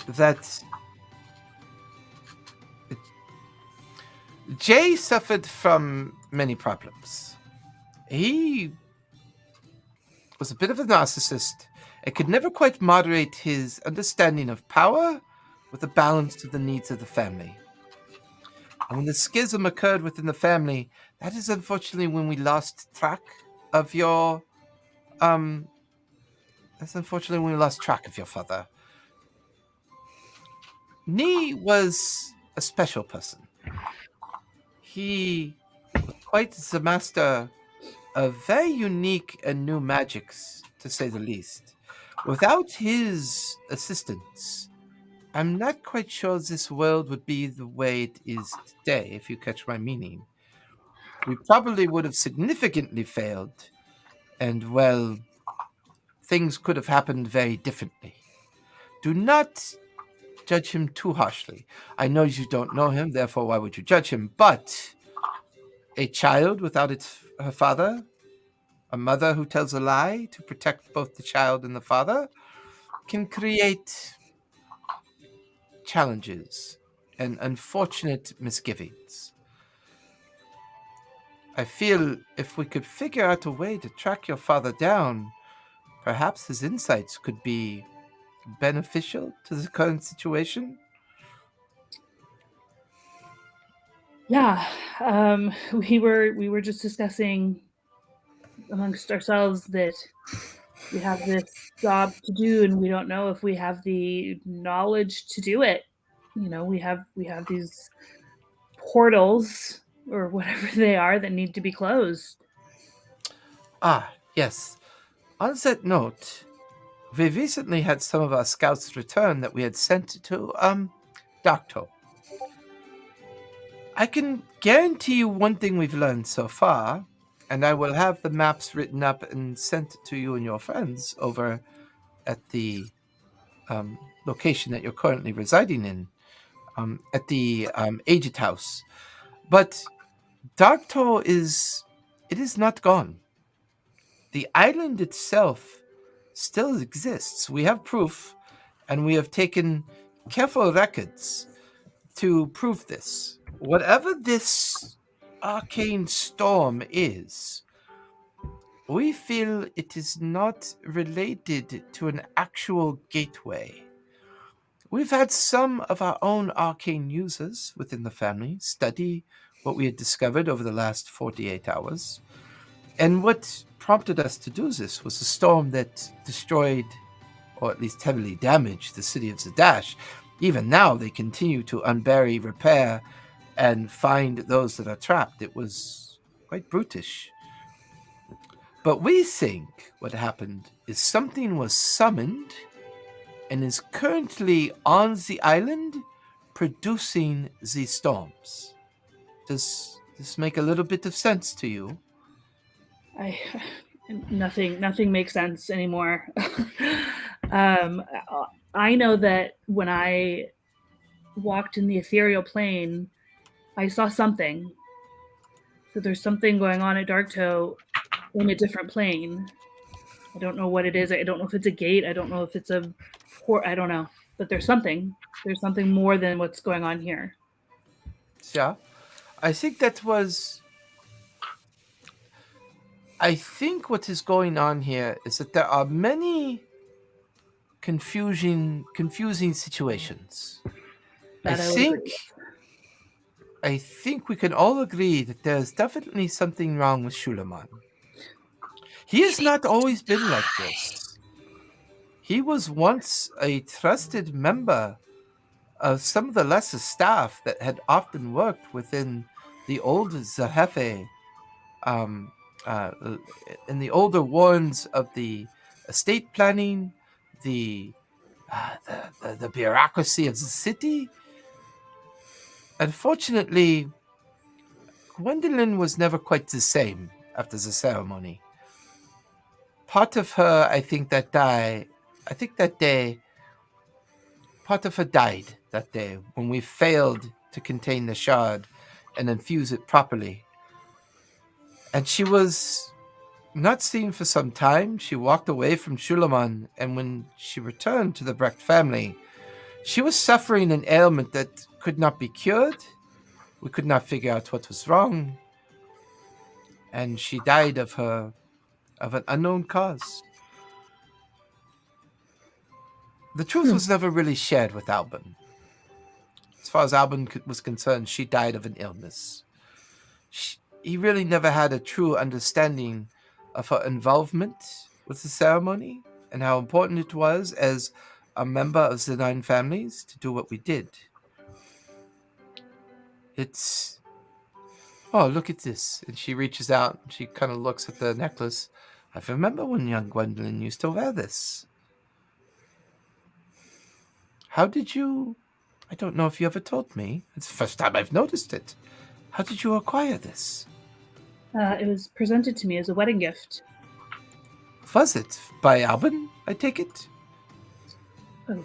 that Jay suffered from many problems. He was a bit of a narcissist and could never quite moderate his understanding of power with a balance to the needs of the family. And when the schism occurred within the family, that is unfortunately when we lost track of your that's unfortunately when we lost track of your father. Nee was a special person. He was quite the master of very unique and new magics, to say the least. Without his assistance, I'm not quite sure this world would be the way it is today, if you catch my meaning. We probably would have significantly failed, and, well, things could have happened very differently. Do not judge him too harshly. I know you don't know him, therefore why would you judge him? But a child without her father, a mother who tells a lie to protect both the child and the father, can create challenges and unfortunate misgivings. I feel if we could figure out a way to track your father down, perhaps his insights could be beneficial to the current situation. Yeah, We were just discussing amongst ourselves that we have this job to do, and we don't know if we have the knowledge to do it. You know, we have these portals or whatever they are that need to be closed. Ah, yes. On that note, we recently had some of our scouts return that we had sent to, Docto. I can guarantee you one thing we've learned so far, and I will have the maps written up and sent to you and your friends over at the location that you're currently residing in, at the aged house. But Darktow is not gone. The island itself still exists. We have proof, and we have taken careful records to prove this. Whatever this arcane storm is, we feel it is not related to an actual gateway. We've had some of our own arcane users within the family study what we had discovered over the last 48 hours. And what prompted us to do this was a storm that destroyed, or at least heavily damaged, the city of Zadash. Even now, they continue to unbury, repair, and find those that are trapped. It was quite brutish. But we think what happened is something was summoned and is currently on the island producing these storms. Does this make a little bit of sense to you? Nothing makes sense anymore. I know that when I walked in the ethereal plane, I saw something. So there's something going on at Darktow in a different plane. I don't know what it is. I don't know if it's a gate. I don't know if it's a port. I don't know. But there's something. There's something more than what's going on here. Yeah. I think what is going on here is that there are many confusing situations. I think we can all agree that there's definitely something wrong with Shulaman. He has not always been like this. He was once a trusted member of some of the lesser staff that had often worked within the old Zahefe, in the older warrants of the estate planning, the bureaucracy of the city. Unfortunately, Gwendolyn was never quite the same after the ceremony. Part of her, that day, part of her died that day when we failed to contain the shard and infuse it properly. And she was not seen for some time. She walked away from Shulaman, and when she returned to the Brecht family, she was suffering an ailment that could not be cured. We could not figure out what was wrong. And she died of an unknown cause. The truth was never really shared with Albin. As far as Albin was concerned, she died of an illness. He really never had a true understanding of her involvement with the ceremony and how important it was as a member of the 9 families to do what we did. It's... Oh, look at this. And she reaches out and she kind of looks at the necklace. I remember when young Gwendolyn used to wear this. How did you... I don't know if you ever told me. It's the first time I've noticed it. How did you acquire this? It was presented to me as a wedding gift. Was it by Albin, I take it? Oh,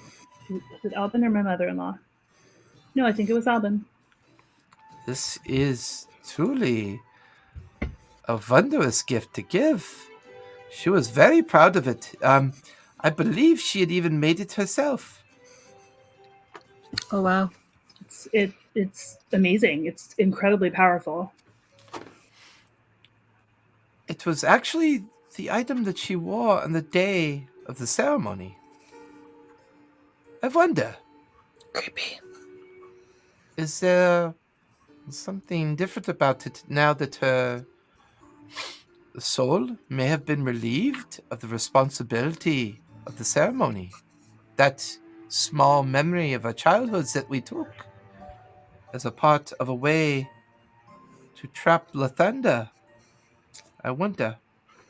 was it Albin or my mother-in-law? No, I think it was Albin. This is truly a wondrous gift to give. She was very proud of it. I believe she had even made it herself. Oh, wow. It's amazing. It's incredibly powerful. It was actually the item that she wore on the day of the ceremony. I wonder. Creepy. Is there something different about it now that her soul may have been relieved of the responsibility of the ceremony. That small memory of our childhoods that we took as a part of a way to trap Lathander. I wonder.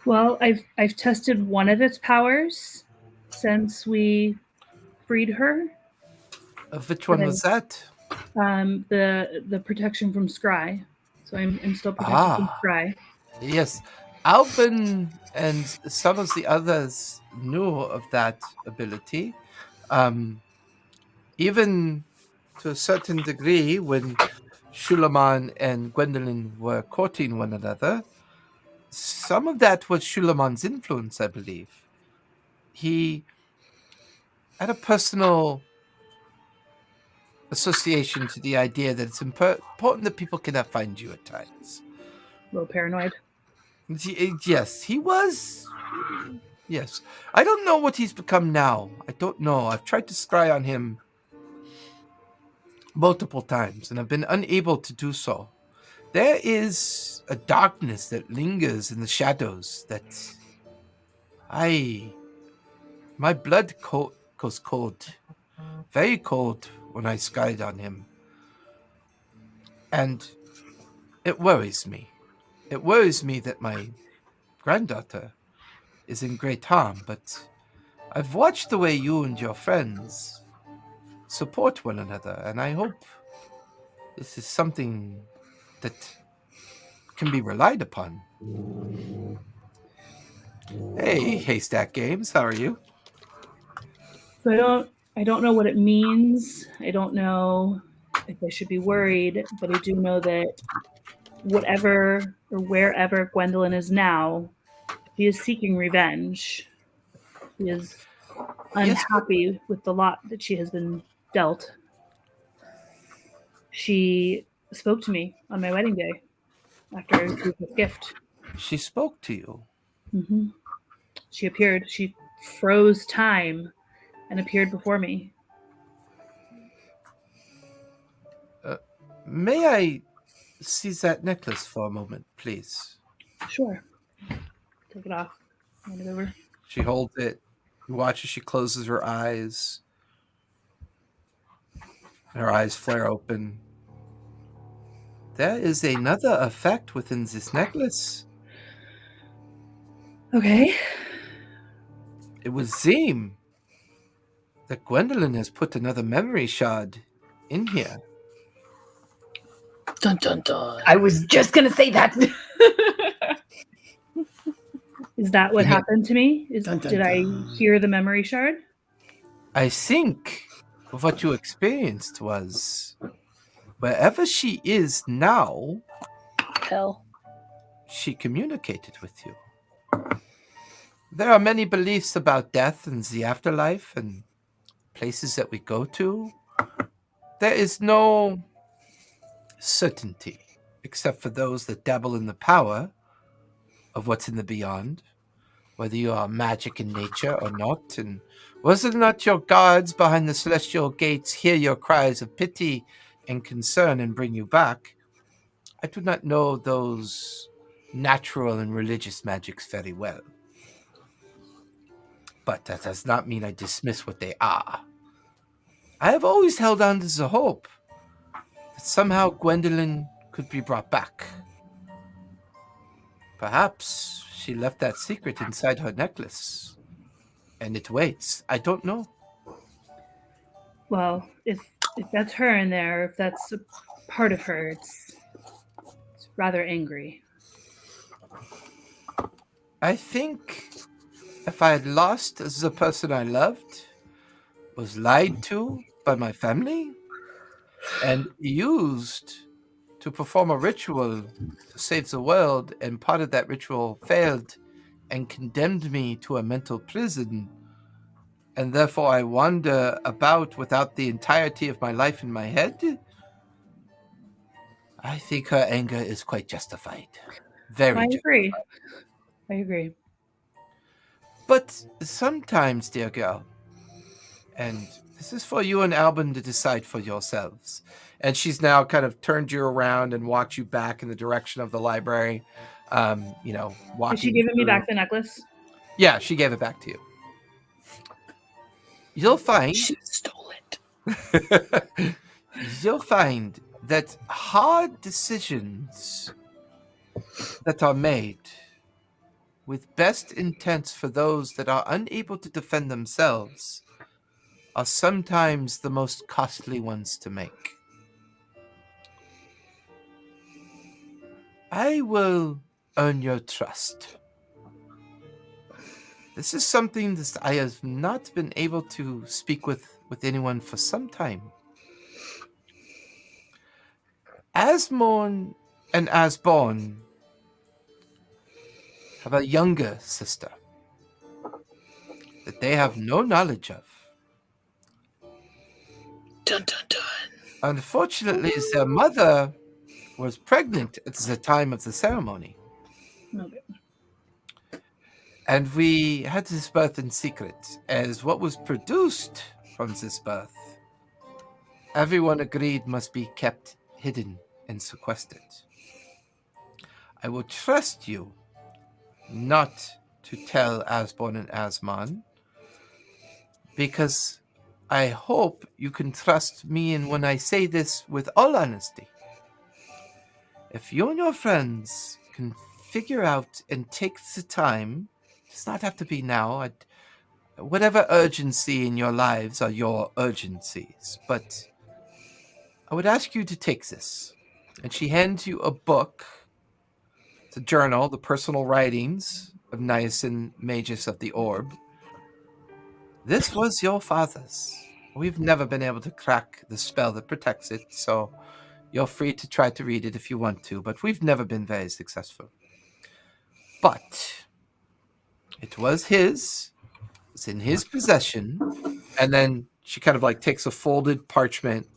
Well, I've tested one of its powers since we freed her. Which one was that? The protection from scry. So I'm still protected from scry. Yes. Alban and some of the others knew of that ability. Even to a certain degree, when Shulaman and Gwendolyn were courting one another, some of that was Shulaman's influence, I believe. He had a personal association to the idea that it's important that people cannot find you at times. A little paranoid. Yes, he was. Yes. I don't know what he's become now. I don't know. I've tried to scry on him multiple times, and I've been unable to do so. There is a darkness that lingers in the shadows that my blood goes cold, very cold when I scryed on him. And it worries me. It worries me that my granddaughter is in great harm, but I've watched the way you and your friends support one another, and I hope this is something that can be relied upon. Hey, Haystack Games, how are you? So I don't know what it means. I don't know if I should be worried, but I do know that whatever or wherever Gwendolyn is now, she is seeking revenge. She is unhappy with the lot that she has been dealt. She spoke to me on my wedding day after I received this gift. She spoke to you. Mm-hmm. She appeared. She froze time and appeared before me. May I see that necklace for a moment, please? Sure. Take it off. Hand it over. She holds it. You watch as she closes her eyes. Her eyes flare open. There is another effect within this necklace. Okay. It would seem that Gwendolyn has put another memory shard in here. Dun dun dun. I was just gonna say that. Is that what happened to me? Dun, dun, Did I dun. hear the memory shard? I think what you experienced was wherever she is now, Hell. she communicated with you. There are many beliefs about death and the afterlife and places that we go to. There is no certainty, except for those that dabble in the power of what's in the beyond, whether you are magic in nature or not, and was it not your guards behind the celestial gates hear your cries of pity and concern and bring you back? I do not know those natural and religious magics very well. But that does not mean I dismiss what they are. I have always held on to the hope that somehow Gwendolyn could be brought back. Perhaps she left that secret inside her necklace, and it waits. I don't know. Well, if that's her in there, if that's a part of her, it's rather angry. I think if I had lost the person I loved, was lied to by my family, and used to perform a ritual to save the world, and part of that ritual failed and condemned me to a mental prison, and therefore I wander about without the entirety of my life in my head, I think her anger is quite justified. Very I justified. agree. I agree. But sometimes, dear girl, and This is for you and Albin to decide for yourselves. And she's now kind of turned you around and walked you back in the direction of the library. Walking. Is she giving me through. back the necklace? Yeah, she gave it back to you. You'll find She stole it. you'll find that hard decisions that are made with best intents for those that are unable to defend themselves are sometimes the most costly ones to make. I will earn your trust. This is something that I have not been able to speak with anyone for some time. Asmorn and Asborn have a younger sister that they have no knowledge of. Dun dun dun. Unfortunately, their mother was pregnant at the time of the ceremony. Okay. And we had this birth in secret, as what was produced from this birth, everyone agreed must be kept hidden and sequestered. I will trust you not to tell Asborn and Asmon, because I hope you can trust me in when I say this with all honesty. If you and your friends can figure out and take the time, it does not have to be now, whatever urgency in your lives are your urgencies, but I would ask you to take this. And she hands you a book. It's a journal, the personal writings of Niacin, Magus of the Orb. This was your father's. We've never been able to crack the spell that protects it, so you're free to try to read it if you want to, but we've never been very successful. But it was his. It's in his possession. And then she kind of like takes a folded parchment.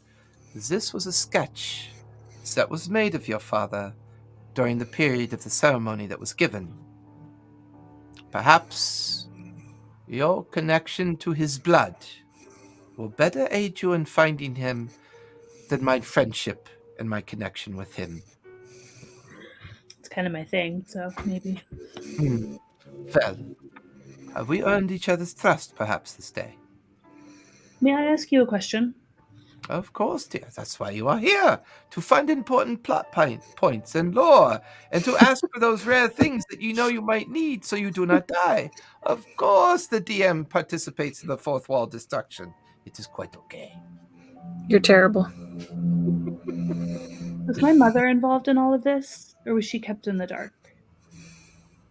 This was a sketch that was made of your father during the period of the ceremony that was given. Perhaps your connection to his blood will better aid you in finding him than my friendship and my connection with him. It's kind of my thing, so maybe. Well, have we earned each other's trust perhaps this day? May I ask you a question? Of course, dear. That's why you are here, to find important plot points and lore, and to ask for those rare things that you know you might need so you do not die. Of course, the DM participates in the fourth wall destruction. It is quite okay. You're terrible. Was my mother involved in all of this, or was she kept in the dark?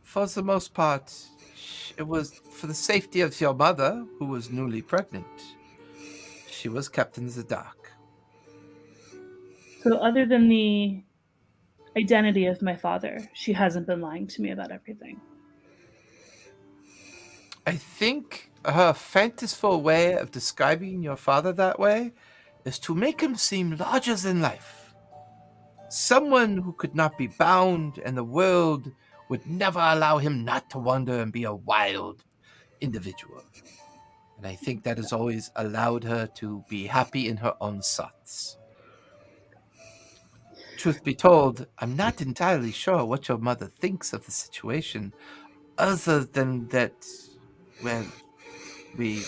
For the most part, it was for the safety of your mother, who was newly pregnant. She was kept in the dark. So other than the identity of my father, she hasn't been lying to me about everything. I think her fanciful way of describing your father that way is to make him seem larger than life. Someone who could not be bound, and the world would never allow him not to wander and be a wild individual. And I think that has always allowed her to be happy in her own thoughts. Truth be told, I'm not entirely sure what your mother thinks of the situation, other than that, well, we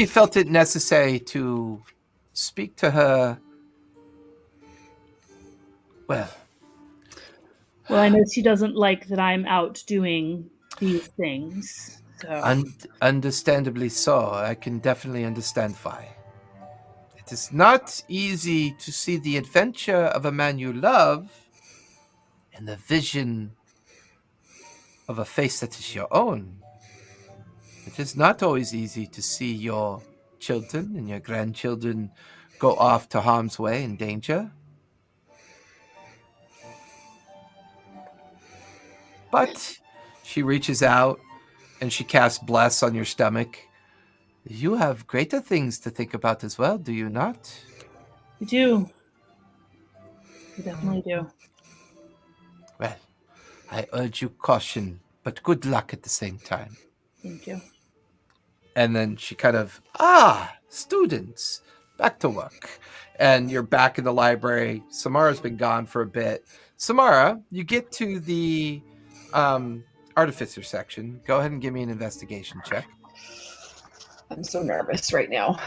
felt it necessary to speak to her. Well, I know she doesn't like that I'm out doing these things. So understandably so. I can definitely understand why. It is not easy to see the adventure of a man you love and the vision of a face that is your own. It is not always easy to see your children and your grandchildren go off to harm's way and danger. But she reaches out and she casts Bless on your stomach. You have greater things to think about as well, do you not? we do. We definitely do. Well, I urge you caution, but good luck at the same time. Thank you. And then she kind of, students, back to work. And you're back in the library. Samara's been gone for a bit. Samara, you get to the artificer section. Go ahead and give me an investigation check. I'm so nervous right now.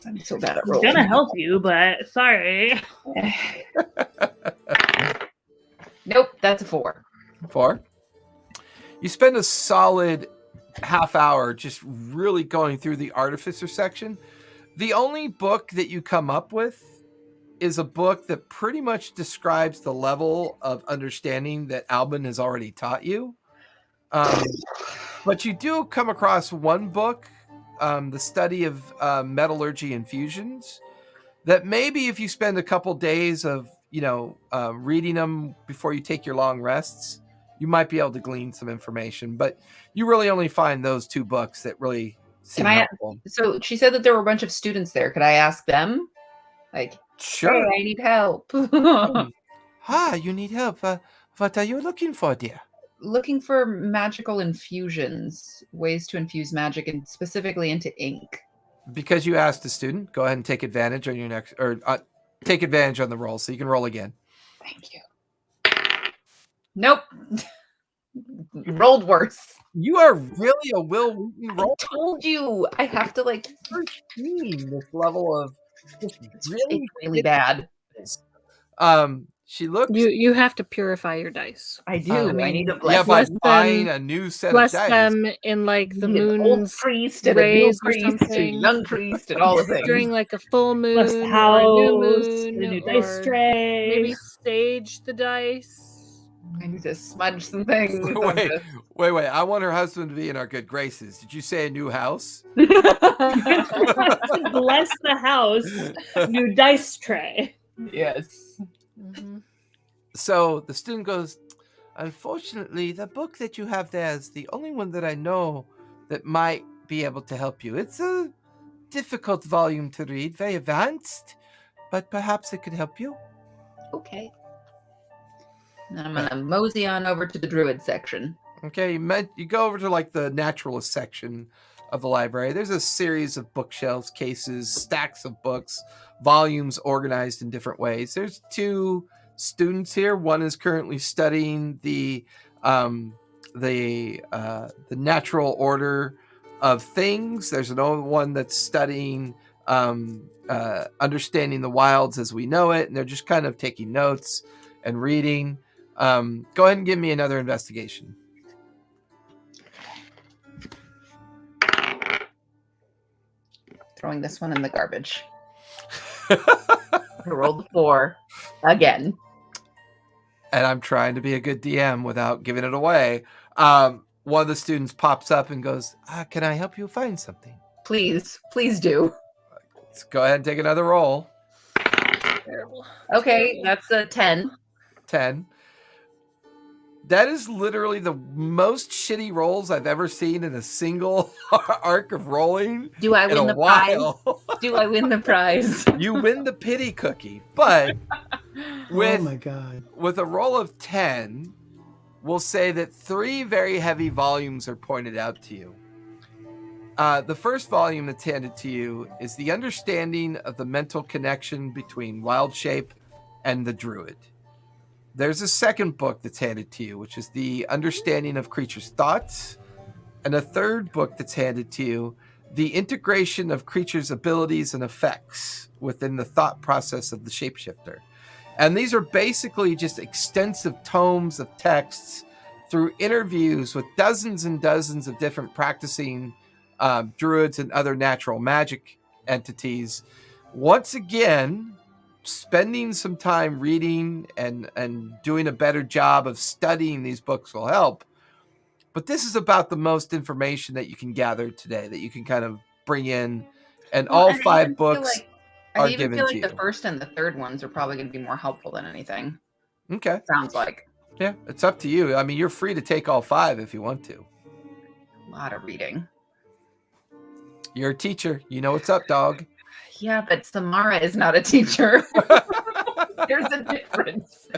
I'm so bad at I'm rolling. gonna help you, but sorry. Nope, that's a 4. 4. You spend a solid half hour just really going through the artificer section. The only book that you come up with is a book that pretty much describes the level of understanding that Albin has already taught you. But you do come across one book, the study of metallurgy and fusions, that maybe if you spend a couple days of reading them before you take your long rests, you might be able to glean some information. But you really only find those 2 books that really seem helpful. So she said that there were a bunch of students there. Could I ask them? Like, sure. Hey, I need help. You need help. What are you looking for, dear? Looking for magical infusions, ways to infuse magic, and specifically into ink. Because you asked a student, go ahead and take advantage on your next, or take advantage on the roll, so you can roll again. Thank you. Nope. Rolled worse. You are really a Will Wheaton roll. I told you. I have to this level of just it's really bad. She looks. You have to purify your dice. I do. I need to bless. bless by buying a new set of bless dice. them in like the Old moon's priest and a new rays or priest, a something. young priest, and all the things. During like a full moon, Bless the or a house, new get moon, a new dice or tray. maybe stage the dice. I need to smudge some things. Wait. I want her husband to be in our good graces. Did you say a new house? Bless the house. New dice tray. Yes. Mm-hmm. So the student goes, unfortunately, the book that you have there is the only one that I know that might be able to help you. It's a difficult volume to read, very advanced, but perhaps it could help you. Okay. I'm going to mosey on over to the druid section. Okay, you go over to like the naturalist section of the library. There's a series of bookshelves, cases, stacks of books, volumes organized in different ways. There's 2 students here. One is currently studying the natural order of things. There's another one that's studying understanding the wilds as we know it, and they're just kind of taking notes and reading. Go ahead and give me another investigation. Throwing this one in the garbage. I rolled a 4 again. And I'm trying to be a good DM without giving it away. One of the students pops up and goes, can I help you find something? Please do. Let's go ahead and take another roll. Terrible. Okay, that's a 10. 10. That is literally the most shitty rolls I've ever seen in a single arc of rolling. Do I win the prize? Do I win the prize? You win the pity cookie, but Oh my god. with a roll of 10, we'll say that 3 very heavy volumes are pointed out to you. The first volume that's handed to you is the understanding of the mental connection between wild shape and the druid. There's a second book that's handed to you, which is the understanding of creatures' thoughts. And a third book that's handed to you, the integration of creatures' abilities and effects within the thought process of the shapeshifter. And these are basically just extensive tomes of texts through interviews with dozens and dozens of different practicing druids and other natural magic entities. Once again, spending some time reading and doing a better job of studying these books will help. But this is about the most information that you can gather today, that you can kind of bring in. And all 5 books are given to you. The first and the third ones are probably going to be more helpful than anything. Okay. Sounds like. Yeah, it's up to you. I mean, you're free to take all 5 if you want to. A lot of reading. You're a teacher. You know what's up, dog. Yeah, but Samara is not a teacher. There's a difference.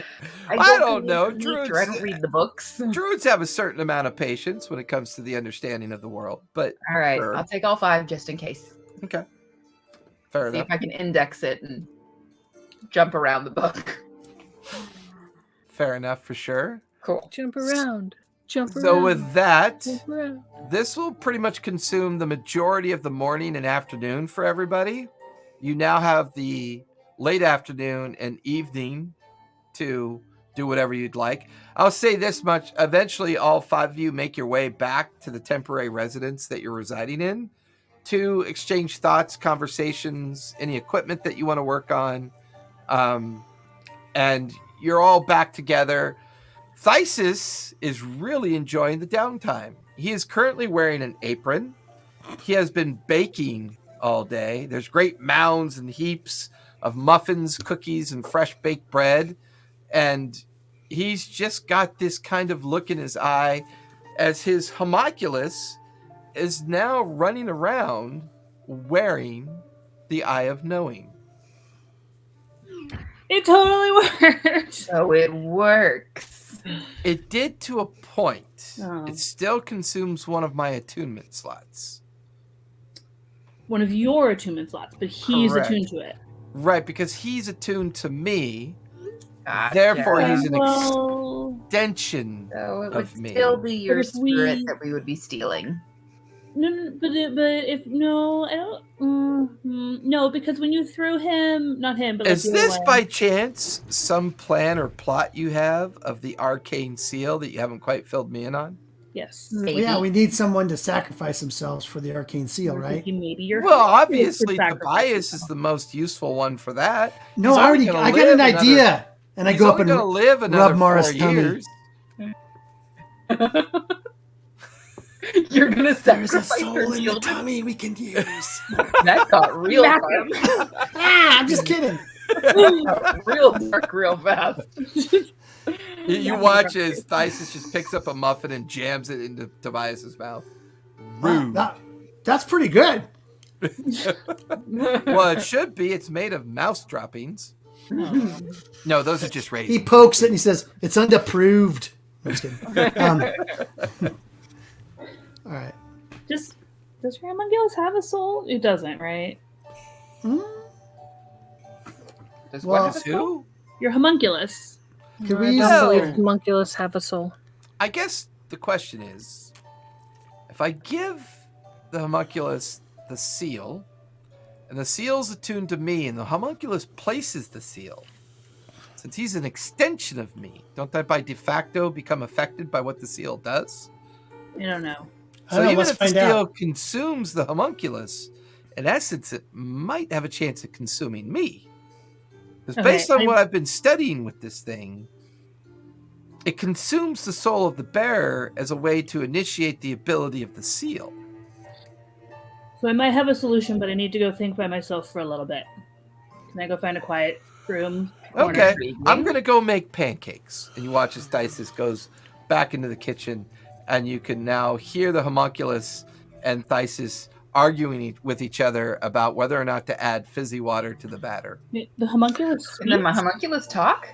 I don't know. I don't read the books. Druids have a certain amount of patience when it comes to the understanding of the world. But All right, sure. I'll take all 5 just in case. Okay. Fair See enough. if I can index it and jump around the book. Fair enough for sure. Cool. Jump around. Jump around. So with that, Jump around. this will pretty much consume the majority of the morning and afternoon for everybody. You now have the late afternoon and evening to do whatever you'd like. I'll say this much. Eventually, all 5 of you make your way back to the temporary residence that you're residing in to exchange thoughts, conversations, any equipment that you want to work on. And you're all back together. Thysis is really enjoying the downtime. He is currently wearing an apron. He has been baking all day. There's great mounds and heaps of muffins, cookies, and fresh baked bread. And he's just got this kind of look in his eye as his homunculus is now running around wearing the Eye of Knowing. It totally worked. So it works. It did to a point. Oh. It still consumes one of my attunement slots. One of your attunement slots, but he's Correct. attuned to it. Right, because he's attuned to me. Gotcha. Therefore, he's an Well, extension So it would of me. still be your But if we- spirit that we would be stealing. no, but if no, I don't. No, because when you threw him, not him, but like Is the other this one- by chance some plan or plot you have of the arcane seal that you haven't quite filled me in on? Yes. Well, Maybe. yeah, we need someone to sacrifice themselves for the arcane seal, I'm right? thinking maybe you're. Well, hoping obviously, for sacrifice Tobias is yourself. the most useful one for that. No, He's I only already. gonna I got live an another- idea, and I He's go up only and going to live another rub Mara's 4 tummy. years. You're gonna there's a sacrifice soul your in the children. tummy we can use. That got real Smack dark. I'm just kidding. Real dark, real fast. You watch as Thysis just picks up a muffin and jams it into Tobias's mouth. Rude. That's pretty good. Well, it should be. It's made of mouse droppings. No, those are just He raisins. pokes it and he says, "It's unapproved." I'm just kidding. All right. Does your homunculus have a soul? It doesn't, right? Does Well- what have a soul? Who? Your homunculus. Could we I use don't No. believe homunculus have a soul. I guess the question is, if I give the homunculus the seal, and the seal's attuned to me, and the homunculus places the seal, since he's an extension of me, don't I by de facto become affected by what the seal does? I don't know. I So don't know, even let's if the find seal out. consumes the homunculus, in essence, it might have a chance of consuming me. Because Okay, based on what I've been studying with this thing, it consumes the soul of the bearer as a way to initiate the ability of the seal. So I might have a solution, but I need to go think by myself for a little bit. Can I go find a quiet room? corner? Okay, intriguing. I'm going to go make pancakes. And you watch as Thysis goes back into the kitchen, and you can now hear the homunculus and Thysis arguing with each other about whether or not to add fizzy water to the batter. The homunculus. And then my speaks? homunculus talk?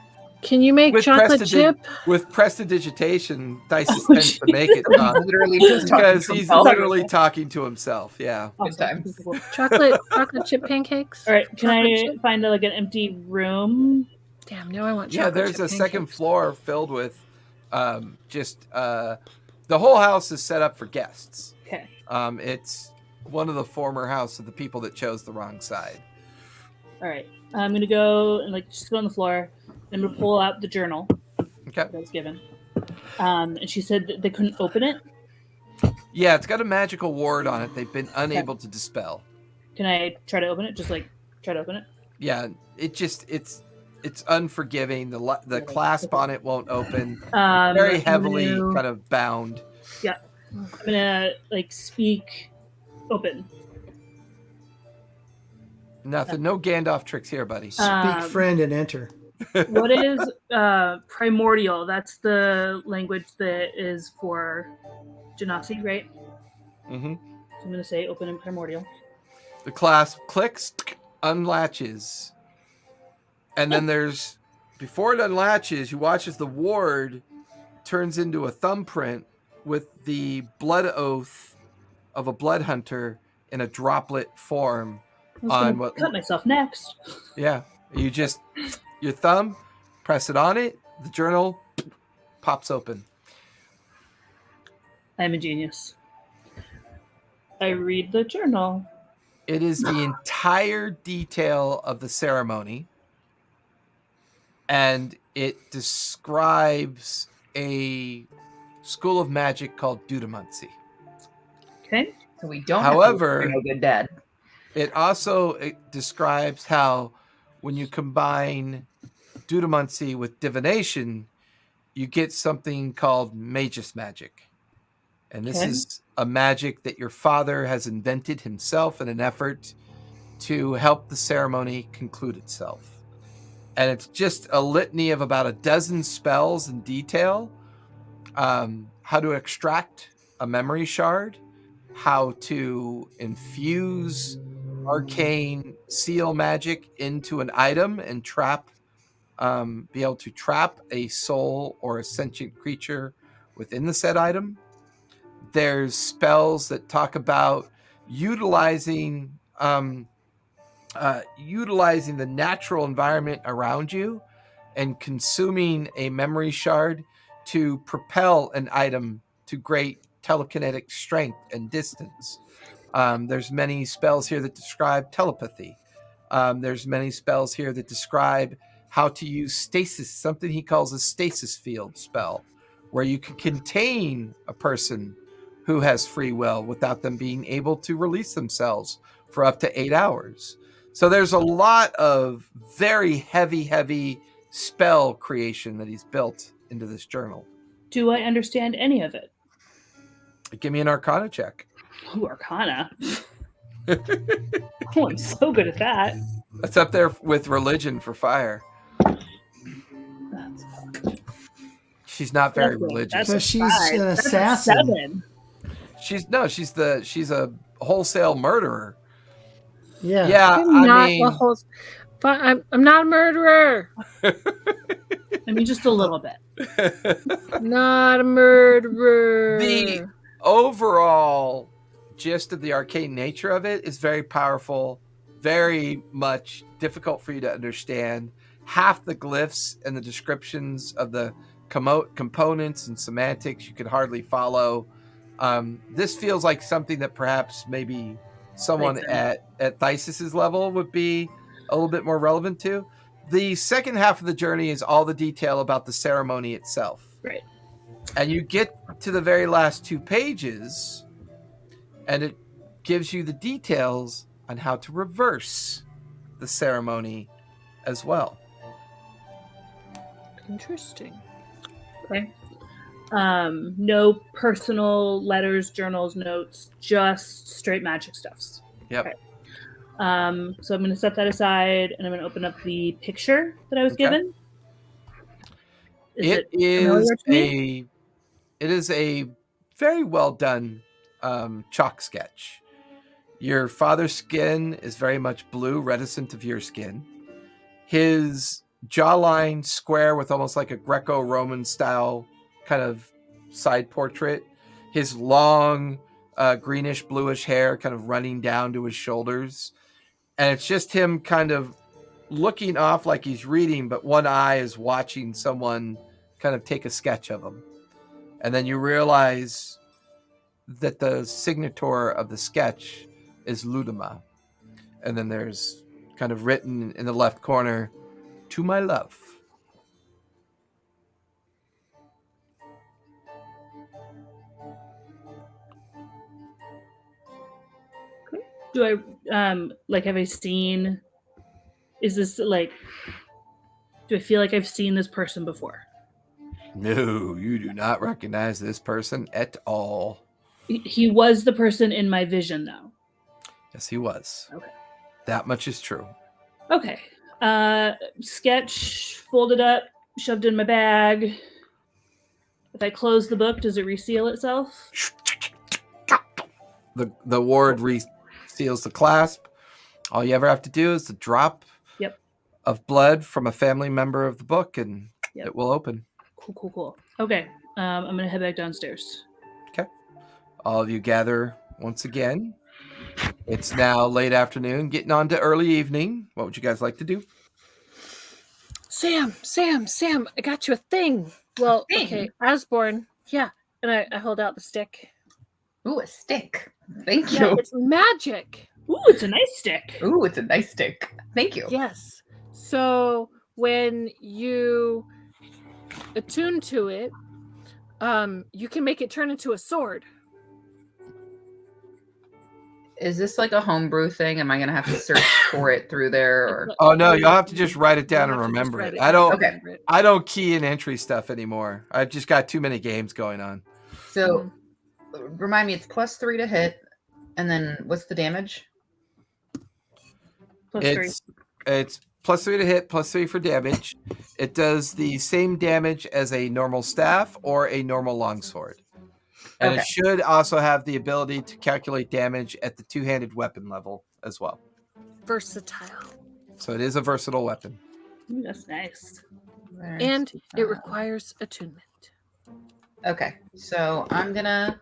Can you make With chocolate prestidig- chip? With prestidigitation, Thysis Oh, tends to make it Literally just talking because to he's himself. literally talking to himself. Yeah. Good times. Chocolate chip pancakes? All right. Can Chocolate I chip? find like an empty room? Damn, now I want Yeah, chocolate there's chip a second pancakes. floor filled with the whole house is set up for guests. Okay. It's one of the former house of the people that chose the wrong side. All right. I'm gonna go and like just go on the floor. I'm gonna pull out the journal Okay. that I was given. And she said that they couldn't open it. Yeah, it's got a magical ward on it. They've been unable to dispel. Can I try to open it? Just like try to open it. Yeah, it's unforgiving. The clasp on it won't open. Very I'm heavily gonna- kind of bound. I'm gonna like speak open. Nothing. No Gandalf tricks here, buddy. Speak friend and enter. What is primordial? That's the language that is for Genasi, right? hmm So I'm gonna say open in primordial. The clasp clicks, unlatches, and then there's before it unlatches, you watch as the ward turns into a thumbprint with the blood oath of a blood hunter in a droplet form I was on gonna what. cut myself next. Yeah, you just your thumb, press it on it, the journal pops open. I'm a genius. I read the journal. It is the entire detail of the ceremony, and it describes a school of magic called Dudamuncy. Okay. So we don't However, have to no good dad. It describes how when you combine Dudamuncy with divination, you get something called magus magic. And this is a magic that your father has invented himself in an effort to help the ceremony conclude itself. And it's just a litany of about a dozen spells in detail. How to extract a memory shard, how to infuse arcane seal magic into an item and be able to trap a soul or a sentient creature within the said item. There's spells that talk about utilizing the natural environment around you and consuming a memory shard to propel an item to great telekinetic strength and distance. There's many spells here that describe telepathy. There's many spells here that describe how to use stasis, something he calls a stasis field spell, where you can contain a person who has free will without them being able to release themselves for up to 8 hours. So there's a lot of very heavy spell creation that he's built into this journal. Do I understand any of it? Give me an Arcana check. Ooh, Arcana. Oh, I'm so good at that. That's up there with religion for fire. That's She's not very That's a- religious. that's Because a she's five. an That's a assassin. 7. She's a wholesale murderer. Yeah. Yeah, I'm I not mean, the whole. But I'm not a murderer. I mean, just a little bit. Not a murderer. the overall gist of the arcane nature of it is very powerful, very much difficult for you to understand. Half the glyphs and the descriptions of the components and semantics you could hardly follow. This feels like something that perhaps maybe someone Makes at Thysis's level would be a little bit more relevant to. The second half of the journey is all the detail about the ceremony itself. Right. And you get to the very last 2 pages, and it gives you the details on how to reverse the ceremony as well. Interesting. Okay. No personal letters, journals, notes, just straight magic stuffs. Yep. Okay. So I'm going to set that aside, and I'm going to open up the picture that I was Okay. given. It familiar to me? is a very well done chalk sketch. Your father's skin is very much blue, reticent of your skin. His jawline square with almost like a Greco-Roman style kind of side portrait. His long greenish bluish hair kind of running down to his shoulders. And it's just him kind of looking off like he's reading, but one eye is watching someone kind of take a sketch of him. And then you realize that the signature of the sketch is Ludima. And then there's kind of written in the left corner, "To my love." Do I have I seen? Is this like? Do I feel like I've seen this person before? No, you do not recognize this person at all. He was the person in my vision, though. Yes, he was. Okay. That much is true. Okay. Sketch folded up, shoved in my bag. If I close the book, does it reseal itself? The ward reseals the clasp. All you ever have to do is to drop Yep. of blood from a family member of the book, and Yep. it will open. Cool. Okay, I'm gonna head back downstairs. Okay. All of you gather once again. It's now late afternoon, getting on to early evening. What would you guys like to do? Sam, I got you a thing. Well, thing? okay, Osborne. Yeah, and I hold out the stick. Ooh, a stick. Thank Yeah, you. it's magic. Ooh, it's a nice stick. Ooh, it's a nice stick. Thank you. Yes. So when you attune to it, you can make it turn into a sword. Is this like a homebrew thing? Am I gonna have to search for it through there? Or... Oh no, you'll have to just write it down and remember it. I don't key in entry stuff anymore. I've just got too many games going on. So remind me, it's +3 to hit, and then what's the damage? It's +3 to hit, +3 for damage. It does the same damage as a normal staff or a normal longsword. And it should also have the ability to calculate damage at the two-handed weapon level as well. Versatile. So it is a versatile weapon. Ooh, that's nice. And it requires attunement. Okay, so I'm gonna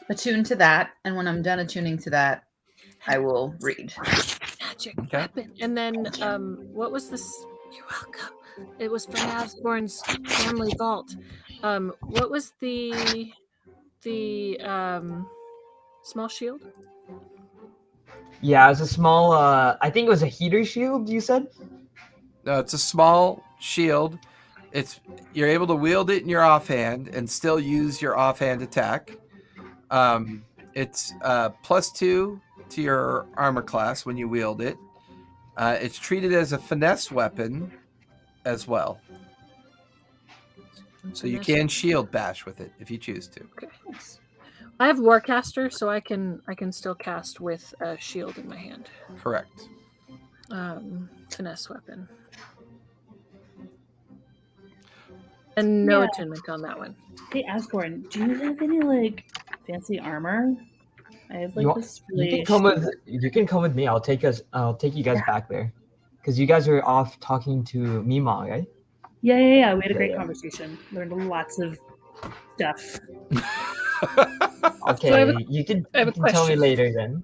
attune to that, and when I'm done attuning to that, I will read. Magic weapon. And then what was this? You're welcome. It was from Osborne's family vault. What was the small shield? Yeah, it was a small. I think it was a heater shield. You said? No, it's a small shield. You're able to wield it in your offhand and still use your offhand attack. It's +2 to your armor class when you wield it. It's treated as a finesse weapon as well. So you can shield bash with it if you choose to. Okay. I have Warcaster, so I can still cast with a shield in my hand. Correct. Finesse weapon. And no attunement on that one. Hey, Osborne, do you have any like fancy armor? I have like this really. You can come with me. I'll take you guys back there, because you guys were off talking to Mima, right? Yeah. We had a great conversation. Learned lots of stuff. Okay, So you can I have a tell me question. later then.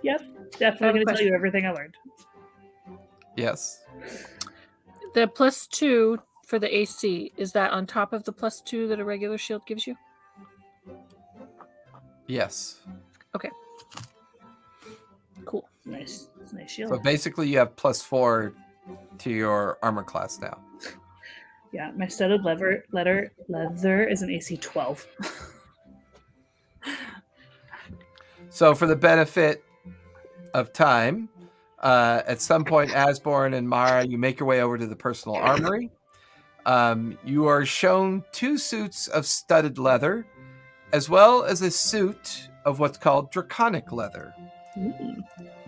Yep, definitely gonna tell you everything I learned. Yes. The +2 for the AC, is that on top of the +2 that a regular shield gives you? Yes. Okay. Cool. Nice shield. So basically you have +4 to your armor class now. Yeah, my studded leather is an AC 12. So for the benefit of time, at some point, Osborne and Mara, you make your way over to the personal armory. You are shown 2 suits of studded leather, as well as a suit of what's called draconic leather.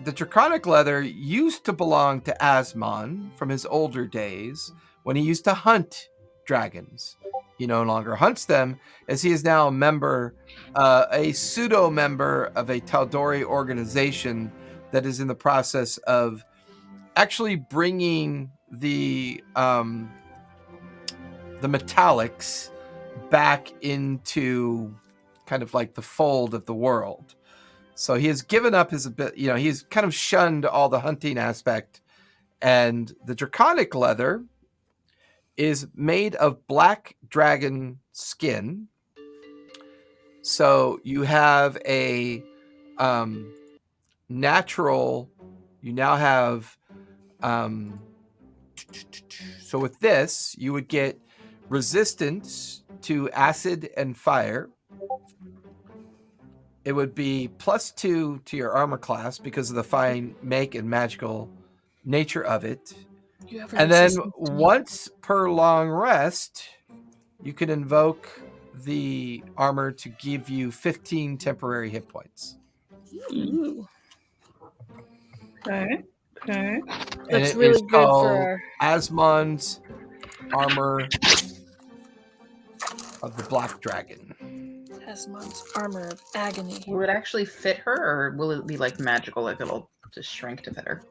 The draconic leather used to belong to Asmon from his older days when he used to hunt dragons. He no longer hunts them, as he is now a pseudo-member of a Tal'Dorei organization that is in the process of actually bringing the metallics back into kind of like the fold of the world. So he has given up his ability, he's kind of shunned all the hunting aspect, and the draconic leather is made of black dragon skin. So you have a natural, you now have, so with this, you would get resistance to acid and fire. It would be +2 to your armor class because of the fine make and magical nature of it. And then once per long rest, you can invoke the armor to give you 15 temporary hit points. Ooh. Okay. And That's it really is good called for Asmon's Armor of the Black Dragon. Asmon's Armor of Agony. Will it actually fit her, or will it be like magical, like it'll just shrink to fit her?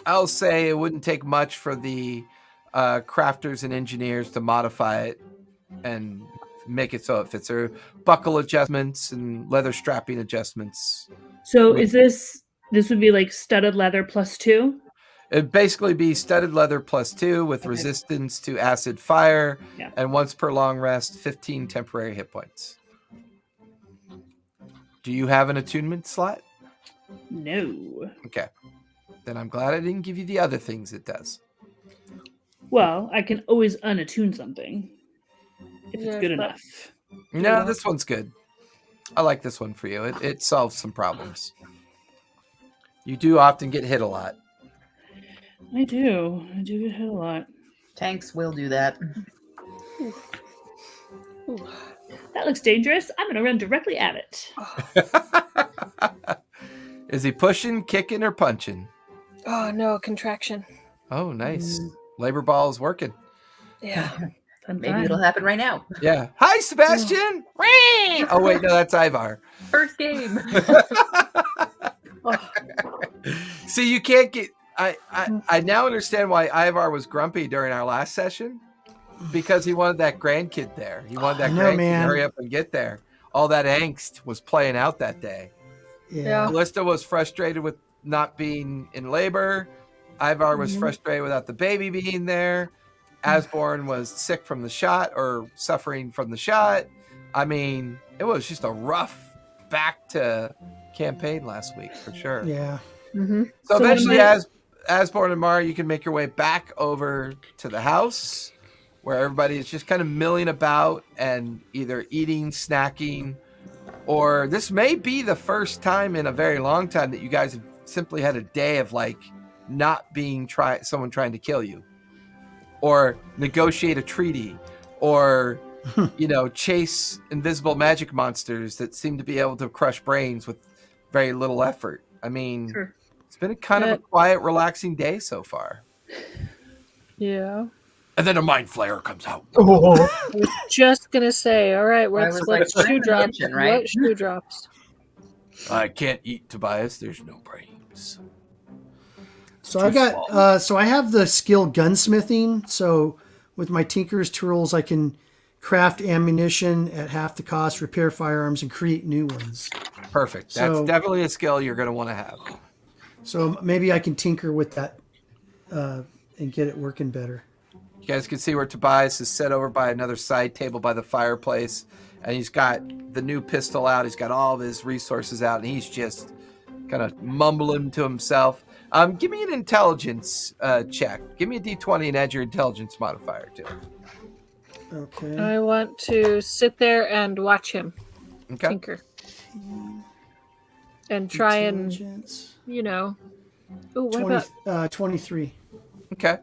I'll say it wouldn't take much for the crafters and engineers to modify it and make it so it fits. Or buckle adjustments and leather strapping adjustments. So is this would be like studded leather +2? It'd basically be studded leather +2 with resistance to acid fire, and once per long rest, 15 temporary hit points. Do you have an attunement slot? No. Okay. Then I'm glad I didn't give you the other things it does. Well, I can always unattune something if it's good enough. No, this one's good. I like this one for you. It solves some problems. You do often get hit a lot. I do. I do get hit a lot. Tanks will do that. Ooh. That looks dangerous. I'm going to run directly at it. Is he pushing, kicking, or punching? Oh, no, contraction. Oh, nice. Labor ball is working. Yeah. Maybe it'll happen right now. Yeah. Hi, Sebastian. Oh, wait, no, that's Ivar. First game. See, you can't get... I now understand why Ivar was grumpy during our last session, because he wanted that grandkid there. He wanted that grandkid to hurry up and get there. All that angst was playing out that day. Yeah. Callista was frustrated with not being in labor. Ivar was frustrated without the baby being there. Asborn was sick from the shot or suffering from the shot. I mean, it was just a rough back to campaign last week for sure. Yeah. Mm-hmm. So eventually, Asborn and Mara, you can make your way back over to the house where everybody is just kind of milling about and either eating, snacking, or this may be the first time in a very long time that you guys have simply had a day of like not being someone trying to kill you, or negotiate a treaty, or chase invisible magic monsters that seem to be able to crush brains with very little effort. I mean, it's been a kind of a quiet, relaxing day so far. Yeah. And then a mind flayer comes out. I was just gonna say, all right, what's shoe drops? Right? What shoe drops? I can't eat, Tobias. There's no brains. So I have the skill gunsmithing. So with my tinker's tools, I can craft ammunition at half the cost, repair firearms, and create new ones. Perfect. That's definitely a skill you're going to want to have. So maybe I can tinker with that and get it working better. You guys can see where Tobias is set over by another side table by the fireplace, and he's got the new pistol out. He's got all of his resources out, and he's just kind of mumbling to himself. Give me an intelligence check. Give me a D20 and add your intelligence modifier to it. Okay. I want to sit there and watch him tinker. And try and, Ooh, what about 23. Okay.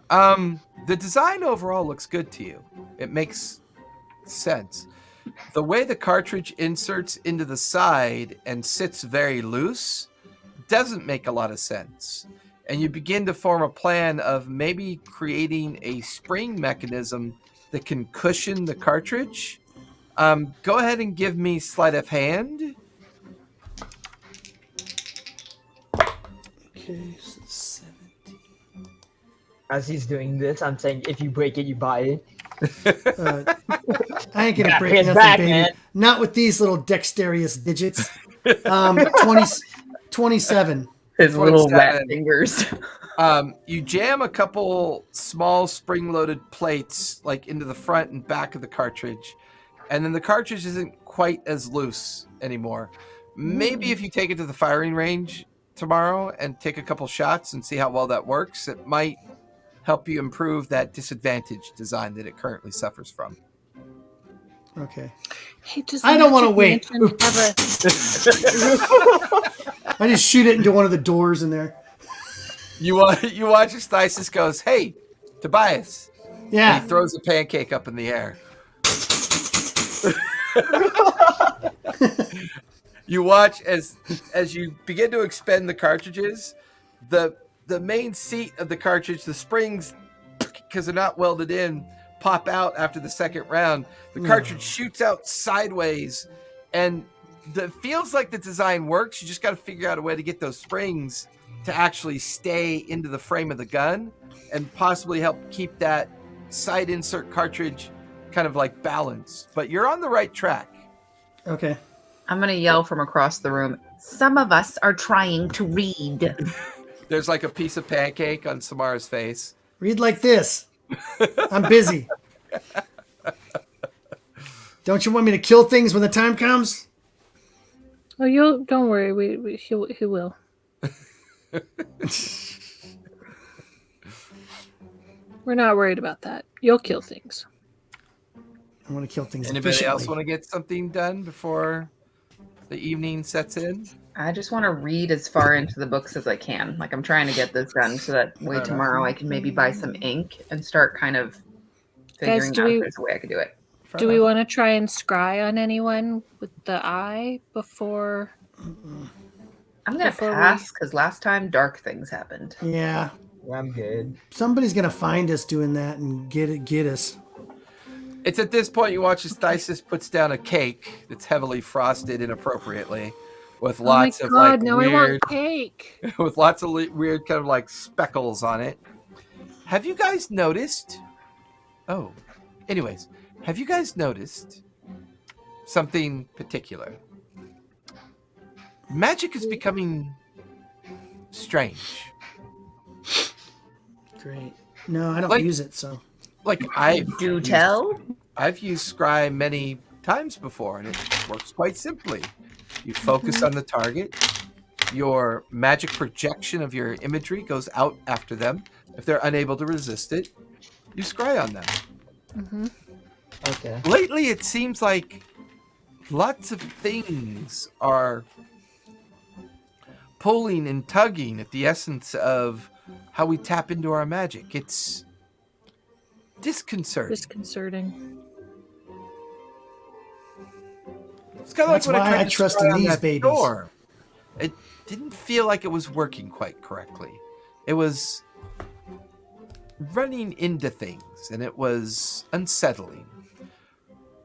The design overall looks good to you. It makes sense. The way the cartridge inserts into the side and sits very loose doesn't make a lot of sense. And you begin to form a plan of maybe creating a spring mechanism that can cushion the cartridge. Go ahead and give me sleight of hand. Okay, so 17. As he's doing this, I'm saying if you break it, you buy it. I ain't gonna break nothing, baby. Man. Not with these little dexterous digits. 27. His little rat fingers. You jam a couple small spring-loaded plates like into the front and back of the cartridge, and then the cartridge isn't quite as loose anymore. Maybe if you take it to the firing range tomorrow and take a couple shots and see how well that works, it might help you improve that disadvantage design that it currently suffers from. Okay. Hey, I don't want to wait. I just shoot it into one of the doors in there. You watch as Thysis goes, "Hey, Tobias." Yeah. And he throws a pancake up in the air. You watch as you begin to expend the cartridges, the main seat of the cartridge, the springs, because they're not welded in, pop out after the second round. The cartridge shoots out sideways, and it feels like the design works. You just got to figure out a way to get those springs to actually stay into the frame of the gun and possibly help keep that side insert cartridge kind of like balanced. But you're on the right track. Okay. I'm going to yell from across the room. Some of us are trying to read. There's like a piece of pancake on Samara's face. Read like this. I'm busy. Don't you want me to kill things when the time comes? Oh, don't worry. He will. We're not worried about that. You'll kill things. I want to kill things Anybody efficiently. else want to get something done before the evening sets in? I just want to read as far into the books as I can. Like, I'm trying to get this done so that tomorrow I can maybe buy some ink and start kind of figuring out if there's a way I could do it. Do we want to try and scry on anyone with the eye before? I'm going to pass because last time dark things happened. Yeah. I'm good. Somebody's going to find us doing that and get us. It's at this point you watch as Thysis puts down a cake that's heavily frosted inappropriately with lots of like now weird, I want cake. with lots of weird kind of like speckles on it. Have you guys noticed? Oh, anyways, have you guys noticed something particular? Magic is becoming strange. Great. No, I don't use it, so. Like I've used Scry many times before, and it works quite simply. You focus on the target. Your magic projection of your imagery goes out after them. If they're unable to resist it, you scry on them. Mm-hmm. Okay. Lately, it seems like lots of things are pulling and tugging at the essence of how we tap into our magic. It's disconcerting. It's kind of like when I trust in these babies. Door. It didn't feel like it was working quite correctly. It was running into things, and it was unsettling.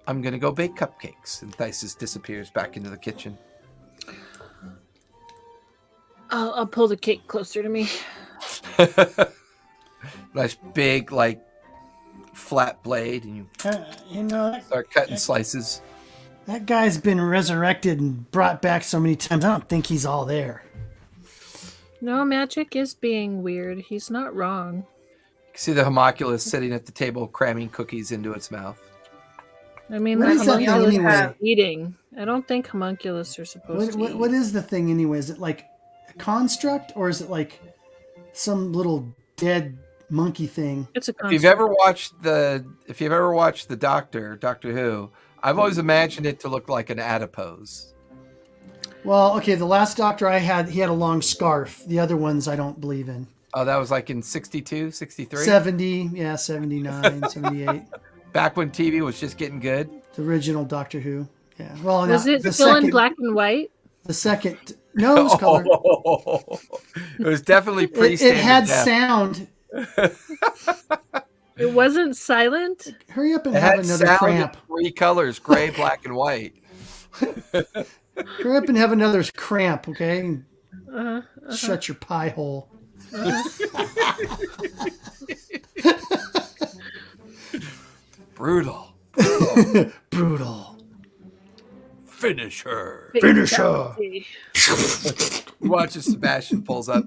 I'm going to go bake cupcakes. And Thysis disappears back into the kitchen. I'll pull the cake closer to me. Nice big, like, flat blade, and you start cutting slices. That guy's been resurrected and brought back so many times. I don't think he's all there. No, magic is being weird. He's not wrong. You can see the homunculus sitting at the table cramming cookies into its mouth. I mean, what the is that thing anyway? Eating. I don't think homunculus are supposed to eat. What is the thing anyway? Is it like a construct, or is it like some little dead monkey thing? It's a construct. If you've ever watched the Doctor Who, I've always imagined it to look like an adipose. Well, okay, the last Doctor I had, he had a long scarf. The other ones I don't believe in. Oh, that was like in 62, 63? 70, yeah, 79, 78. Back when TV was just getting good? The original Doctor Who. Yeah. Well, was it still in black and white? The second. No, it was color. It was definitely pre-standard It had def. Sound. It wasn't silent? Hurry up and have another cramp. 3 colors, gray, black, and white. Hurry up and have another cramp, okay? Shut your pie hole. Brutal. Brutal. Finish her. Finish her. You watch as Sebastian pulls up.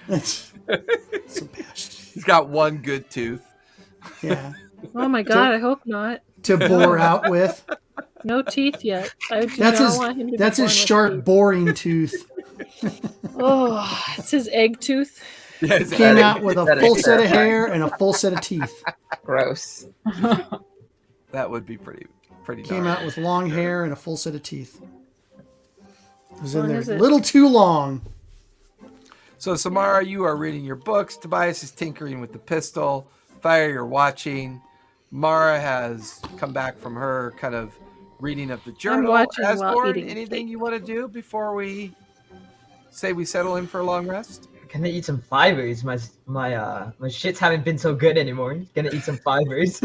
Sebastian. He's got one good tooth. Yeah. Oh my god, I hope not. To bore out with. No teeth yet. That's his sharp boring tooth. Oh, it's his egg tooth. Yeah, Came out with a full set of hair and a full set of teeth. Gross. That would be pretty Came out with long hair and a full set of teeth. It was in there is a it? little too long. So, Samara, you are reading your books. Tobias is tinkering with the pistol. Fire, you're watching. Mara has come back from her kind of reading of the journal. watching while Asborn, eating anything cake. you want to do before we say we settle in for a long rest? Gonna eat some fibers. My shits haven't been so good anymore. Gonna eat some fibers.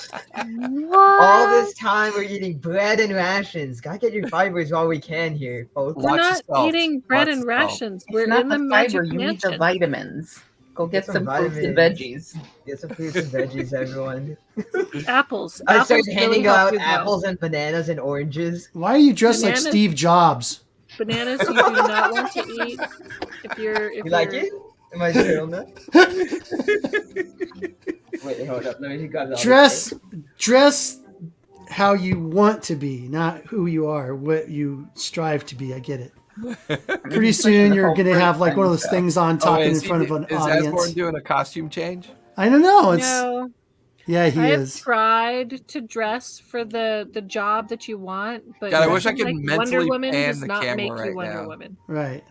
What? All this time we're eating bread and rations. Gotta get your fibers while we can here, folks. We're Lots of not salt. eating bread Lots and of salt. rations. It's We're not in the the fiber, magic you need the mansion. vitamins. Go get some fruits and vitamins. veggies. Get some fruits and veggies, everyone. Apples. I started Apples really handing help out you, though. apples and bananas and oranges. Why are you dressed like Bananas? Steve Jobs? Bananas you do not want to eat if you're You like it? Am I turtleneck? Wait, hold up. Let me grab the Dress how you want to be, not who you are, what you strive to be. I get it. Pretty soon you're going to have like one of those things on talking in front of an is audience. Asborn doing a costume change? I don't know. It's No, yeah, he I have is. tried to dress for the job that you want, but God, I wish I dressing could like mentally Wonder Woman pan does the not camera make right you Wonder now. Woman. Right.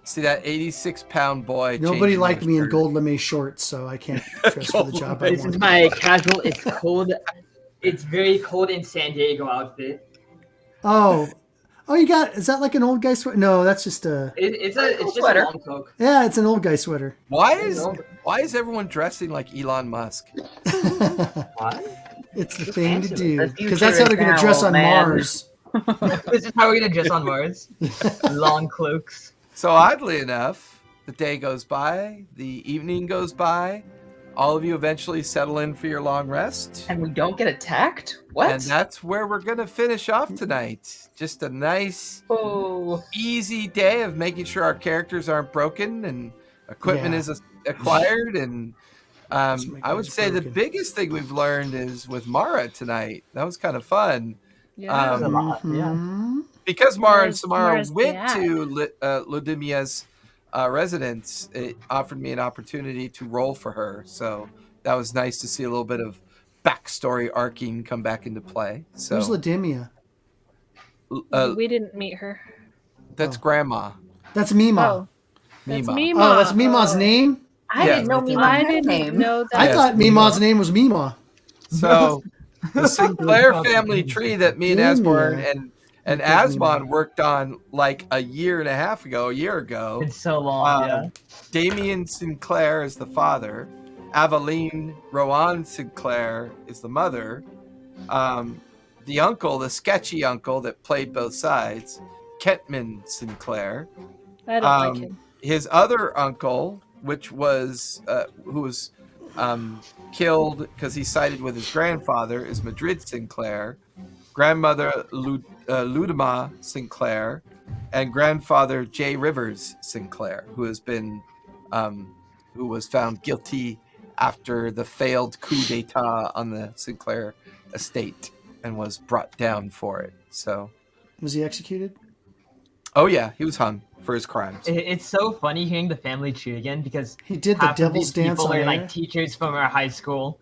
See that 86-pound boy. Nobody changing liked my me in shirt. gold lame shorts, so I can't dress for the job I This is want. my casual. It's cold. It's very cold in San Diego outfit. Oh, you got? Is that like an old guy sweater? No, that's just a. It's just sweater. a long coat. Yeah, it's an old guy sweater. Why is everyone dressing like Elon Musk? What? It's the thing to do The because future that's how is they're going now, to dress on man. Mars. This is how we're gonna dress on Mars. Long cloaks. So oddly enough, the day goes by, the evening goes by, all of you eventually settle in for your long rest. And we don't get attacked? What? And that's where we're going to finish off tonight. Just a nice, easy day of making sure our characters aren't broken and equipment Yeah. is acquired. And my I would guy's say the broken. biggest thing we've learned is with Mara tonight. That was kind of fun. Yeah. There's a lot, yeah. Mhm. Because Mara and Mara's- Samara Mara's went dad. to Ludimia's residence, it offered me an opportunity to roll for her. So that was nice to see a little bit of backstory arcing come back into play. So Who's Ladimia? We didn't meet her. that's Oh. Grandma. That's Mima. Oh, that's Mima. Mima. Oh, that's Mima's name? I Yeah. didn't know Mima I had a didn't name. know that. I Yes, thought Mima's name was Mima. So the Sinclair family tree that me and Asborn Dimia. and Asmon worked on like a year ago. It's so long, yeah. Damien Sinclair is the father. Aveline Rowan Sinclair is the mother. The uncle, the sketchy uncle that played both sides, Kentman Sinclair. I don't like him. His other uncle, which was who was killed because he sided with his grandfather, is Madrid Sinclair. Grandmother Ludima Sinclair, and grandfather J. Rivers Sinclair, who was found guilty after the failed coup d'etat on the Sinclair estate and was brought down for it. So, Was he executed? oh yeah, he was hung for his crimes. It's so funny hearing the family tree again because He did the half of devil's these dance people on are air. like teachers from our high school.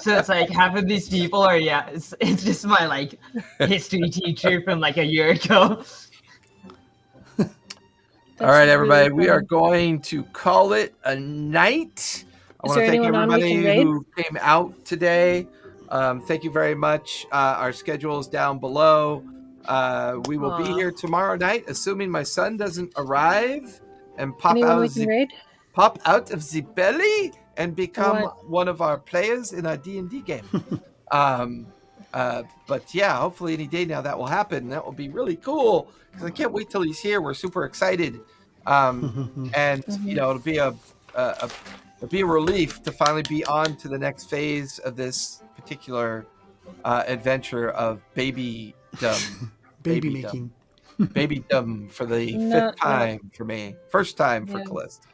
So it's like half of these people are it's just my like history teacher from like a year ago. All right, That's everybody, really we are fun. going to call it a night. I Is want to there thank anyone on we everybody can raid? who came out today. Thank you very much. Our schedule is down below. We will be Aw. here tomorrow night, assuming my son doesn't arrive and pop Anyone out, we of can the, raid? pop out of the belly and become What? one of our players in our D&D game. But yeah, hopefully any day now that will happen. That will be really cool because I can't wait till he's here. We're super excited. And you know, it'll be a relief to finally be on to the next phase of this particular adventure of babydom. Baby Babydom. making. Babydom for the No, fifth time for me. First time for Yeah. Callista.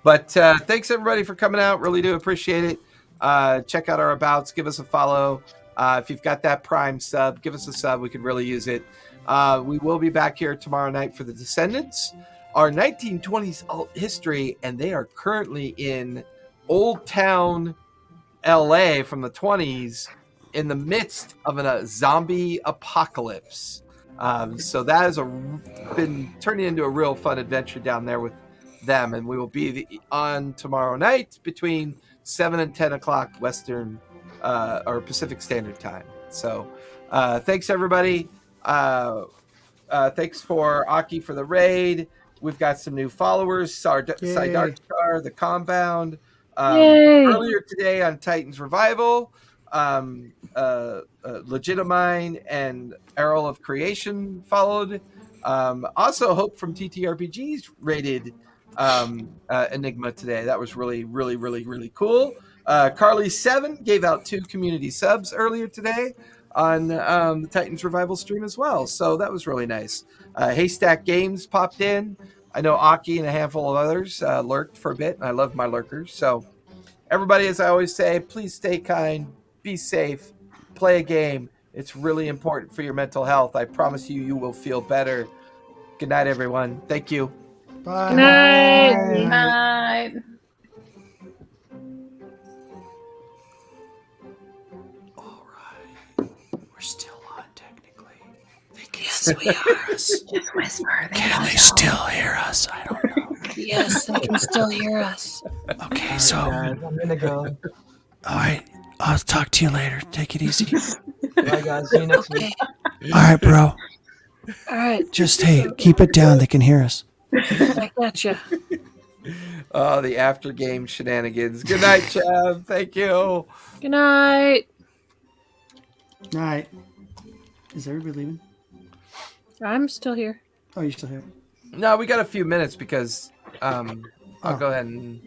But thanks everybody for coming out. Really do appreciate it. Check out our abouts. Give us a follow. If you've got that Prime sub, give us a sub. We could really use it. We will be back here tomorrow night for the Descendants, our 1920s alt history, and they are currently in Old Town, LA from the 20s in the midst of a zombie apocalypse. So that has been turning into a real fun adventure down there with them, and we will be on tomorrow night between 7 and 10 o'clock Western or Pacific Standard Time. So thanks everybody. Thanks for Aki for the raid. We've got some new followers. Darkstar, The Compound, Yay! Earlier today on Titans Revival, Legitimine and Arrow of Creation followed. Also, Hope from TTRPGs rated Enigma today. That was really, really, really, really cool. Carly7 gave out 2 community subs earlier today on the Titans Revival stream as well. So that was really nice. Haystack Games popped in. I know Aki and a handful of others lurked for a bit, and I love my lurkers. So everybody, as I always say, please stay kind, be safe, play a game. It's really important for your mental health. I promise you, you will feel better. Good night, everyone. Thank you. Bye. Good night. Good night. Night. All right. We're still on technically. Yes, we are. Just whisper. Can they still hear us? I don't know. Yes, they can still hear us. Okay, so all Guys, I'm gonna go. right. I'll talk to you later. Take it easy. Bye, guys. See you next week. Okay. All right, bro. All right. Just hey, keep it down. They can hear us. I gotcha. Oh, the after game shenanigans. Good night, Chev. Thank you. Good night. All right. Is everybody leaving? I'm still here. Oh, you're still here. No, we got a few minutes because I'll Oh. go ahead and